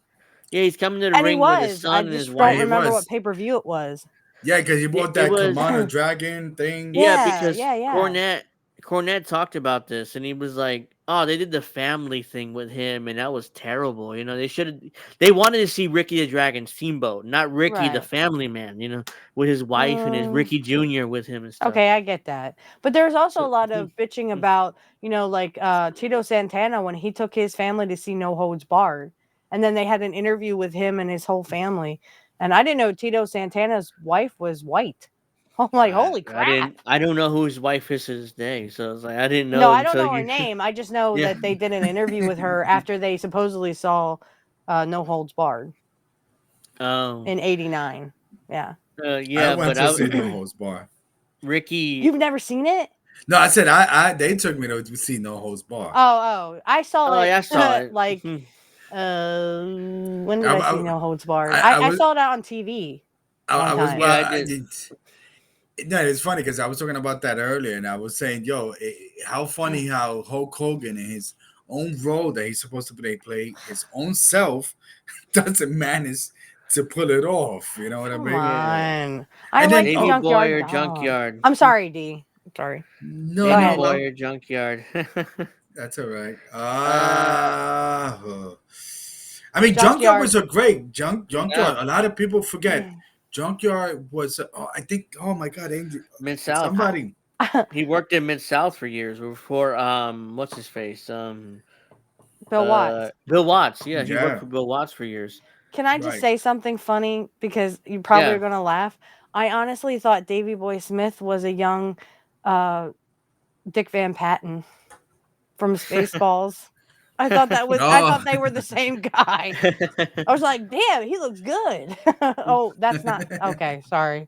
Yeah, he's coming to the and he ring with his was. I son and his just Yeah, don't he wife. remember what was. pay per view it was. Yeah, because he It, bought it that was Kamana Dragon thing. Yeah, Yeah, because yeah, yeah. Cornette talked about this, and he was like, "Oh, they did the family thing with him, and that was terrible. You know, they wanted to see Ricky the Dragon Steamboat, not Ricky the Right. family man. You know, with his wife and his Mm, Ricky Jr. with him and stuff. okay, I get that, but there's also So, a lot of bitching about, like Tito Santana when he took his family to see No Holds Barred, and then they had an interview with him and his whole family, and I didn't know Tito Santana's wife was white. I'm like, holy crap. I don't know who his wife is to this day. So it's like I didn't No, know I don't until know her you. name. I just know Yeah. that they did an interview with her after they supposedly saw No Holds Barred Oh. in '89. Yeah. I Yeah, went but to see No Holds Bar. Ricky. You've never seen it? No, I said I they took me to see No Holds Bar. Oh, I saw Oh it yeah, I saw it. like when did I, I see I, No Holds Barred? I I was saw it on TV one I was time. Yeah, well. I did. No, it's funny because I was talking about that earlier, and I was saying, "Yo, how funny how Hulk Hogan in his own role that he's supposed to play his own self doesn't manage to pull it off." You know what I Come mean? Yeah. on. I And then like the Davy Boy Junkyard or Dog. Junkyard. I'm sorry, D. I'm sorry. no, Go Davy no, ahead. Boy well, or Junkyard. that's all right. uh, I mean, Junkyard Junkyard. was a great yeah, Junkyard. A lot of people forget Junkyard was. I think. Oh my God, Angel, Mid South. somebody. He worked in Mid South for years before what's his face? Bill Watts. Bill Watts. Yeah, he worked Yeah, for Bill Watts for years. Can I just right. say something funny because you probably are Yeah. going to laugh? I honestly thought Davy Boy Smith was a young uh, Dick Van Patten from Spaceballs. I thought Oh, they were the same guy. I was like, damn, he looks good. Oh, that's not okay. Sorry.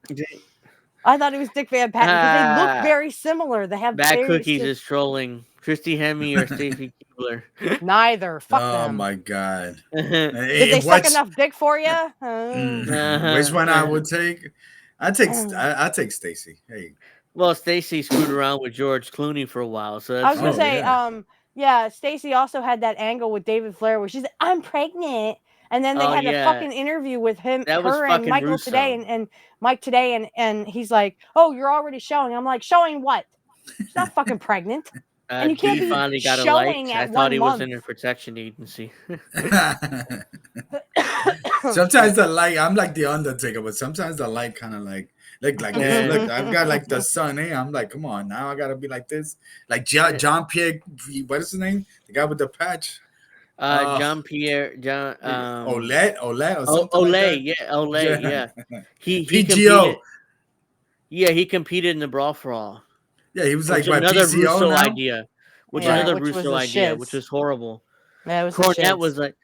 I thought it was Dick Van Patten because they look ah, very similar. They have Bad very Cookies is trolling Christy Hemme or Stacy Keibler. Neither. Fuck Oh them. my god. Did they suck enough dick for you? Which one I would take? I take Stacy. Hey. Well, Stacy screwed around with George Clooney for a while, so I was that's gonna Oh, say, yeah. Stacy also had that angle with David Flair where she's like, I'm pregnant. And then they oh had a yeah, fucking interview with that was her and fucking Michael today Russo. and Mike today, and he's like, oh, you're already showing. I'm like, showing what? She's not fucking pregnant. And you can't D be finally got a showing light. I at thought he 1 was month. in a protection agency. Sometimes the light, I'm like the Undertaker, but sometimes the light kind of like this. Look, I've got like the sun. Hey, I'm like, come on, now I gotta be like this. Like John Pierre, what is his name? The guy with the patch. John Pierre, Olet or something like that. Olay, yeah. He competed. PGO. Yeah, he competed in the Brawl for All, Yeah, he was like which by another PCO Russo now. idea, which Yeah, another which was Russo the idea, which shits. was horrible. Yeah, it was the Cornette shits. was like,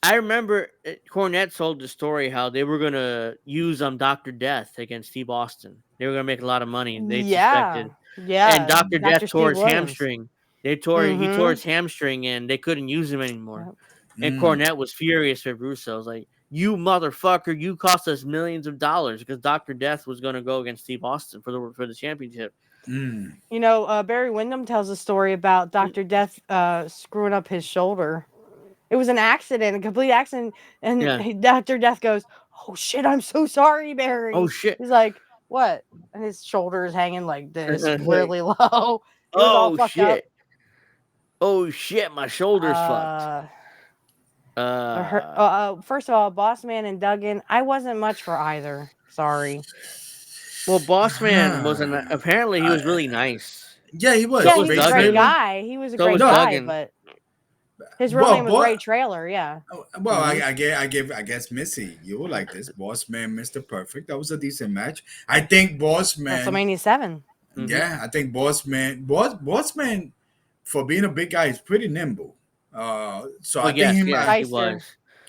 I remember Cornette told the story how they were gonna use Dr. Death against Steve Austin. They were gonna make a lot of money. They suspected, and Dr. Death Dr. tore Steve his Williams. hamstring. He tore his hamstring, and they couldn't use him anymore. And Cornette was furious with Russo. I was like, you motherfucker, you cost us millions of dollars because Dr. Death was going to go against Steve Austin for the championship. You know, Barry Windham tells a story about Dr. Death screwing up his shoulder. It was an accident, a complete accident. And Dr. Death goes, oh, shit, I'm so sorry, Barry. Oh, shit. He's like, what? And his shoulder is hanging like this, really low. It was all fucked up. Oh, shit, my shoulder's fucked. First of all, Boss Man and Duggan, I wasn't much for either. Sorry. Well, Boss Man apparently he was really nice. Yeah, he was. Yeah, he was a great guy. He was a great guy, Duggan. but his real name was Ray Traylor. Yeah. Well, I guess Missy, you were like this. Boss Man, Mr. Perfect. That was a decent match. I think Boss Man. WrestleMania 7. Yeah, I think Boss Man, for being a big guy, is pretty nimble. So I think he was.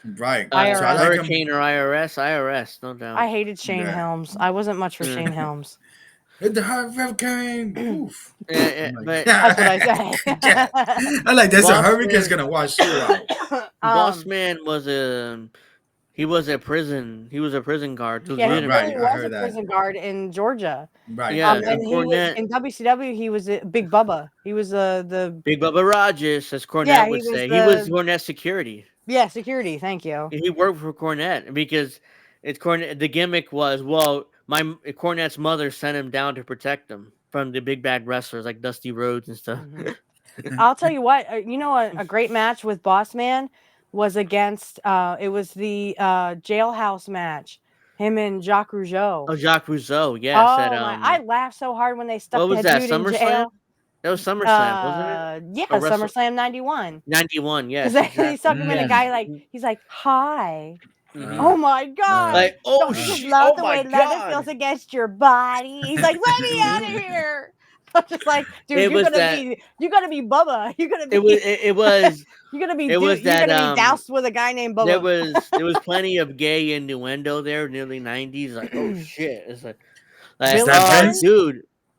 Right. So I like Hurricane or IRS, no doubt. I hated Shane Helms. I wasn't much for Shane Helms. The hurricane. Oof. But that's what I say. I like there's a hurricane's gonna wash you out. Boss Man was a prison guard. Yeah, he right. was a prison guard in Georgia. Right. Yeah. And he was, in WCW, he was Big Bubba. He was the Big Bubba Rogers, as Cornette would say. He was Cornette's security. Yeah, security. Thank you. He worked for Cornette because it's Cornette. The gimmick was, well, Cornette's mother sent him down to protect him from the big bad wrestlers like Dusty Rhodes and stuff. I'll tell you what. You know, a great match with Boss Man was against. It was the jailhouse match. Him and Jacques Rougeau. Oh, Jacques Rougeau. Yeah. I laughed so hard when they stuck that dude in jail. That was SummerSlam, wasn't it? Yeah, SummerSlam 91. 91, yes. Because they stuck him in a guy like, he's like, hi. Oh my God. Like, don't you just love the way leather feels against your body? He's like, let me out of here. I'm just like, dude, you're gonna be Bubba. You're gonna be it was you're gonna be doused with a guy named Bubba. There was plenty of gay innuendo there in the early 90s. Like, oh shit. It's like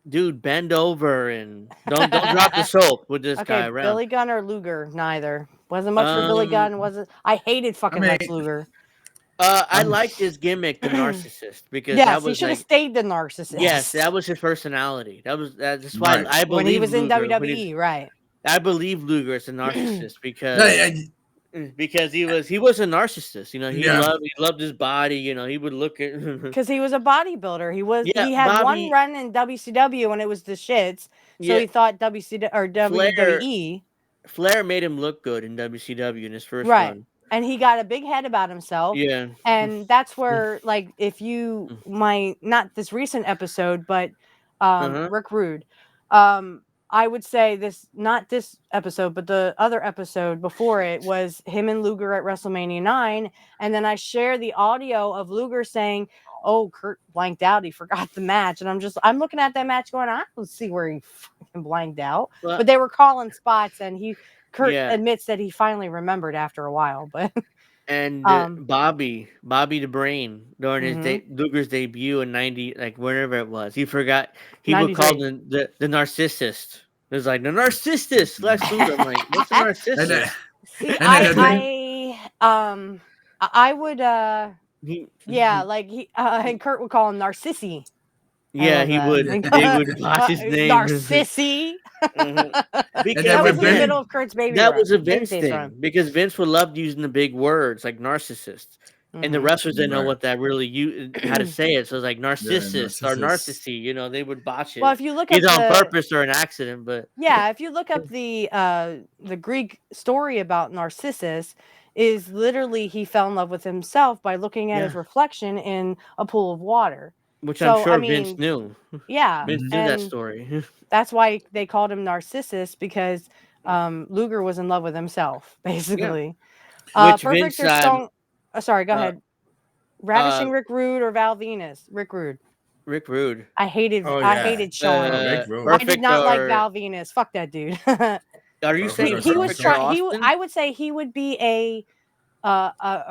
dude, bend over and don't drop the soap with this guy around. Billy Gunn or Luger, neither. Wasn't much for Billy Gunn. I hated fucking Lex Luger. I liked his gimmick, the narcissist, because he should have stayed the narcissist. Yes, that was his personality. That's why I believe when he was in Luger, WWE, right? I believe Luger is a narcissist because he was a narcissist. You know, he loved his body. You know, he would look at because he was a bodybuilder. He had one run in WCW and it was the shits. So he thought WCW or WWE. Flair made him look good in WCW in his first run. And he got a big head about himself. Yeah. And that's where, like, if you not this recent episode, but Rick Rude, I would say not this episode, but the other episode before it was him and Luger at WrestleMania 9. And then I share the audio of Luger saying, oh, Curt blanked out. He forgot the match. And I'm looking at that match going, I don't see where he fucking blanked out. But they were calling spots and Curt admits that he finally remembered after a while, but Bobby the Brain during his Luger's debut in 90, like wherever it was, he forgot he would call the narcissist. There's like the narcissist Lex Luger. I'm like, what's a And then, narcissist? See, and then the thing, I would He, yeah, like he and Kurt would call him Narcissi. I yeah, love he that. would. They would botch his name. Narcissi. Mhm. and That then Because was with in the Ben, middle of Kurt's baby that run, was a Vince babyface thing. run. Because Vince would love using the big words like narcissist, and the Hmm wrestlers didn't know right? what that really how to say it. So it's like Yeah, narcissist or narcissist. narcissy. You know, they would botch Well, it if you look up either on the purpose or an accident. But if you look up the Greek story about Narcissus, is literally he fell in love with himself by looking at his yeah, reflection in a pool of water. which I'm So I sure Vince mean, knew. yeah, Vince Hmm. knew that and story. that's why they called him Narcissus because Luger was in love with himself, Yeah, basically. which Perfect Vince, or Stone. Sorry, go uh, ahead. Ravishing Rick Rude or Val Venus? Rick Rude. Rick Rude, Oh I yeah, hated Sean. Rick Rude. I did perfect not like or Val Venus. Fuck that dude. are you Perfect saying or He Stone was perfect or Cold. trying. Austin? I would say he would be a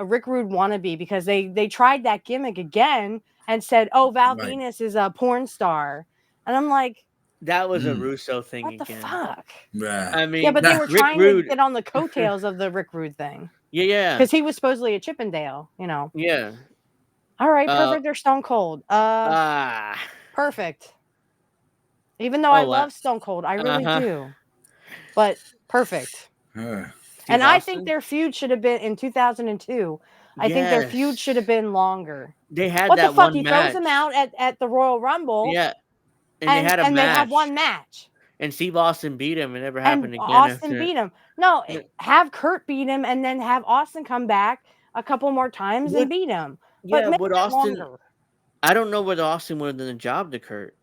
Rick Rude wannabe because they tried that gimmick again and said, "Oh, Val Right. Venus is a porn star," and I'm like, That was a Mm. Russo thing "What the again. fuck?" Yeah. I Yeah, mean, but they Nah. were Rick trying to Rude. get on the coattails of the Rick Rude thing Yeah, yeah, because he was supposedly a Chippendale. yeah. All right, Uh, perfect or Stone Cold. ah, Perfect. Even though I oh, what? love Stone Cold, I really Uh-huh. do. But perfect. Steve And I think Austin? their feud should have been in 2002. I think their feud should have Yes. been longer. They had What the that fuck? one He throws him match. out at the Royal Rumble Yeah, and they and had a and they have match, one match. and Steve Austin beat him. It never And happened again Austin after. beat him. No, N- have Kurt beat him and then have Austin come back a couple more times and Would beat him. But yeah, make would it Austin? longer. I don't know whether Austin would have done a job to Kurt.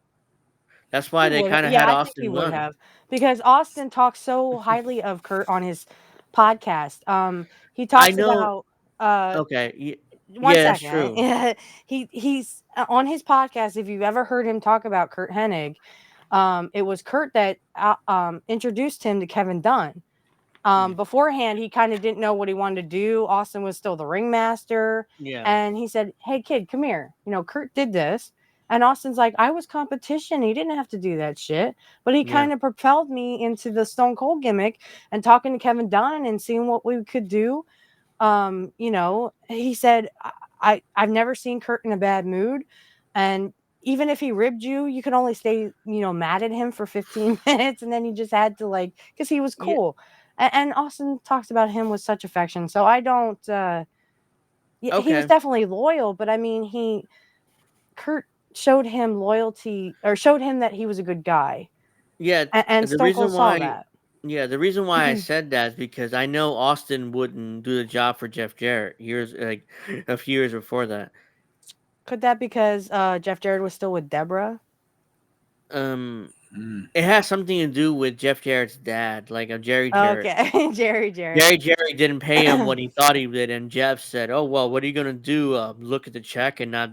That's why He they would, kind of yeah, had I think he Austin would run. have because Austin talks so highly of Kurt on his podcast. He I talks know. about uh Okay. one Yeah, that's second. true. He's on his podcast. If you've ever heard him talk about Curt Hennig, it was Kurt that introduced him to Kevin Dunn. Yeah. Beforehand, he kind of didn't know what he wanted to do. Austin was still the ringmaster, Yeah. and he said, "Hey, kid, come here. Kurt did this." And Austin's like, "I was competition. He didn't have to do that shit, but he Yeah. kind of propelled me into the Stone Cold gimmick and talking to Kevin Dunn and seeing what we could do." He said, I've never seen Kurt in a bad mood, and even if he ribbed you, you could only stay, mad at him for 15 minutes, and then you just had to because he was Yeah. cool. And Austin talks about him with such affection. So I don't. Yeah, he was Okay. definitely loyal, but I mean, Kurt showed him loyalty or showed him that he was a good guy, Yeah. and The Stone Cold reason saw why. that. Yeah, the reason why I said that is because I know Austin wouldn't do the job for Jeff Jarrett years like a few years before that. Could that because Jeff Jarrett was still with Deborah? Um, Mm. it has something to do with Jeff Jarrett's dad, like a Jerry Jarrett. Okay, Jerry. Jerry didn't pay him what he thought he did, and Jeff said, "Oh well, what are you gonna do? Look at the check and not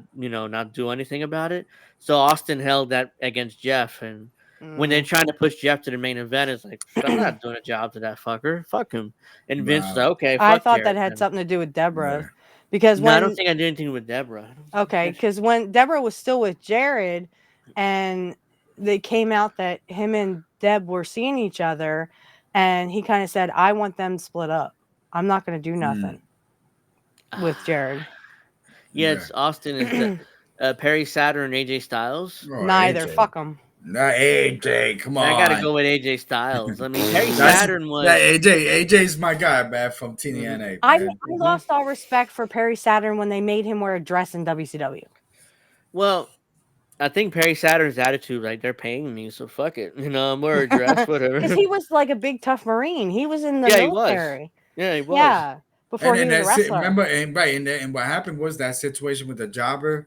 do anything about it." So Austin held that against Jeff, and when they're Mm. trying to push Jeff to the main event, it's like I'm not doing a job to that fucker. Fuck him. And Vince is Wow. like, "Okay, I fuck thought that Jarrett had then." something to do with Deborah Yeah. because No, I don't when think I did anything with Deborah. I don't think okay, I- because when Deborah was still with Jared and they came out that him and Deb were seeing each other and he kind of said, I want them split up. I'm not going to do nothing with Jared. Yeah, Yeah. it's Austin. It's the Perry Saturn and AJ Styles. Oh, Neither. AJ. Fuck them. Nah, AJ, come I gotta on. go with AJ Styles. I mean, Perry That's Saturn that was. AJ's my guy, man, from TNA, I man. lost all respect for Perry Saturn when they made him wear a dress in WCW. Well, I think Perry Saturn's attitude, like they're paying me, so fuck it. I'm wearing a dress, whatever. Because he was like a big tough Marine. He was in the Yeah, he was. military. Yeah, he was. Yeah. Before he was a That's it. wrestler. Remember, and what happened was that situation with the jobber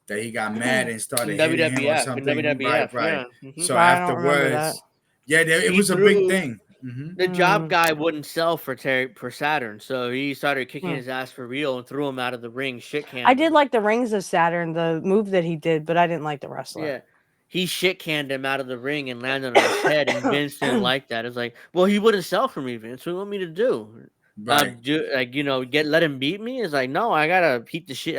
that he got mad and started hitting him or WWF and something. WWF, Right. yeah. So I don't remember that. afterwards, yeah, it He was a big threw- thing. Mm-hmm. The job guy wouldn't sell for Saturn, so he started kicking his ass for real and threw him out of the ring. Shit canned I did him. like the Rings of Saturn, the move that he did, but I didn't like the wrestler. Yeah. He shit canned him out of the ring and landed on his head, and Vince didn't like that. It's like, well, he wouldn't sell for me, Vince. What do you want me to do? Right. Let him beat me? It's like, no, I gotta kick the shit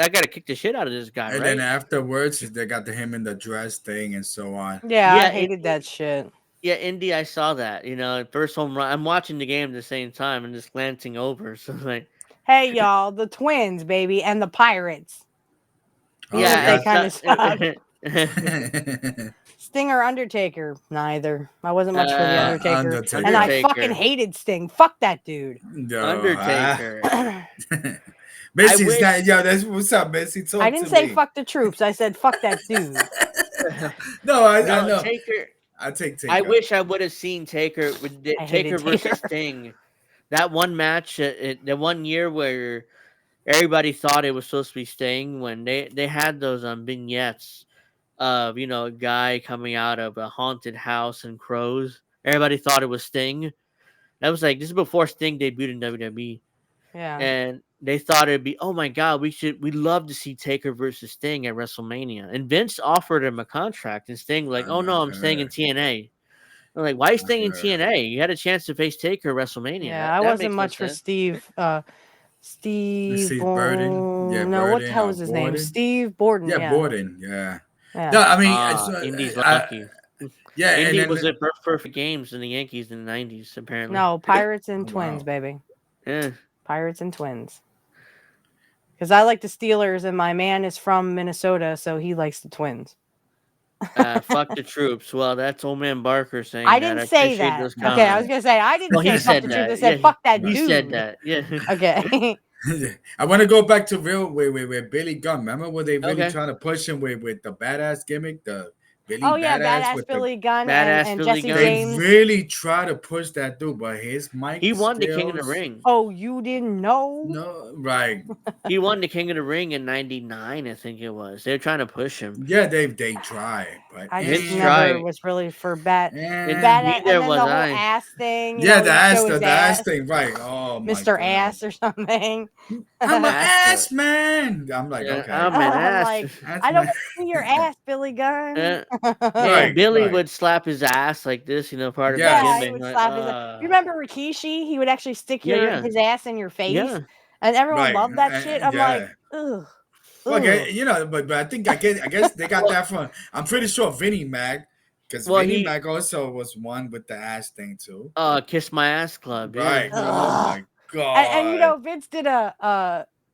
out of this guy, And right? then afterwards, they got him in the dress thing and so on. Yeah, I Yeah, hated that shit. Yeah, Indy, I saw that. First home run. I'm watching the game at the same time and just glancing over. So like, Hey, y'all, the Twins, baby, and the Pirates. Even Oh, if yeah, they yeah. kind of suck. uh, Sting or Undertaker? Neither. I wasn't much for the Undertaker. And I Undertaker. fucking Undertaker, hated Sting. Fuck that dude. No, Undertaker. I Messi's wish. not. Yo, that's what's up, Messi. I Talk didn't to say me. fuck the troops. I said fuck that dude. No, I No, know. Taker. I take I Taker. wish I would have seen Taker with I hated Taker versus Taker. Sting. That one match, the one year where everybody thought it was supposed to be Sting, when they had those vignettes of a guy coming out of a haunted house and crows. Everybody thought it was Sting. That was like, this is before Sting debuted in WWE, Yeah. and they thought it'd be, oh my god, we'd love to see Taker versus Sting at WrestleMania. And Vince offered him a contract, and Sting like, oh no, I'm staying in TNA. I'm like, why are you staying in TNA? You had a chance to face Taker at WrestleMania. Yeah, That I that wasn't makes no much for sense. Steve. Steve Steve Burden. Yeah, No, what the Burden hell or was his name? Borden. Steve Borden. Yeah, Yeah. Borden. Yeah. Yeah. No, I mean, Indy's I, lucky. yeah, and Indy then was at perfect games in the Yankees in the '90s, apparently. No, Pirates and Twins, wow. baby. Yeah. Pirates and Twins. Because I like the Steelers, and my man is from Minnesota, so he likes the Twins. Fuck the troops. Well, that's old man Barker I saying that. didn't I say appreciate that. those Okay, I was comments. gonna say I didn't Well, he say fuck said the troops. I that. Yeah, said fuck that Right. he said dude. that. Yeah. Okay. I want to go back to real where Billy Gunn. Remember where they really Okay. trying to push him with the badass gimmick, the Billy Oh yeah, Badass badass with the. Billy Gunn Badass and Billy Jesse Gunn. They James. really try to push that dude, but his mic He won the King of the skills. Ring. Oh, you didn't know? No, right. He won the King of the Ring in '99, I think it was. They were trying to push him. Yeah, they try, but I just Vince never tried. was really for bad And bad neither and then was the whole I. ass thing, yeah, he'd show his the ass ass, thing, right? Oh my Mr. god, Ass or something. I'm an Ass. ass man. I'm like, Yeah, okay, I'm an I'm ass. like, ass I don't man. want to see your ass, Billy Gunn. And Right, Billy right. would slap his ass like this, part of his Yeah, he Yes. gimmick. would Like, slap his. You remember Rikishi? He would actually stick yeah, his ass in your face, yeah. and everyone Right. loved that shit. I'm like, Yeah. ugh, Well, ugh. but I think I guess they got Well, that from. I'm pretty sure Vinnie Mac, because well, Vinnie he Mac also was one with the ass thing too. Kiss My Ass Club. Yeah. Right. Oh Ugh. my And god. Vince did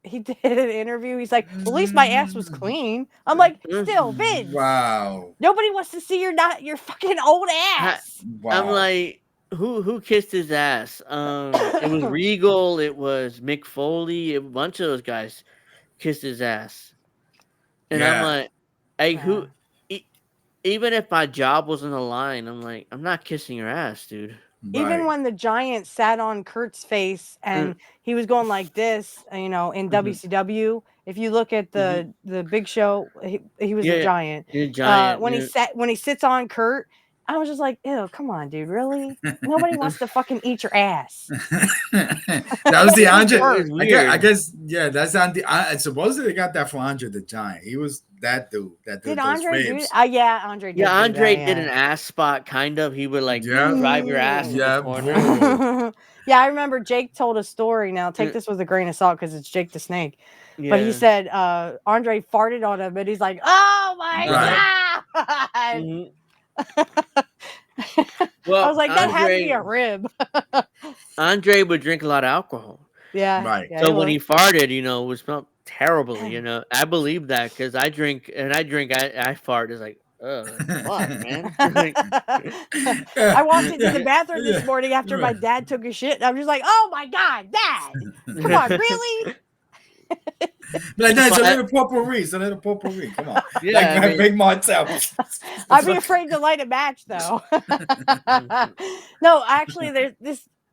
he did an interview. He's like, well, at least my ass was clean. I'm like, still, Vince. Wow. Nobody wants to see your fucking old I, ass. I'm Wow. like, who kissed his ass? It was Regal. It was Mick Foley. A bunch of those guys kissed his ass, and I'm Yeah. like, hey, Yeah. e- even if my job was on the line, I'm like, I'm not kissing your ass, dude. Even Right. when the giant sat on Kurt's face and Mm, he was going like this, in mhm, WCW. If you look at mhm. the Big Show, he was a Yeah, giant. you're a giant. When he sits on Kurt, I was just like, ew, come on, dude, really? Nobody wants to fucking eat your ass. That was the Especially Andre. Kurt. It's I weird. guess yeah. That's on the. Supposedly they got that from Andre the Giant. He was that dude. That Did did those Andre do ribs. yeah, Andre Yeah, did do that, Andre did yeah. an ass spot, kind of. He would like Yeah. drive your ass in the Yeah. corner. Bro. Yeah, I remember Jake told a story. Now take Mm, this with a grain of salt because it's Jake the Snake. But he Yeah. said Andre farted on him, and he's like, "Oh Right. my god!" Mhm. I Well, was like, "That had to be a rib." Andre would drink a lot of alcohol. Yeah, Right. yeah, So he when would. he farted, it would smell terribly. I believe that because I drink and I drink. I fart. It's like, oh, fuck, man. Like, Yeah. I walked into the Yeah. bathroom this Yeah. morning after my Right. dad took a shit, and I'm just like, "Oh my god, Dad! Come on, really?" Like that's a But, little potpourri. It's a little potpourri. Come on. yeah, I Like mean, Big Martel. I'd be afraid to light a match, though. No, actually,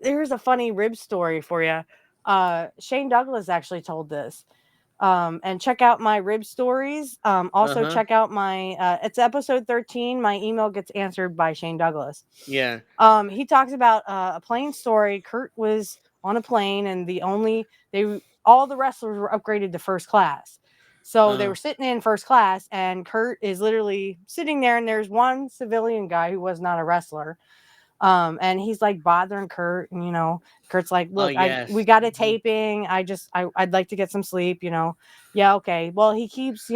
there's a funny rib story for you. Shane Douglas actually told this. And check out my rib stories. Also uh-huh, check out my it's episode 13. My email gets answered by Shane Douglas. yeah, He talks about a plane story. Kurt was on a plane, and all the wrestlers were upgraded to first class. So they uh, were sitting in first class, and Kurt is literally sitting there, and there's one civilian guy who was not a wrestler. And he's like bothering Kurt, and Kurt's like, oh "Look, we yes, got a taping. I'd like to get some sleep, Yeah, okay. Well, he keeps,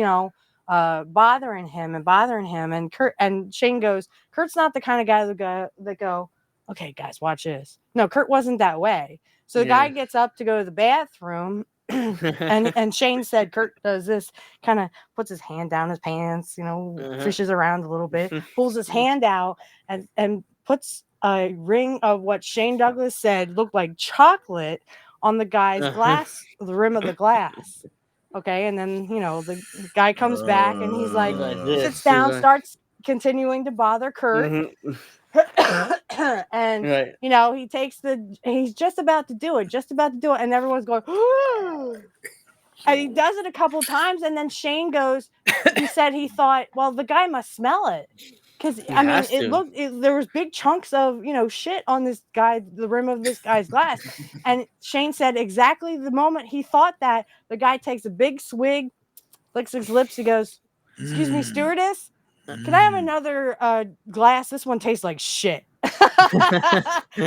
bothering him, and Curt and Shane goes, Kurt's not the kind of guy that go, okay, guys, watch this. No, Curt wasn't that way. So the guy Yeah. gets up to go to the bathroom, and Shane said Curt does this, kind of puts his hand down his pants, fishes around a little bit, pulls his hand out, and puts a ring of what Shane Douglas said looked like chocolate on the guy's glass, the rim of the glass. Okay, and then the guy comes back and he's like, sits down, starts continuing to bother Curt. And Right. he takes he's just about to do it, and everyone's going, and he does it a couple times, and then Shane goes, he said he thought, well, the guy must smell it, because I mean, has it to. looked, there was big chunks of shit on this guy, the rim of this guy's glass, and Shane said exactly the moment he thought that, the guy takes a big swig, licks his lips, he goes, excuse me, stewardess, can I have another glass? This one tastes like shit.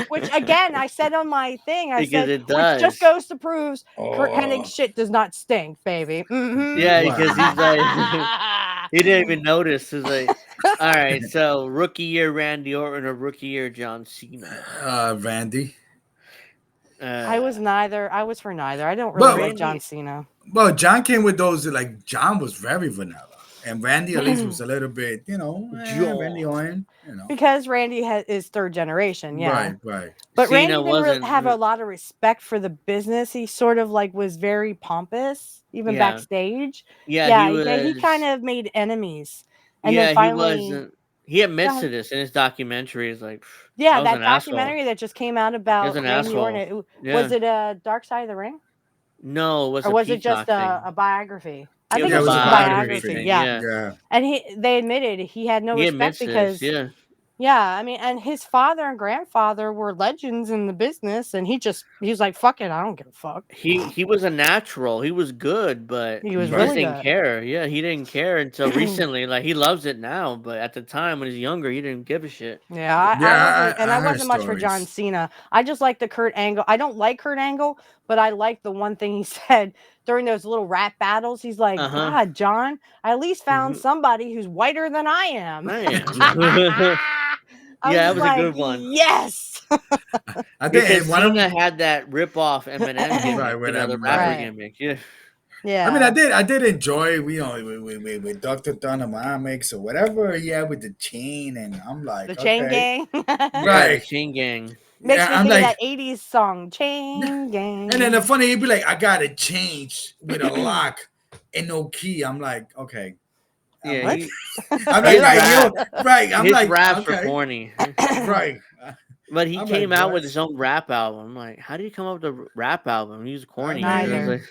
Which again, I said on my thing, Because it does. which just goes to prove Curt Hennig's shit does not stink, baby. Mm-hmm. Yeah, because he's like, he didn't even notice. He's like, all right, so rookie year Randy Orton or rookie year John Cena? Randy. I was for neither. I don't really like John Cena. Well, John came with those, like, John was very vanilla. And Randy at least was a little bit, Randy Orton, Because Randy is third generation, yeah. Right. But Cena Randy didn't really have a lot of respect for the business. He sort of like was very pompous, even backstage. Yeah, he kind of made enemies. And then finally, he wasn't. He admits to this in his documentary. He's like, that documentary that just came out about Randy Orton. Was it a Dark Side of the Ring? No, or was it just a biography? I think it was a biography. Yeah. And they admitted he had no respect because I mean, and his father and grandfather were legends in the business, and he was like, fuck it, I don't give a fuck. He was a natural. He was good, but he was really didn't care. Yeah, he didn't care until recently. Like, he loves it now, but at the time when he was younger, he didn't give a shit. I wasn't much for John Cena. I just like the Kurt Angle. I don't like Kurt Angle, but I like the one thing he said during those little rap battles. He's like, God, John, I at least found somebody who's whiter than I am. That was a good one. Yes. I think Cena had that rip off Eminem gimmick, the rapper gimmick. Yeah. I mean, I did enjoy, with Dr. Dynamics or whatever he had with the chain, and I'm like, the chain gang. Right. Chain gang. Makes me think of that 80s song, Chain Gang. And then the funny, he'd be like, I got to change with a lock and no key. I'm like, okay. Yeah, right. I'm his like, raps are corny. Right. But he came out with his own rap album. I'm like, how did you come up with a rap album? He was corny. Neither.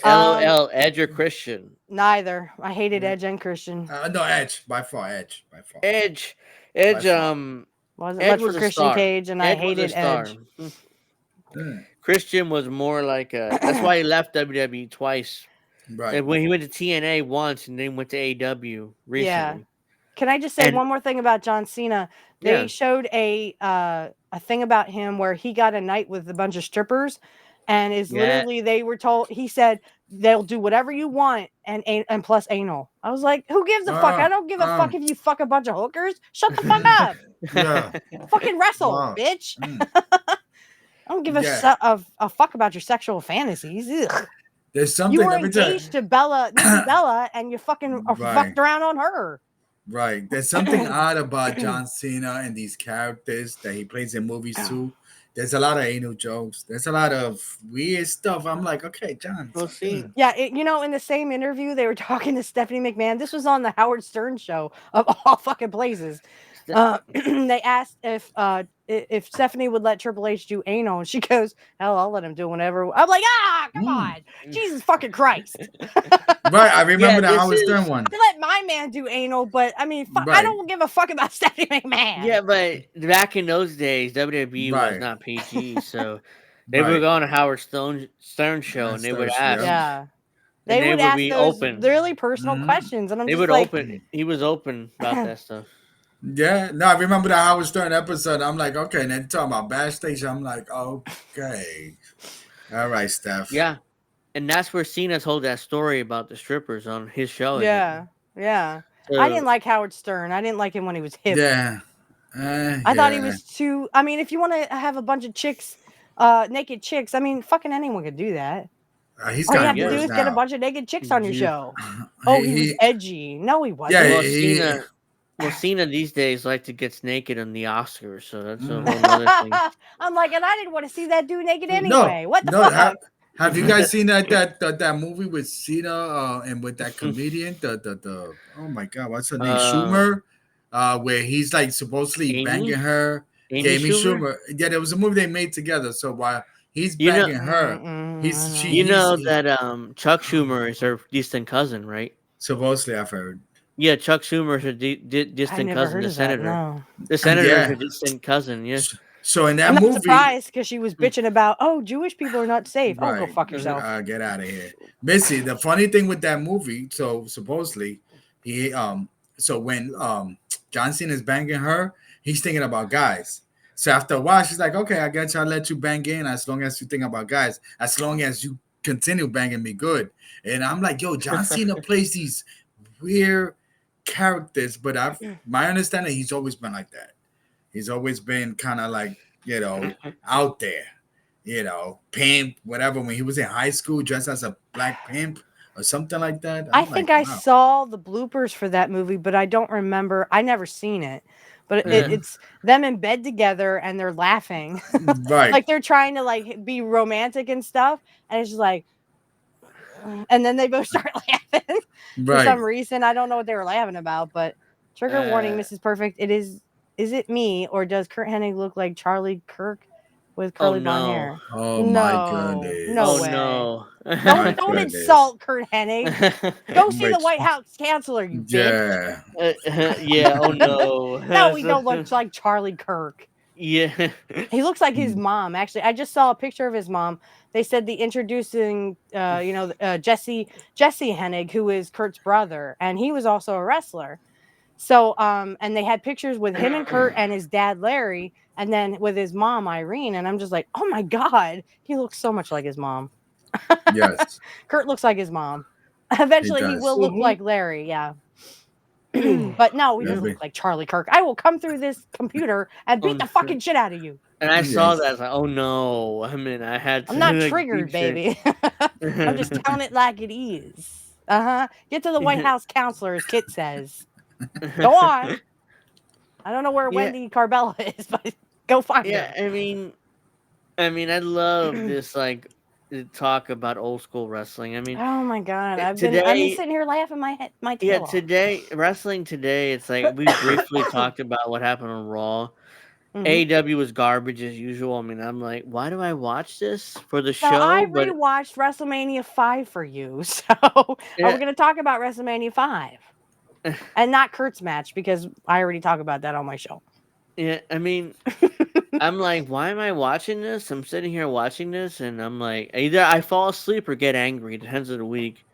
LOL, Edge or Christian? Neither. I hated Edge and Christian. No, Edge. By far. Edge. Wasn't much for Christian Cage, and I hated Edge. Christian was more like that's why he left WWE twice. Right. And when he went to TNA once and then went to AEW recently. Yeah. Can I just say one more thing about John Cena? They showed a thing about him where he got a night with a bunch of strippers, and literally they were told, he said they'll do whatever you want and plus anal. I was like, who gives a fuck? I don't give a fuck if you fuck a bunch of hookers. Shut the fuck up. Fucking wrestle, bitch. I don't give a fuck about your sexual fantasies. Ugh. There's something. You were engaged to Bella, and you fucking fucked around on her. Right. There's something odd about John Cena and these characters that he plays in movies too. There's a lot of anal jokes. There's a lot of weird stuff. I'm like, okay, John. We'll see. Yeah, in the same interview, they were talking to Stephanie McMahon. This was on the Howard Stern show of all fucking places. They asked if Stephanie would let Triple H do anal, and she goes, hell, I'll let him do whenever. I'm like, come on. Jesus fucking Christ. Right, I remember the Howard Stern one. I let my man do anal, but I mean, I don't give a fuck about Stephanie McMahon. Yeah, but back in those days, WWE was not PG, so they would go on a Howard Stern show, and they would ask. Yeah. They would ask be those open. really personal questions, and I'm they just would like, open. He was open about that stuff. Yeah, no, I remember the Howard Stern episode. I'm like, okay, and then talking about backstage, I'm like, okay, all right, Steph. Yeah, and that's where Cena told that story about the strippers on his show again. Yeah. I didn't So like Howard Stern. I didn't like him when he was hip. Yeah. I thought he Yeah. was too. I mean, if you want to have a bunch of chicks, naked chicks, I mean, fucking anyone could do that. He's All you gotten have to yeah, do worse is get a now. bunch of naked chicks on your yeah. show. Oh, he was He edgy. No, he yeah, wasn't. Well, he Cena these days like to gets naked on the Oscars, so that's a mm. whole nother thing. I'm like, and I didn't want to see that dude naked No, anyway. What the no. fuck? Have you guys seen that movie with Cena and with that comedian? The oh my god, what's her name? uh, Schumer, where he's like supposedly banging Amy, her. Yeah, Amy Amy Schumer. Schumer. Yeah, there was a movie they made together. So while he's You know, banging her, I you know. know that Chuck Schumer is her distant cousin, right? supposedly I've heard. Yeah, Chuck Schumer is her I distant never cousin, heard the of that. senator. No. The senator is Yeah. her distant cousin. Yeah. So in I'm that not movie, surprised because she was bitching about, oh, Jewish people are not safe. Oh, go right? fuck yourself. Get out of here, Missy. The funny thing with that movie, so supposedly he so when John Cena is banging her, he's thinking about guys. So after a while, she's like, okay, I guess I'll let you bang in as long as you think about guys, as long as you continue banging me good. And I'm like, yo, John Cena plays these weird characters, but my understanding, he's always been like that. He's always been kind of like, out there, pimp, whatever. When he was in high school, dressed as a black pimp or something like that. I I'm think like, I wow. saw the bloopers for that movie, but I don't remember. I never seen it. But Yeah. it's them in bed together and they're laughing. Right. Like they're trying to like be romantic and stuff. And it's just like, and then they both start laughing for Right. some reason. I don't know what they were laughing about, but trigger warning, Mrs. Perfect. Is it me or does Curt Hennig look like Charlie Kirk with Oh curly blonde no. hair? Oh my No goodness. way. No. My Don't goodness. insult Kurt Hennig. Go see the Which- White House counselor, you bitch. Yeah. Yeah. Oh no. No, he don't look like Charlie Kirk. Yeah. He looks like his mom. Actually, I just saw a picture of his mom. They said the introducing, Jesse Hennig, who is Kurt's brother, and he was also a wrestler. So, and they had pictures with him and Kurt and his dad Larry, and then with his mom Irene. And I'm just like, oh my god, he looks so much like his mom. Yes. Kurt looks like his mom. Eventually, he does. will look like Larry. Yeah. But no, he doesn't Lovely. look like Charlie Kirk. I will come through this computer and beat the fucking shit out of you. And I saw Yes. that. I was like, oh no. I mean, I had to. I'm not like, triggered, keep shit. baby. I'm just telling it like it is. Get to the White House counselor, as Kit says. Go on. I don't know where Yeah. Wendy Carbella is, but go find Yeah, her. I mean, I love this like talk about old school wrestling. I mean, Oh my god, I've been today, sitting here laughing my yeah, tail off. wrestling today, it's like we briefly talked about what happened on Raw. Mhm. AEW was garbage as usual. I mean, I'm like, why do I watch this for the Now, I show? But rewatched WrestleMania 5 for you, so are Yeah. we going to talk about WrestleMania 5? And not Kurt's match, because I already talked about that on my show. yeah, I mean, I'm like, why am I watching this? I'm sitting here watching this, and I'm like, either I fall asleep or get angry. Depends on the week.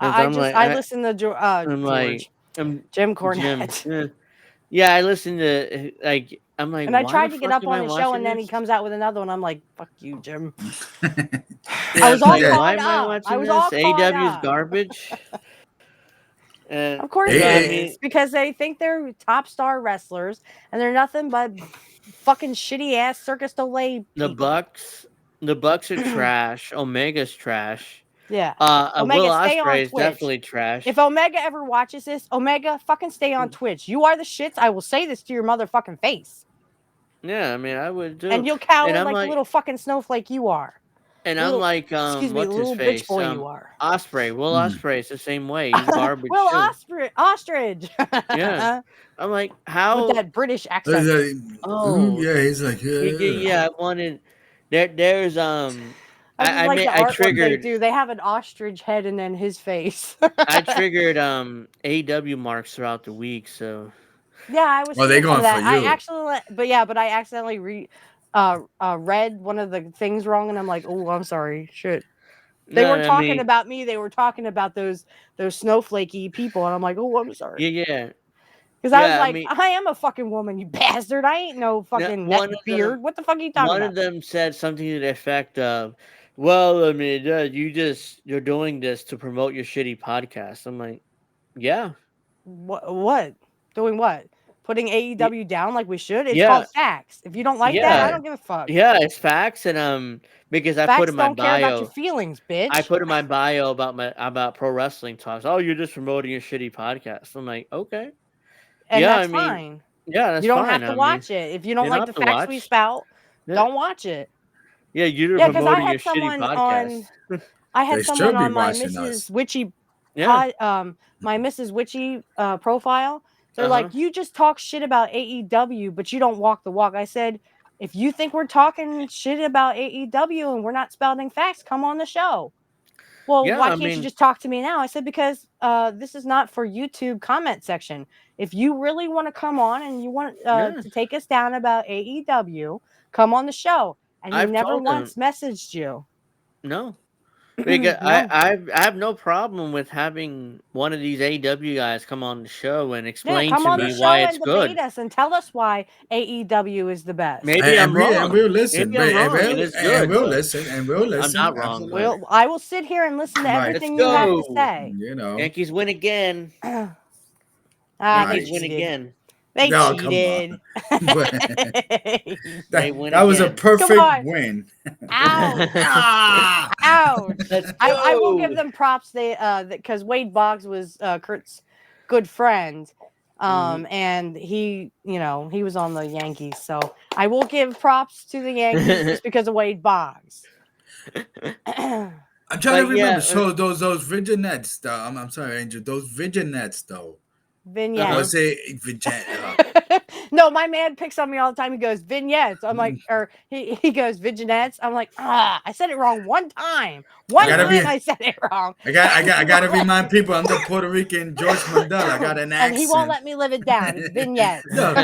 'Cause I'm like, I listened to I'm like, Jim Jim. Cornette. Yeah, I listen to like. I'm like, And I why tried the to get fuck up am I on his show, watching and then he this? comes out with another one. I'm like, fuck you, Jim. Yeah, I was it's all like, caught why am I up. watching I was this? all caught AW is up. garbage. And Of course Hey, it hey. is, because they think they're top star wrestlers, and they're nothing but fucking shitty ass Circus Soleil the people. Bucks are trash. Omega's trash. Yeah. Will Omega, stay on Ospreay is Twitch. definitely trash. If Omega ever watches this, Omega, fucking stay on Twitch. You are the shits. I will say this to your motherfucking face. Yeah, I mean, I would do. And you'll cower And I'm like the little fucking snowflake you are. and Little- I'm like, excuse me, what's his little bitch face? boy you are. Ospreay. Will Ospreay is the same way. He's garbage Will too. Ostrich. Yeah. I'm like, how? With that British accent. Oh, Yeah, he's like, yeah. I wanted. There's I just like the I artwork they triggered. do. They have an ostrich head and then his face. I triggered AW marks throughout the week, so Yeah, I was. Oh, they seeing some going of that. for I you. actually, but I accidentally read one of the things wrong, and I'm like, oh, I'm sorry, shit. They no, weren't I talking mean, about me. They were talking about those snowflakey people, and I'm like, oh, I'm sorry. yeah. Because I was Yeah, I like, mean- I am a fucking woman, you bastard. I ain't no fucking one neck of beard. them- What the fuck are you talking One about? of them said something to the effect of, Well, I mean, you're doing this to promote your shitty podcast. I'm like, yeah, What? Doing what? Putting y- AEW down like we should? It's yeah, called facts. If you don't like that, I yeah, Right. don't give a fuck. yeah. It's facts, and because I put Facts in my don't care about your bio, feelings, I bitch. put in my bio about pro wrestling talks. Oh, you're just promoting your shitty podcast. I'm like, okay, And yeah. that's I mean, fine. yeah, You that's don't fine. have to I mean, watch it. If you don't you don't like the have to facts we watch. spout, Yeah, don't watch it. yeah, you're Yeah, because promoting your shitty podcast. I They had should someone be on my watching Mrs. us. Witchy Yeah, my Mrs. Witchy profile. They're uh huh. like, you just talk shit about AEW, but you don't walk the walk. I said, if you think we're talking shit about AEW and we're not spouting facts, come on the show. Well, Yeah, why I can't you mean, just talk to me now? I said, because this is not for YouTube comment section. If you really want to come on and you want yeah. to take us down about AEW, come on the show. And he I've never told them once messaged you. no. Because No. I have no problem with having one of these AW guys come on the show and Yeah, explain come to on the me why show it's and debate good. us and tell us why AEW is the best. Maybe I'm And wrong. we'll listen. Maybe I'm And wrong, and we'll it's good, but listen. And we'll I'm listen. not wrong. But Absolutely. I will sit here and listen to Right. let's everything you have to go. say. You know. Yankees win again. They Yankees Right. win cheated. again. They No, come on. cheated. But They win that was a again. Come perfect on. win. Ouch. Ah! Ouch. Let's I will give go. them props. They because Wade Boggs was Kurt's good friend. Mhm. And he was on the Yankees, so I will give props to the Yankees just because of Wade Boggs. I'm trying to But remember. yeah, So those vignettes, though. I'm sorry, Angel. Those vignettes, though. Vignettes. Was it vignet? No, my man picks on me all the time. He goes, vignettes. I'm like, or he goes, vignettes. I'm like, I said it wrong one time. I One gotta be. time I said it wrong. I gotta remind people I'm the Puerto Rican George Mandela. I got an And he won't accent. let me live it down. It's vignettes. No,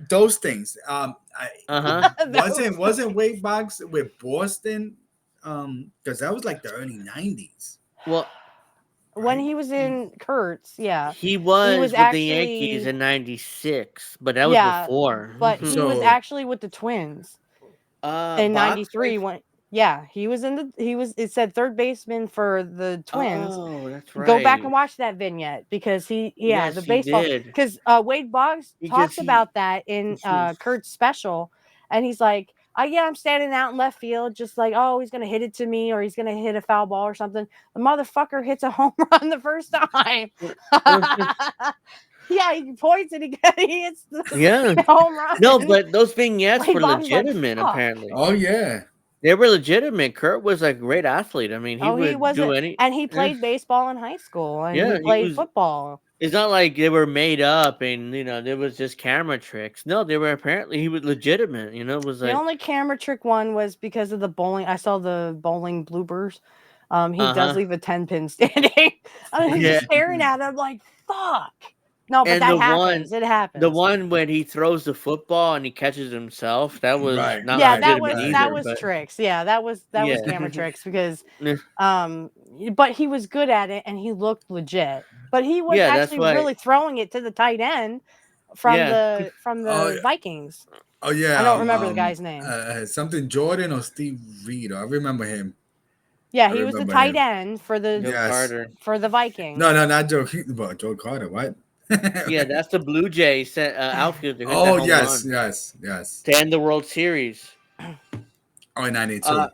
those things. Those Wasn't Wade Boggs with Boston? Because that was like the early '90s. well, When Right? he was in Kurtz, yeah. he He was was with the Yankees actually in '96, but that was yeah, before. but he was So actually with the Twins in Box '93 when he was it said third baseman for the Twins. Oh, that's Go back right. and watch that vignette because the Yes, he baseball did. because Wade Boggs Because talks he about that in he Kurt's special, and he's like, "Oh yeah, I'm standing out in left field, just like he's gonna hit it to me or he's gonna hit a foul ball or something." The motherfucker hits a home run the first time. Yeah, he points and he hits the yeah. home run. No, but those vignettes Wade were Boggs is like, legitimate. "Fuck." Apparently, oh yeah, they were legitimate. Kurt was a great athlete. I mean, he Oh, he would do wasn't, any. and he Yeah, played baseball in high school and he yeah, he played was. football. It's not like they were made up and there was just camera tricks. No, they were apparently he was legitimate. It was The like, only camera trick one was because of the bowling. I saw the bowling bloopers. He does uh-huh. leave a 10-pin standing. I was Yeah. just staring at him like, fuck. No, but And that happens. It the happens. one when he throws the football and he catches himself, that was right, not Yeah, right, legitimate right. that either. was But tricks. Yeah, that was yeah, camera tricks because Yeah, but he was good at it and he looked legit. But he was yeah, that's actually why. really throwing it to the tight end from Yeah, Oh, the Vikings. oh yeah. I don't remember the guy's name. Something Jordan or Steve Reed. I remember him. Yeah, I he was the remember tight him. end for the Joe Yes. Carter. Vikings. No, not Joe. Well, Joe Carter. What? Yeah, that's the Blue Jays outfielder who hit that Oh home yes, run yes. to end the World Series. Oh, in '92.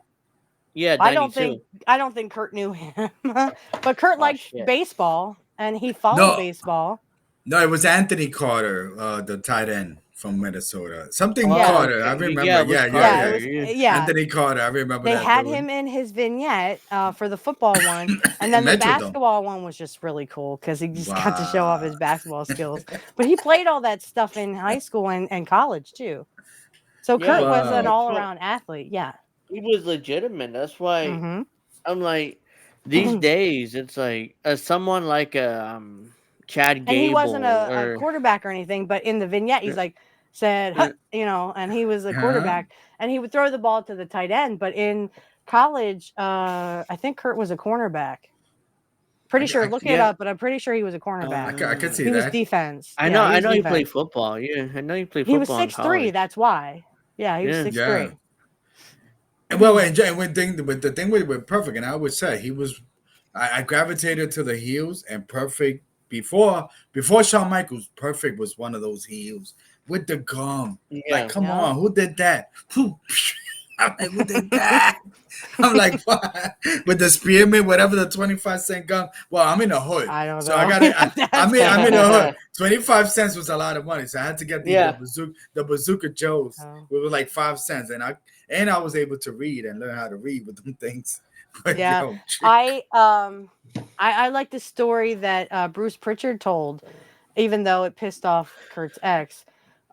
Yeah, I don't 92. think Curt knew him, but Curt Oh liked shit. baseball and he followed No, baseball. no, it was Anthony Carter, the tight end from Minnesota. Something Yeah. Carter. I Okay. remember. Yeah, it was Yeah, Carter. Yeah, it was yeah. Anthony Carter. I remember They that. had dude. him in his vignette for the football one, and then the Metrodome. basketball one was just really cool because he just got to show off his basketball skills. But he played all that stuff in high school and college too. So Yeah, Curt was an Wow. all-around athlete. Yeah. he was legitimate. That's why Mm-hmm. I'm like, these days it's like someone like Chad And he wasn't Gable a or quarterback or anything, but in the vignette, he's like said, uh, "Huh," and he was a Huh? quarterback, and he would throw the ball to the tight end. But in college, I think Curt was a cornerback. Pretty sure. Look it yeah. up, but I'm pretty sure he was a cornerback. I could see He was that. defense. I Yeah, know he was he played defense. football. Yeah, I know he played He was football in 6'3". college. That's why. Yeah, he was Yeah. 6'3". Yeah. And well, and when thing, but the thing with Perfect, and I would say he was, I gravitated to the heels and Perfect before Shawn Michaels. Perfect was one of those heels with the gum. Like, Yeah. come Yeah. on, who did that? Who? I'm like, who did that? I'm like, what? With the spearmint, whatever the 25-cent gum. Well, I'm in the hood, I don't so I know. got it. That's I'm in the funny. hood. 25 cents was a lot of money, so I had to get Yeah. the bazooka Joes. Oh. It was like 5 cents, and I was able to read and learn how to read with them things. But Yeah, yo, I like the story that Bruce Pritchard told, even though it pissed off Kurt's ex.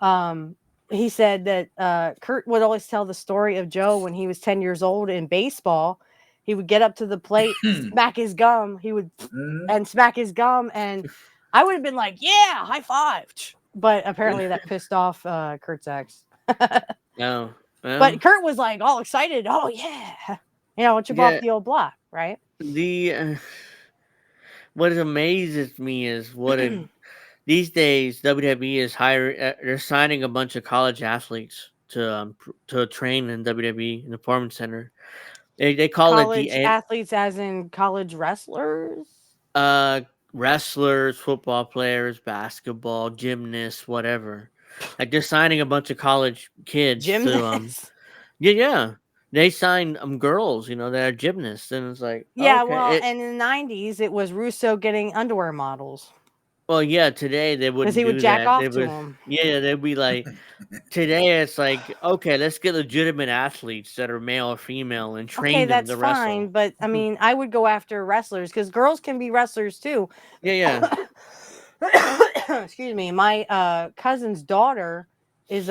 Um, he said that Kurt would always tell the story of Joe when he was 10 years old in baseball. He would get up to the plate, smack his gum. He would Mhm. and smack his gum, and I would have been like, "Yeah, high five!" But apparently that pissed off Kurt's ex. No. But Well, Kurt was like all excited. Oh yeah, chip off yeah. the old block, right? The what amazes me is these days WWE is hiring. They're signing a bunch of college athletes to train in WWE in the performance center. They call it College athletes, as in college wrestlers, uh wrestlers, football players, basketball, gymnasts, whatever. Like they're signing a bunch of college kids to gymnasts. yeah. They sign girls, that are gymnasts, and it's like Yeah, okay. well, and in the '90s, it was Russo getting underwear models Well, yeah, today they because wouldn't he would do jack that. They off to would, them. yeah, they'd be like, today it's like, okay, let's get legitimate athletes that are male or female and Okay, train them that's to fine, wrestle. but I mean, I would go after wrestlers because girls can be wrestlers too. Yeah, yeah. Excuse me, my cousin's daughter she's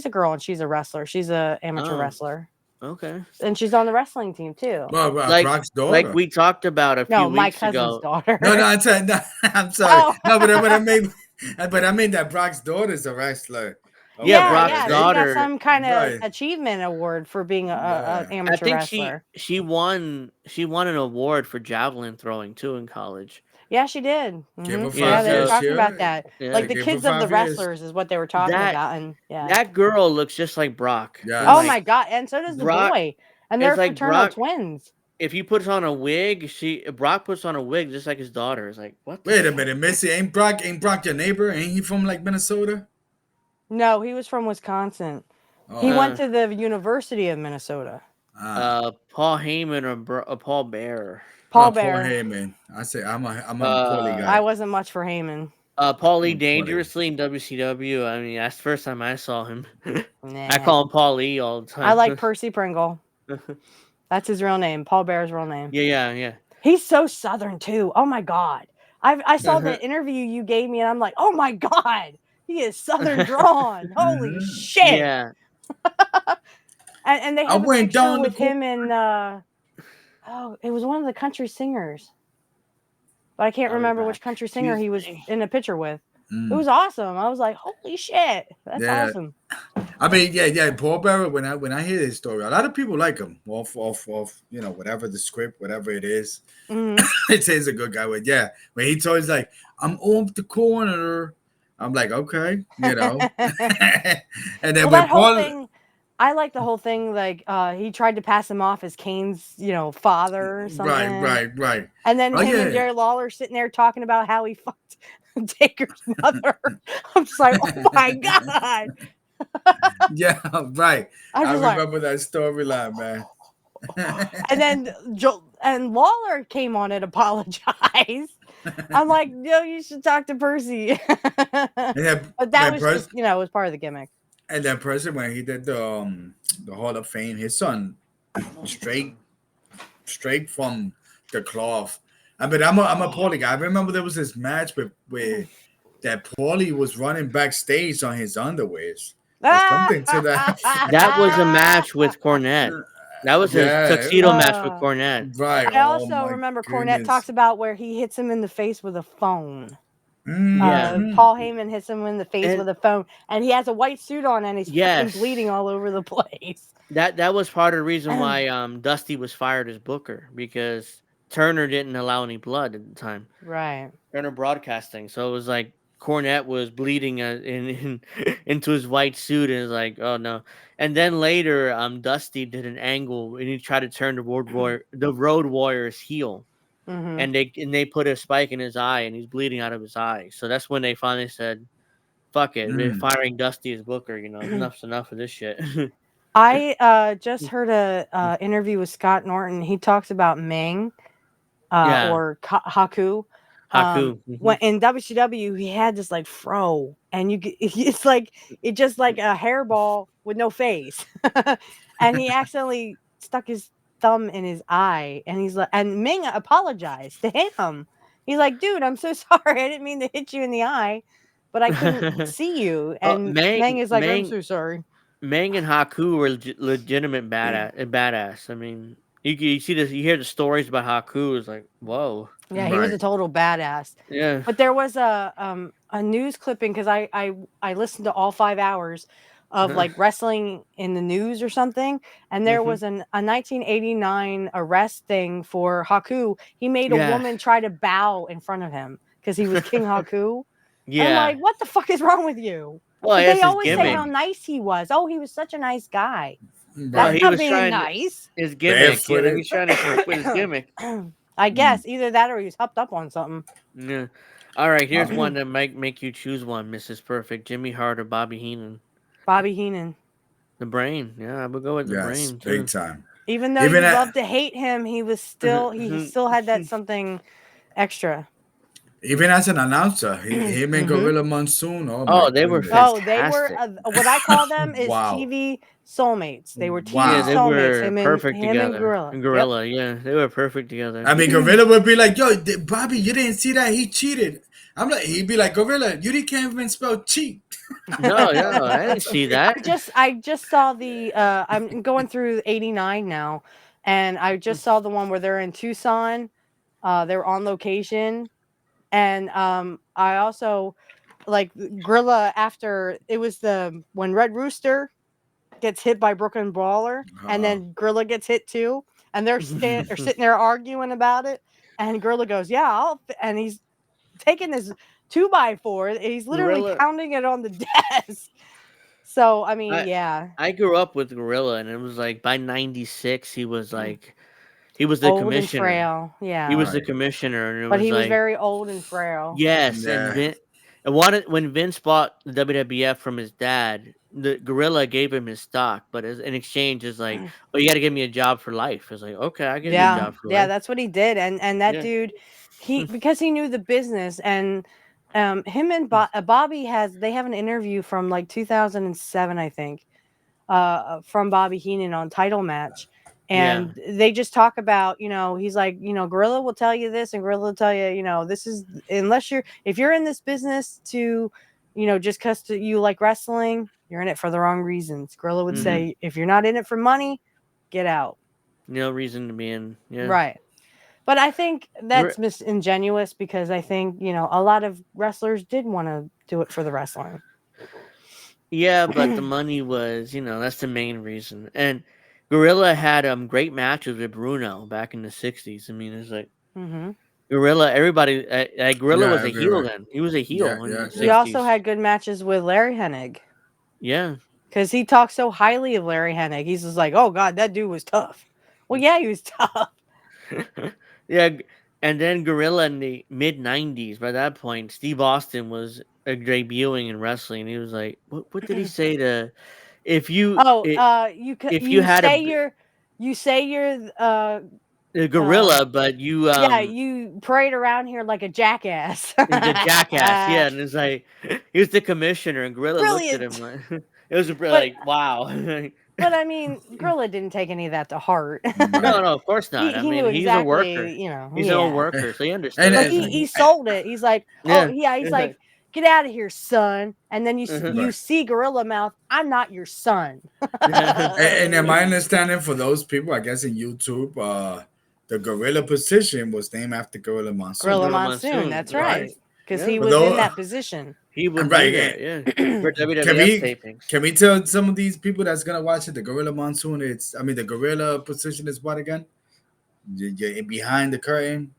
a girl and she's a wrestler. She's a amateur Oh, wrestler, okay. and she's on the wrestling team too. well, Like, Brock's like daughter. we talked about a No, few my weeks cousin's ago. daughter. No, I'm saying, no, I'm sorry. Oh, No, but I mean that Brock's daughter is a wrestler. Yeah, Okay, yeah, Brock's right? yeah. She got daughter. some kind of Right. achievement award for being a Yeah. I amateur think wrestler. she won an award for javelin throwing too in college. Yeah, she did. Gave her Yeah, Yeah, they were 5 years. so talking about Sure. that. yeah, Like She the gave her kids of the 5 years. wrestlers is what they were talking that about, and yeah. that girl looks just like Brock, and Oh Yes. my like god, and so does the Brock. boy, and they're It's like fraternal Brock. twins. If he puts on a wig, Brock puts on a wig just like his daughter. It's like what the Wait a fuck? minute, Missy. Ain't Brock your neighbor? Ain't he from like Minnesota? No, he was from Wisconsin. He Oh, went Uh, to the University of Minnesota. ah, Paul Heyman or Paul Bear. Paul Paul Bear. Heyman. I say I'm a poorly Uh, I guy. wasn't much for Heyman. Paulie I'm a poorly. Dangerously in WCW. I mean, that's the first time I saw him. I Nah. call him Paulie all the I time. like Percy Pringle. That's his real name. Paul Bear's real name. Yeah, yeah, He's so southern too. Oh my god. I saw yeah. the interview you gave me and I'm like, oh my god, he is southern drawn. Holy Hmm. shit. Yeah. And they I have a went picture down the with court. him in it was one of the country singers. But I can't I'll be remember which back. country singer Excuse he was me. in a picture with. It Mm. was awesome. I was like, holy shit. That's Yeah, awesome. I mean, yeah. Paul Bearer. When I hear his story, a lot of people like him. Off, whatever the script, whatever it is. Hmm. It says a good guy. But yeah, when he told, he's like, I'm off the corner. I'm like, okay. And then Well, when that whole Paul, thing, I like the whole thing. Like, he tried to pass him off as Kane's, father or something. right. And then Oh him and yeah, Jerry Lawler sitting there talking about how he fucked Taker's mother. I'm just like, oh my god. yeah, right. I'm I just like, remember that storyline, man. and then and Lawler came on and apologized. I'm like, no, you should talk to Percy. And then But that when was Percy, just, it was part of the gimmick. and then Percy, when he did the Hall of Fame, his son straight from the cloth. I mean, I'm a Paulie guy. I remember there was this match with that Paulie was running backstage on his underwears or something to that. That was a match with Cornette. That was a Yeah, tuxedo match with Cornette. right. I Oh also my remember Cornette goodness. talks about where he hits him in the face with a phone. Yeah. Paul Heyman hits him in the face And with a phone, and he has a white suit on, and he's fucking yes, bleeding all over the place. that was part of the reason why Dusty was fired as Booker, because Turner didn't allow any blood at the time. Right. Turner Broadcasting. So it was like Cornette was bleeding into his white suit, and it's like, oh no. And then later, Dusty did an angle, and he tried to turn the Road Warriors heel, Hmm. and they put a spike in his eye, and he's bleeding out of his eye. So that's when they finally said, "Fuck it, we're Mm. firing Dusty as Booker. Enough's enough of this shit." I just heard a interview with Scott Norton. He talks about Meng, Yeah, or Haku. Haku. When in WCW, he had this like fro, and it's like it just like a hairball with no face, and he accidentally stuck his thumb in his eye, and he's like, and Ming apologized to him. He's like, dude, I'm so sorry, I didn't mean to hit you in the eye, but I couldn't see you. Oh, And Meng is like, I'm so sorry. Meng and Haku were legitimate badass. I mean, you see this, you hear the stories about Haku. It's like, whoa, Yeah, he was Right. a total badass. yeah, But there was a news clipping because I listened to all 5 hours of like wrestling in the news or something, and there hmm was a 1989 arrest thing for Haku. He made a yeah, woman try to bow in front of him because he was King Haku. And I'm yeah. like, what the fuck is wrong with you? Well, But that's they his always say gimmick. how nice he was. Oh, he was such a nice guy. Well, That's Right. he not was being trying nice. his gimmick. Barefooted. He's trying to keep with his gimmick. I Mm. guess either that or he was hopped up on something. Yeah. All right, here's Wow. one that might make you choose one, Mrs. Perfect. Jimmy Hart or Bobby Heenan. Bobby Heenan. The Brain. Yeah, I would go with the Yes, Brain big too. time. Even though Even you at, love to hate him, he still had that something extra. even as an announcer, him and Hmm. Gorilla Monsoon. Oh my Oh, they were goodness! Oh, they were fantastic. what I call them is Wow. TV soulmates. They were Yeah, TV they Wow. soulmates. were Him and perfect together. Gorilla. And Yep. Gorilla, yeah, they were perfect together. I mean, Gorilla would be like, "Yo, Bobby, you didn't see that? He cheated." I'm like, he'd be like, "Gorilla, you can't even spell cheat." No, no, I didn't see that. I just saw the I'm going through 89 now, and I just saw the one where they're in Tucson. They're on location, and I also like Gorilla after it was the when Red Rooster gets hit by Brooklyn Brawler, and Uh-uh. then Gorilla gets hit too, and they're sitting there arguing about it, and Gorilla goes, "Yeah, and he's taking his 2x4, and he's literally Gorilla. pounding it on the desk. So I mean, I yeah, I grew up with Gorilla, and it was like by '96, he was the old and commissioner. frail, He yeah, was the Right. commissioner, and it but was he was like, very old and frail. yes, and Yeah. when Vince bought the WWF from his dad, the Gorilla gave him his stock, but in exchange is like, oh, you got to give me a job for life. It's like, okay, I'll give you a Yeah, job for yeah, life. that's what he did, and that Yeah. dude, he because he knew the business, and him and Bobby they have an interview from like 2007, I think, from Bobby Heenan on Title Match, Yeah. and they just talk about, he's like, Gorilla will tell you this, and Gorilla will tell you, this is if you're in this business to, just because you like wrestling, you're in it for the wrong reasons. Gorilla would hmm say, if you're not in it for money, get out. No reason to be in. Yeah. Right. But I think Gor- that's disingenuous because I think, a lot of wrestlers did want to do it for the wrestling. Yeah, but the money was, that's the main reason. And Gorilla had great matches with Bruno back in the '60s. I mean, it's like Hmm. Gorilla. Everybody, Gorilla Yeah. was a heel Everywhere. then. He was a Yeah. heel in Yeah. the He Yeah. also '60s. had good matches with Larry Hennig Yeah. because he talks so highly of Larry Hennig. He's just like, oh, God, that dude was tough. Well, yeah, he was tough. Yeah, and then Gorilla in the mid '90s. By that point, Steve Austin was debuting in wrestling. He was like, "What did he say to if you Oh, it, if you had you say you're a uh gorilla, but you yeah, you parade around here like a jackass. the jackass?" Yeah, and it's like he was the commissioner, and Gorilla looked at him Brilliant. like it was But like, "Wow." but I mean, Gorilla didn't take any of that to heart. No, Right. no, of course not. I He knew mean, he's a worker. exactly, He's an old yeah. worker, so he And, But understood. It's he like, sold it. He's like, oh yeah, yeah, he's like, get out of here, son. And then uh-huh. you right. see Gorilla Mouth. I'm not your son. And in my understanding, for those people, I guess in YouTube, the gorilla position was named after Gorilla Monsoon. Gorilla Gorilla Monsoon. Monsoon, That's yeah, right, Right. because yeah. he But was in though, that position. He would be right. there, yeah, for Can WWF we tapings. can we tell some of these people that's gonna watch it, the Gorilla Monsoon? The gorilla position is what again? You're behind the curtain.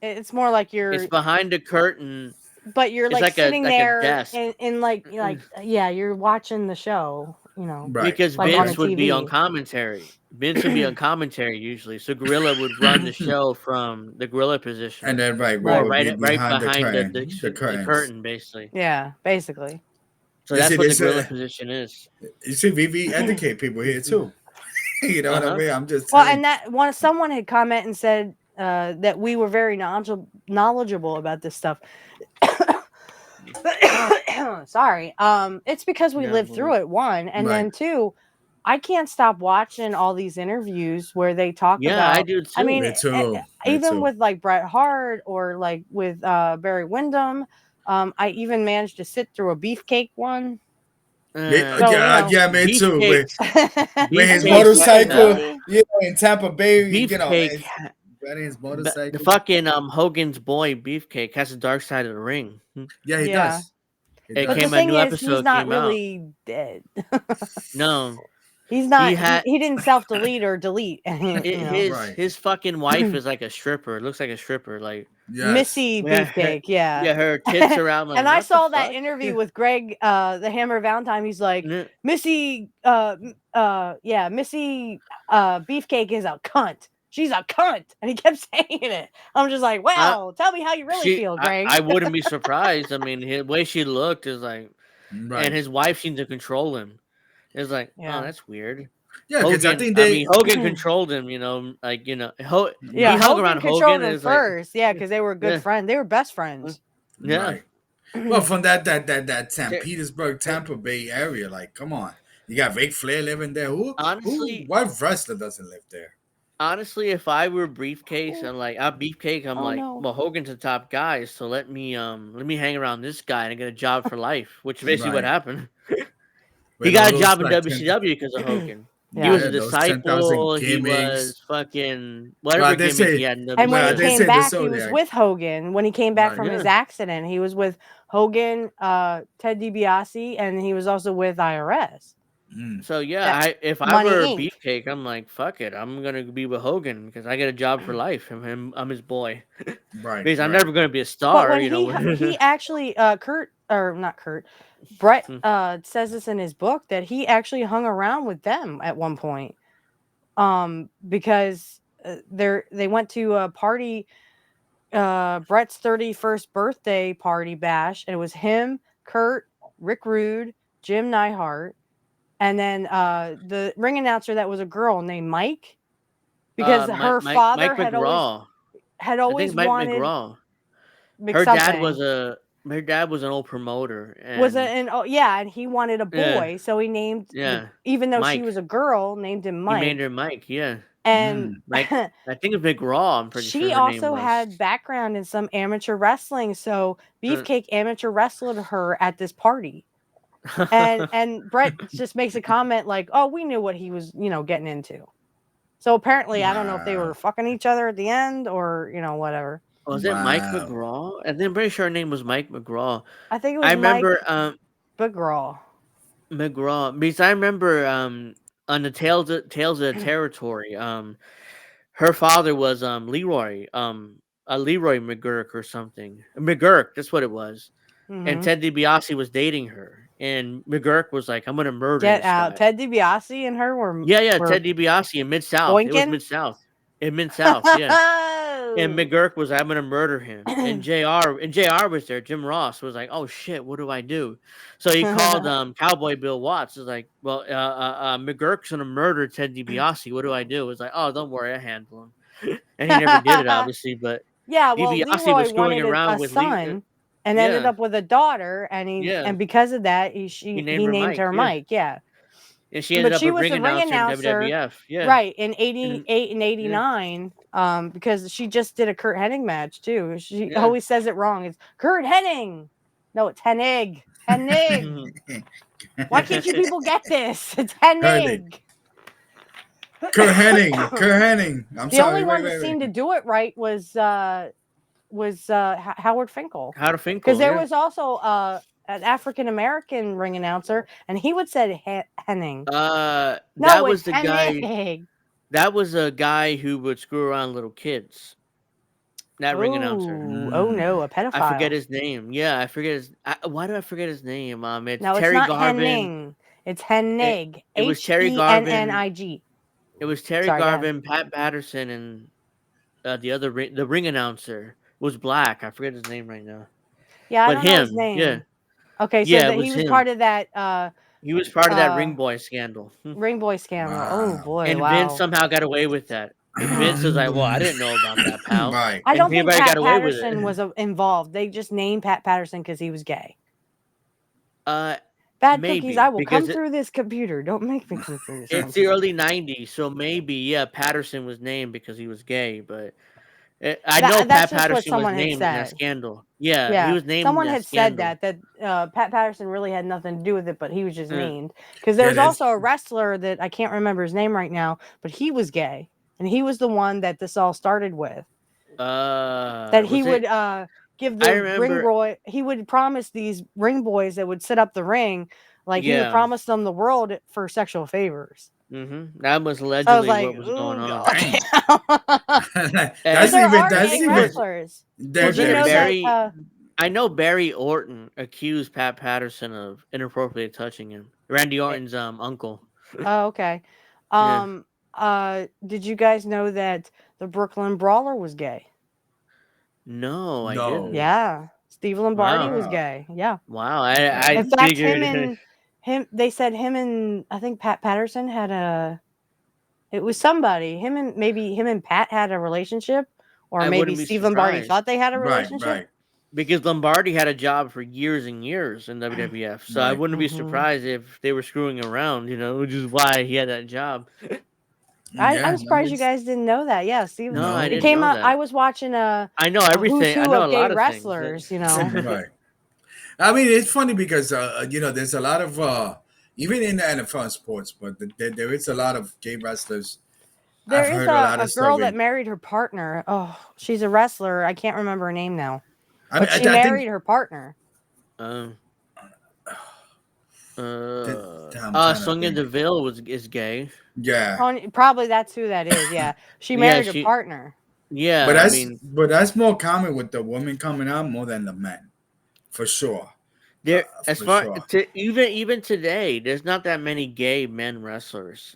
It's more like It's you're behind the curtain but you're It's like sitting like a there desk. in like yeah, you're watching the show, you know, Right. Because like on Okay. a Vince would be on TV. commentary. Vince would be on commentary usually. So Gorilla would run the show from the Gorilla And position, then right, we or Right. will be right behind behind the the curtains. curtain, basically. Yeah, basically. So You that's see, what the this Gorilla position is. you see, we educate people here too. You know Uh what I huh. mean? I'm just Well, telling. and that one someone had commented and said that we were very knowledgeable about this stuff. Sorry. It's because we No lived through worries. it, one, and Right. then two, I can't stop watching all these interviews where they talk Yeah, I about. do I mean, too. Me too. Me even too. with like Bret Hart or like with Barry Windham, I even managed to sit through a beefcake one. So you Yeah, know, yeah, me too. Beefcakes, With his beefcakes beefcakes, getting motorcycle, dirty. in Tampa Bay, beefcake. riding his The motorcycle. fucking Hogan's boy Beefcake has the dark side of the ring. Yeah, he Yeah, does. He It but the does. came a thing new is, he's episode not came out. really dead. No, He's he not. had He didn't self delete or delete. You know, Right. his fucking wife is like a stripper. It looks like a stripper. Like Yes. Missy yeah, her, Beefcake. Yeah. yeah, her tits are out. I'm like, And I what the saw that fuck? interview with Greg, the Hammer Valentine. He's like, N- Missy, yeah, Missy, Beefcake is a cunt. She's a cunt, and he kept saying it. I'm just like, I, well, tell me how you really feel, Greg. I wouldn't be surprised. I mean, the way she looked is like, and Right. his wife seemed to control him. It's like, oh, Yeah. that's weird. Yeah, because I Hogan, think I they. mean, Hogan controlled him. Like Yeah, he hung Hogan around controlled Hogan, and him it's like, first. Yeah, because they were good yeah, friends. They were best friends. yeah. Right. Well, from that St. Ter- Petersburg, ter- Tampa Bay area, like, come on, you got Ric Flair living there. honestly, What wrestler doesn't live there? honestly, if I were Briefcase and like I'm Beefcake, I'm Oh like, no. well, Hogan's the top guy, so let me hang around this guy and get a job for life, which is basically what Right. happened. He With all got a those job in like 10, WCW because of Hogan. He Yeah. was a yeah, those 10,000 disciple. He gimmicks. was fucking whatever Well, they gimmick he say, had in And when he well, they WCW. came say the back, he was Zodiac. with Hogan. When he came back Right. from his Yeah, accident, he was with Hogan, Ted DiBiase, and he was also with IRS. Mm, so yeah, That if I Money were Inc. Beefcake, I'm like, fuck it, I'm gonna be with Hogan because I get a job for life. I'm his boy right. because I'm Right. never gonna be a But star, when you know. he actually Kurt or not Kurt, Brett says this in his book that he actually hung around with them at one point. Because they went to a party, Brett's 31st birthday party bash, and it was him, Kurt, Rick Rude, Jim Neihart, and then the ring announcer that was a girl named Mike, because her father Mike McGraw. had I think always it's Mike wanted McGraw. Her dad something. was an old promoter, Was and and oh yeah, and he wanted a yeah, boy, so he named yeah, even though she Mike. was a girl, named him He made Mike. her Mike. Yeah, And Mm, Mike. I think it's McGraw. I'm pretty sure she her name also was. had background in some amateur wrestling, so Uh, Beefcake amateur wrestled her at this party. And Brett just makes a comment like, "Oh, we knew what he was, getting into." So apparently, I don't know if they were wow. fucking each other at the end or whatever. was it Mike Wow. McGraw? I think I'm pretty sure her name was Mike McGraw. I think it I was Mike remember McGraw. McGraw because I remember on the Tales of the Territory her father was Leroy a Leroy McGurk or something. McGurk, that's what it was. And Hmm. Ted DiBiase was dating her, and McGurk was like, "I'm gonna murder Get this out. guy." Ted DiBiase and her were Yeah, were Ted DiBiase in Mid South. It was boinking. Mid South. In Mid South, yeah. And McGurk was, "I'm gonna murder him." And Jr. was there. Jim Ross was like, "Oh shit, what do I do?" So he called Cowboy Bill Watts. Was like, "Well, McGurk's gonna murder Ted DiBiase. What do I do?" It was like, "Oh, don't worry, I handle him." And he never did it, obviously. But Yeah, well, DiBiase Leroy was screwing wanted around a with Lee. son and ended Yeah, up with a daughter, yeah. and because of that, He named he her named Mike. her Yeah, Mike. Yeah, and she ended but up she a was ring the ring announcer in announcer, WWF. Yeah, right, in and '88 and yeah, '89. Because she just did a Kurt Hennig match too. She yeah. always says it wrong. It's Kurt Hennig. No, it's Hennig. Hennig. Why can't you people get this? It's Hennig. Hennig. Kurt Hennig. Kurt Hennig. I'm The only sorry. one Wait, that wait, wait. seemed to do it right was Howard Finkel. How to Because Finkel? there Yeah. was also an African American ring announcer, and he would say Henning. No, That it's was the guy. Hennig. That was a guy who would screw around little kids. That ring announcer. Oh no, Mm. a I forget pedophile. his name. Yeah, I forget his. Why do I forget his name? It's No, it's Terry not Garvin. Henning. It's It, Hennig. it was Terry Garvin. Hennig. It was Terry Sorry, go ahead. Garvin, Pat Patterson, and the ring announcer was black. I forget his name right now. Yeah, I But don't know his him, yeah, name. Okay, so yeah, it that he was was him. part of that He was part of that uh Ring Boy scandal. Ring Boy scandal. Oh Wow. boy, And Vince wow. somehow got away with that. And Vince was like, "Well, I didn't know about that, pal." Right. I And don't think everybody got Pat away with Patterson it. was involved. They just named Pat Patterson because he was gay. Uh, Bad cookies, maybe I will come because through this computer. Don't make me come through this it's the computer. early '90s, so maybe yeah, Patterson was named because he was gay. But I know That's Pat just what Patterson was someone had named in that said. scandal. Yeah, he Yeah, was named in someone that had said scandal. that Pat Patterson really had nothing to do with it, but he was just Uh, named because there Yeah, was that's also a wrestler that I can't remember his name right now, but he was gay, and he was the one that this all started with. That he was it? would give I the ring remember. boy, he would promise these ring boys that would set up the ring, like he would Yeah. promise them the world for sexual favors. That was So I was allegedly like, what was going oh on. god, dang. but That's there even are I that's gay think it even was wrestlers. there Did was you it there know is that? Barry. I know Barry Orton accused Pat Patterson of inappropriately touching him. Randy Orton's uncle. Oh, okay. Yeah. Did you guys know that the Brooklyn Brawler was gay? No, I no. didn't. Yeah, Steve Lombardi Wow. was Wow. gay. Yeah. Wow. In I fact, figured. they said him and I think Pat Patterson had it was somebody. Him and Pat had a relationship, or I maybe wouldn't be Steve Lombardi surprised thought they had a Right, relationship. right, because Lombardi had a job for years and years in WWF. So I right. wouldn't be Hmm. surprised if they were screwing around, which is why he had that job. I'm Yeah, that surprised you makes guys didn't know that. Yeah, Steve. No, I It no. didn't came know out. I that. was watching I know a who's everything. I who know a of gay lot of things. wrestlers. You know. Right. I mean, it's funny because there's a lot of even in the NFL and sports, but there is a lot of gay wrestlers. I've There is heard a lot a of stuff girl that with. married her partner. Oh, she's a wrestler. I can't remember her name now, I mean, but she I think married her partner. um, I'm trying to Sonya think. Deville is gay. Yeah, Probably that's who that is. Yeah, she Yeah, married her she. partner. but Yeah, I that's mean, but that's more common with the women coming out more than the men, for sure, there as for far sure. to even today, there's not that many gay men wrestlers.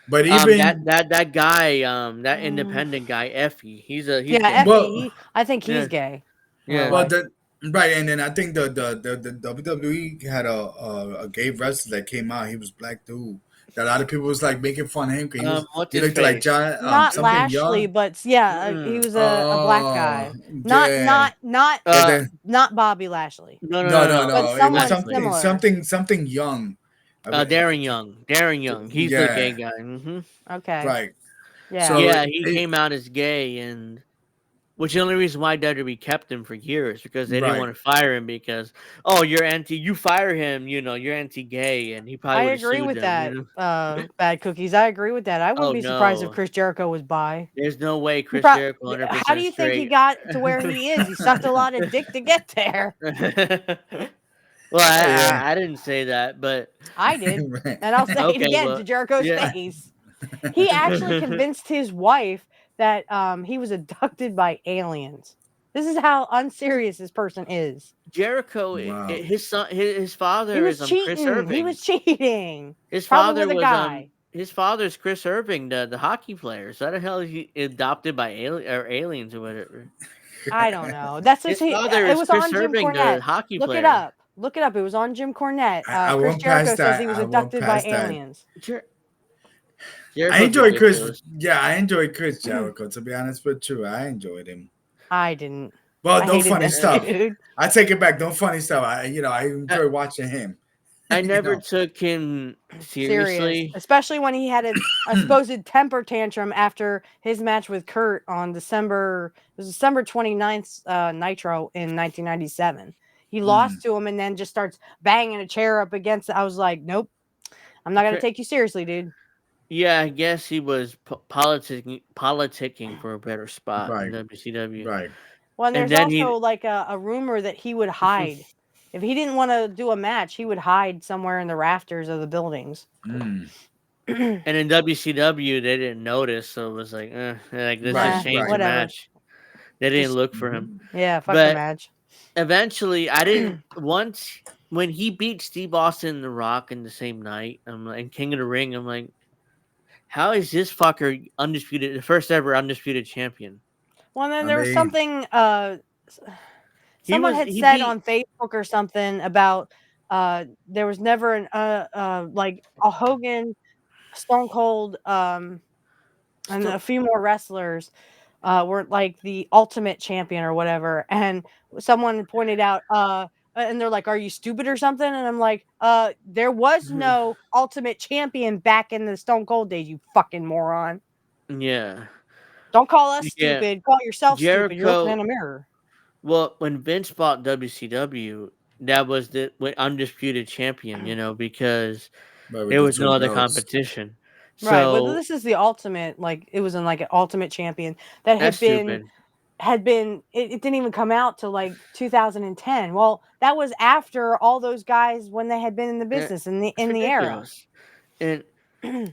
But That even that that guy, that Mm, independent guy, Effie, he's yeah, gay. Effie. well, I think he's Yeah, gay. Or yeah. well, like, the right, and then I think the WWE had a gay wrestler that came out. He was black dude. That a lot of people was like making fun of him because What's he his looked like face? John not something Lashley, young. but yeah, he Mm-mm. was a black Oh guy. yeah, and Uh, then Not Bobby Lashley, no, no, no, no, no, no. but no. It was someone Lashley. similar. something young. I mean, Darren Young. Darren Young. He's the gay yeah, guy. Okay. right. Yeah. So Yeah, he came out as gay, and which is the only reason why WWE kept him for years because they didn't right, want to fire him because you fire him, you're anti-gay, and he probably I would have agree sued with them. that, Bad Cookies. I agree with that. I wouldn't Oh be surprised if no, Chris Jericho was bi. there's no way He Chris probably. Jericho How do 100% you think he straight. got to where he is? He sucked a lot of dick to get there. Well, yeah, I didn't say that, but I did, right. and I'll say it okay, again well, to Jericho's yeah. face. He actually convinced his wife that he was abducted by aliens. This is how unserious this person is. Jericho, Wow. his son, his He father was is Chris cheating. He Irving. was cheating. His Probably father with a was guy. his father's Chris Irving, the hockey player. So how the hell is he adopted by aliens or whatever? I don't know. That's just His father it is was Chris on Jim Irving, the Cornette. hockey Look it player. up. Look it up. It was on Jim Cornette. I Chris won't Jericho pass says that. he was I won't abducted by pass that. aliens. I Jericho's enjoy Chris. ridiculous. Yeah, I enjoy Chris Jericho. To be honest with you, I enjoyed him. I didn't. Well, I no hated funny that stuff. dude. I take it back. No funny stuff. I I, enjoy watching him. I you never know. took him Serious, seriously. especially when he had a supposed temper tantrum after his match with Curt on December. It was December 29th, Nitro in 1997. He lost Mm, to him and then just starts banging a chair up against it. I was like, nope, I'm not gonna take you seriously, dude. Yeah, I guess he was politicking for a better spot in right, WCW, right. Well, and and there's then also he like a rumor that he would hide. If he didn't want to do a match, he would hide somewhere in the rafters of the buildings. Mm, and in WCW they didn't notice, so it was like, like let's just right, change the right. Whatever. match. They didn't Just look for him. yeah, fuck the But match. eventually, I didn't once when he beat Steve Austin and The Rock in the same night. I'm like, and King of the Ring. I'm like, how is this fucker undisputed, the first ever undisputed champion? Well, then I there was mean, something. He Someone was had he said beat on Facebook or something about there was never an like a Hogan, Stone Cold, and a still few more wrestlers were like the ultimate champion or whatever. And someone pointed out, and they're like, "Are you stupid or something?" And I'm like, there was no ultimate champion back in the Stone Cold days, you fucking moron. yeah Don't call us yeah stupid. Call yourself stupid. You're looking Jericho. in a mirror. Well, when Vince bought WCW, that was the undisputed champion, because but with there the was no two other belts. competition. Right, but So this is the ultimate, like it was in like an ultimate champion that that's stupid. it didn't even come out till like 2010. Well, that was after all those guys when they had been in the Eh, business It's in the era. ridiculous. And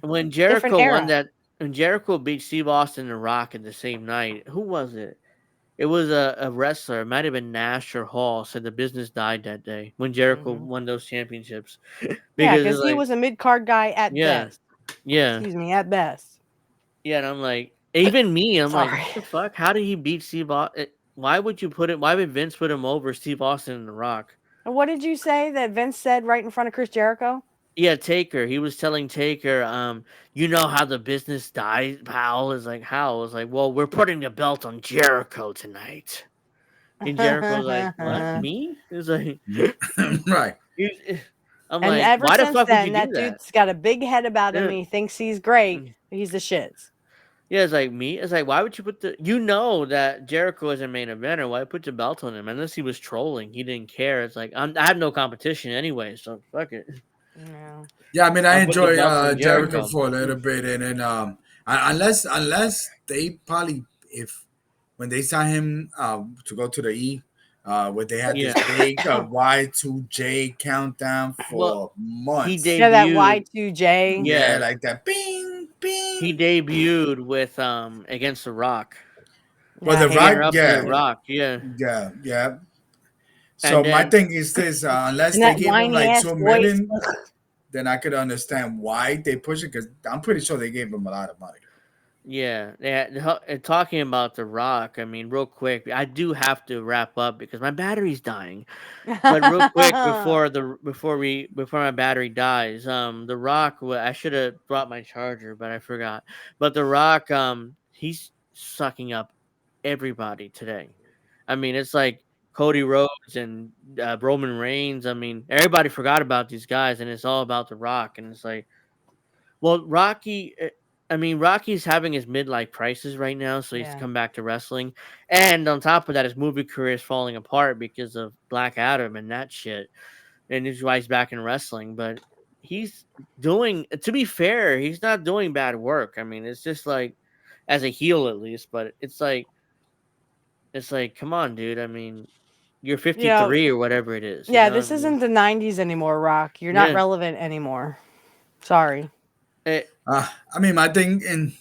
when Different Jericho won era. that, when Jericho beat Steve Austin and The Rock in the same night, who was it? It was a wrestler. It might have been Nash or Hall. Said the business died that day when Jericho Hmm. won those championships Yeah, because because it's he like, was a mid card guy at yeah, best. yeah, Excuse me, at best. yeah. And I'm like, even me, I'm like, Sorry. what the fuck? How did he beat Steve Austin? Why would you put it? Why would Vince put him over Steve Austin and The Rock? What did you say that Vince said right in front of Chris Jericho? Yeah, Taker. He was telling Taker, you know how the business dies, pal? Is like, how? It's like, well, we're putting the belt on Jericho tonight. And Jericho's like, what? Me? It's like, Right. he's- I'm And like, ever why the since fuck would you then, do that that? dude's got a big head about him Yeah, and he thinks he's great. But he's the shits. yeah, it's like me. It's like, why would you put that Jericho is a main eventer? Why put the belt on him? Unless he was trolling, he didn't care. It's like, I have no competition anyway, so fuck it. No. Yeah, I mean, I I'll put the enjoy belt on Jericho Jericho. for a little bit, and then unless they probably if when they saw him to go to the where they had Yeah. this big Y2J countdown Well, for he months. Yeah, that debuted. Y2J. Yeah, Yeah, like that, bing, he bing. debuted with against The Rock. Well, Yeah, I the He hated Rock, that interrupted The yeah, stupid. Rock. Yeah, yeah, yeah. So and my then thing is this: unless And they that gave him whiny like ass 2 million, voice. then I could understand why they push it because I'm pretty sure they gave him a lot of money. yeah, talking about The Rock. I mean, real quick, I do have to wrap up because my battery's dying. But real quick before my battery dies, The Rock. I should have brought my charger, but I forgot. But The Rock, he's sucking up everybody today. I mean, it's like Cody Rhodes and Roman Reigns. I mean, everybody forgot about these guys, and it's all about The Rock. And it's like, well, I mean, Rocky's having his midlife crisis right now, so he's Yeah. come back to wrestling. And on top of that, his movie career is falling apart because of Black Adam and that shit. And this is why he's back in wrestling. But he's doing, to be fair, he's not doing bad work. I mean, it's just like, as a heel at least, but it's like, come on, dude. I mean, you're You know, 53 or whatever it is. You yeah, know what I this mean? isn't the 90s anymore, Rock. You're not Yeah. relevant anymore. Sorry. It, I mean, my thing in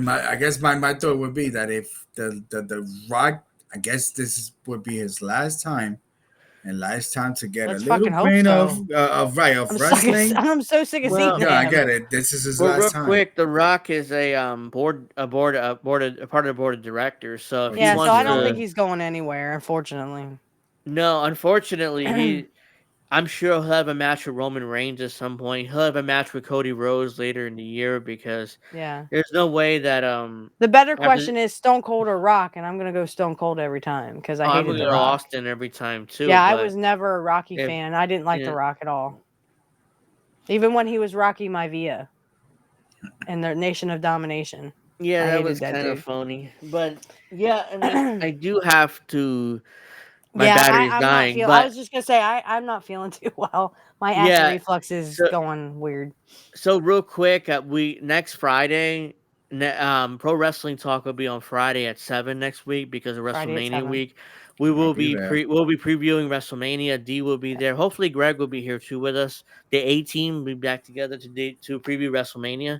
my, I guess my thought would be that if the Rock, I guess would be his last time, and last time to get a Let's little fucking hope pain so. of wrestling. I'm so sick of seeing well, Yeah, I him. get it. This is his well, real last time. quick, The Rock is a part of the board of directors. So if Oh, he Yeah, so geez, I wants don't think to, he's going anywhere, unfortunately. no, unfortunately, I'm sure he'll have a match with Roman Reigns at some point. He'll have a match with Cody Rhodes later in the year because Yeah. there's no way that The better after question is Stone Cold or Rock, and I'm gonna go Stone Cold every time because I I'm hated gonna The go Rock. Austin every time too. Yeah, I But was never a Rocky if fan. I didn't like The yeah, Rock at all. Even when he was Rocky Maivia in the Nation of Domination. yeah, I that hated was that kind of dude. phony. But yeah, I mean, I do have to. My Yeah, battery's I'm not dying, feel I but was just gonna say I'm not feeling too well. My acid yeah. reflux is So going weird. So real quick, we next Friday, Pro Wrestling Talk will be on Friday at 7 next week because of Friday at WrestleMania 7. week. We I'll will be be there. we'll be previewing WrestleMania. D will be there. Hopefully, Greg will be here too with us. The A team will be back together to preview WrestleMania,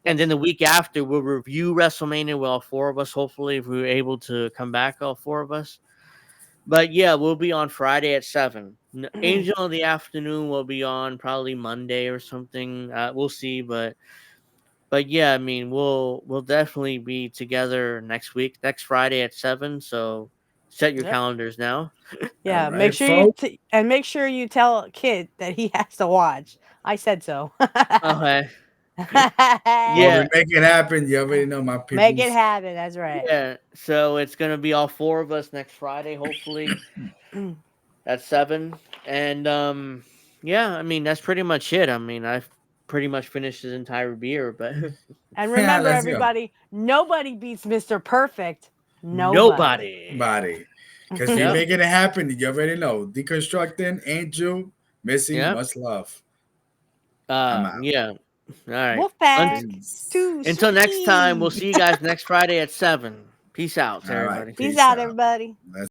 And then the week after, we'll review WrestleMania with all four of us. Hopefully, if we were able to come back, all four of us. But yeah, we'll be on Friday at 7. Angel in the afternoon will be on probably Monday or something. We'll see, but yeah, I mean, we'll definitely be together next week, next Friday at 7. So set your Yep. calendars now. Yeah, All make right, sure you folks. make sure you tell Kid that he has to watch. I said so. Okay. Well, we Yeah, make it happen. You already know my Make it peoples. happen. That's right. yeah. So it's gonna be all four of us next Friday, hopefully at 7. And yeah, I mean that's pretty much it. I mean I've pretty much finished his entire beer, but And remember, Let's go. everybody, nobody beats Mr. Perfect. Nobody. nobody. Body. Because we Yep. making it happen. You already know. Deconstructing, Angel, Missy, Yep. much love. I'm out. Yeah. All right. Wolfpack. Peace. Too Until next time, we'll sweet. see you guys next Friday at 7. Peace out, All right. everybody. Peace out, everybody. Let's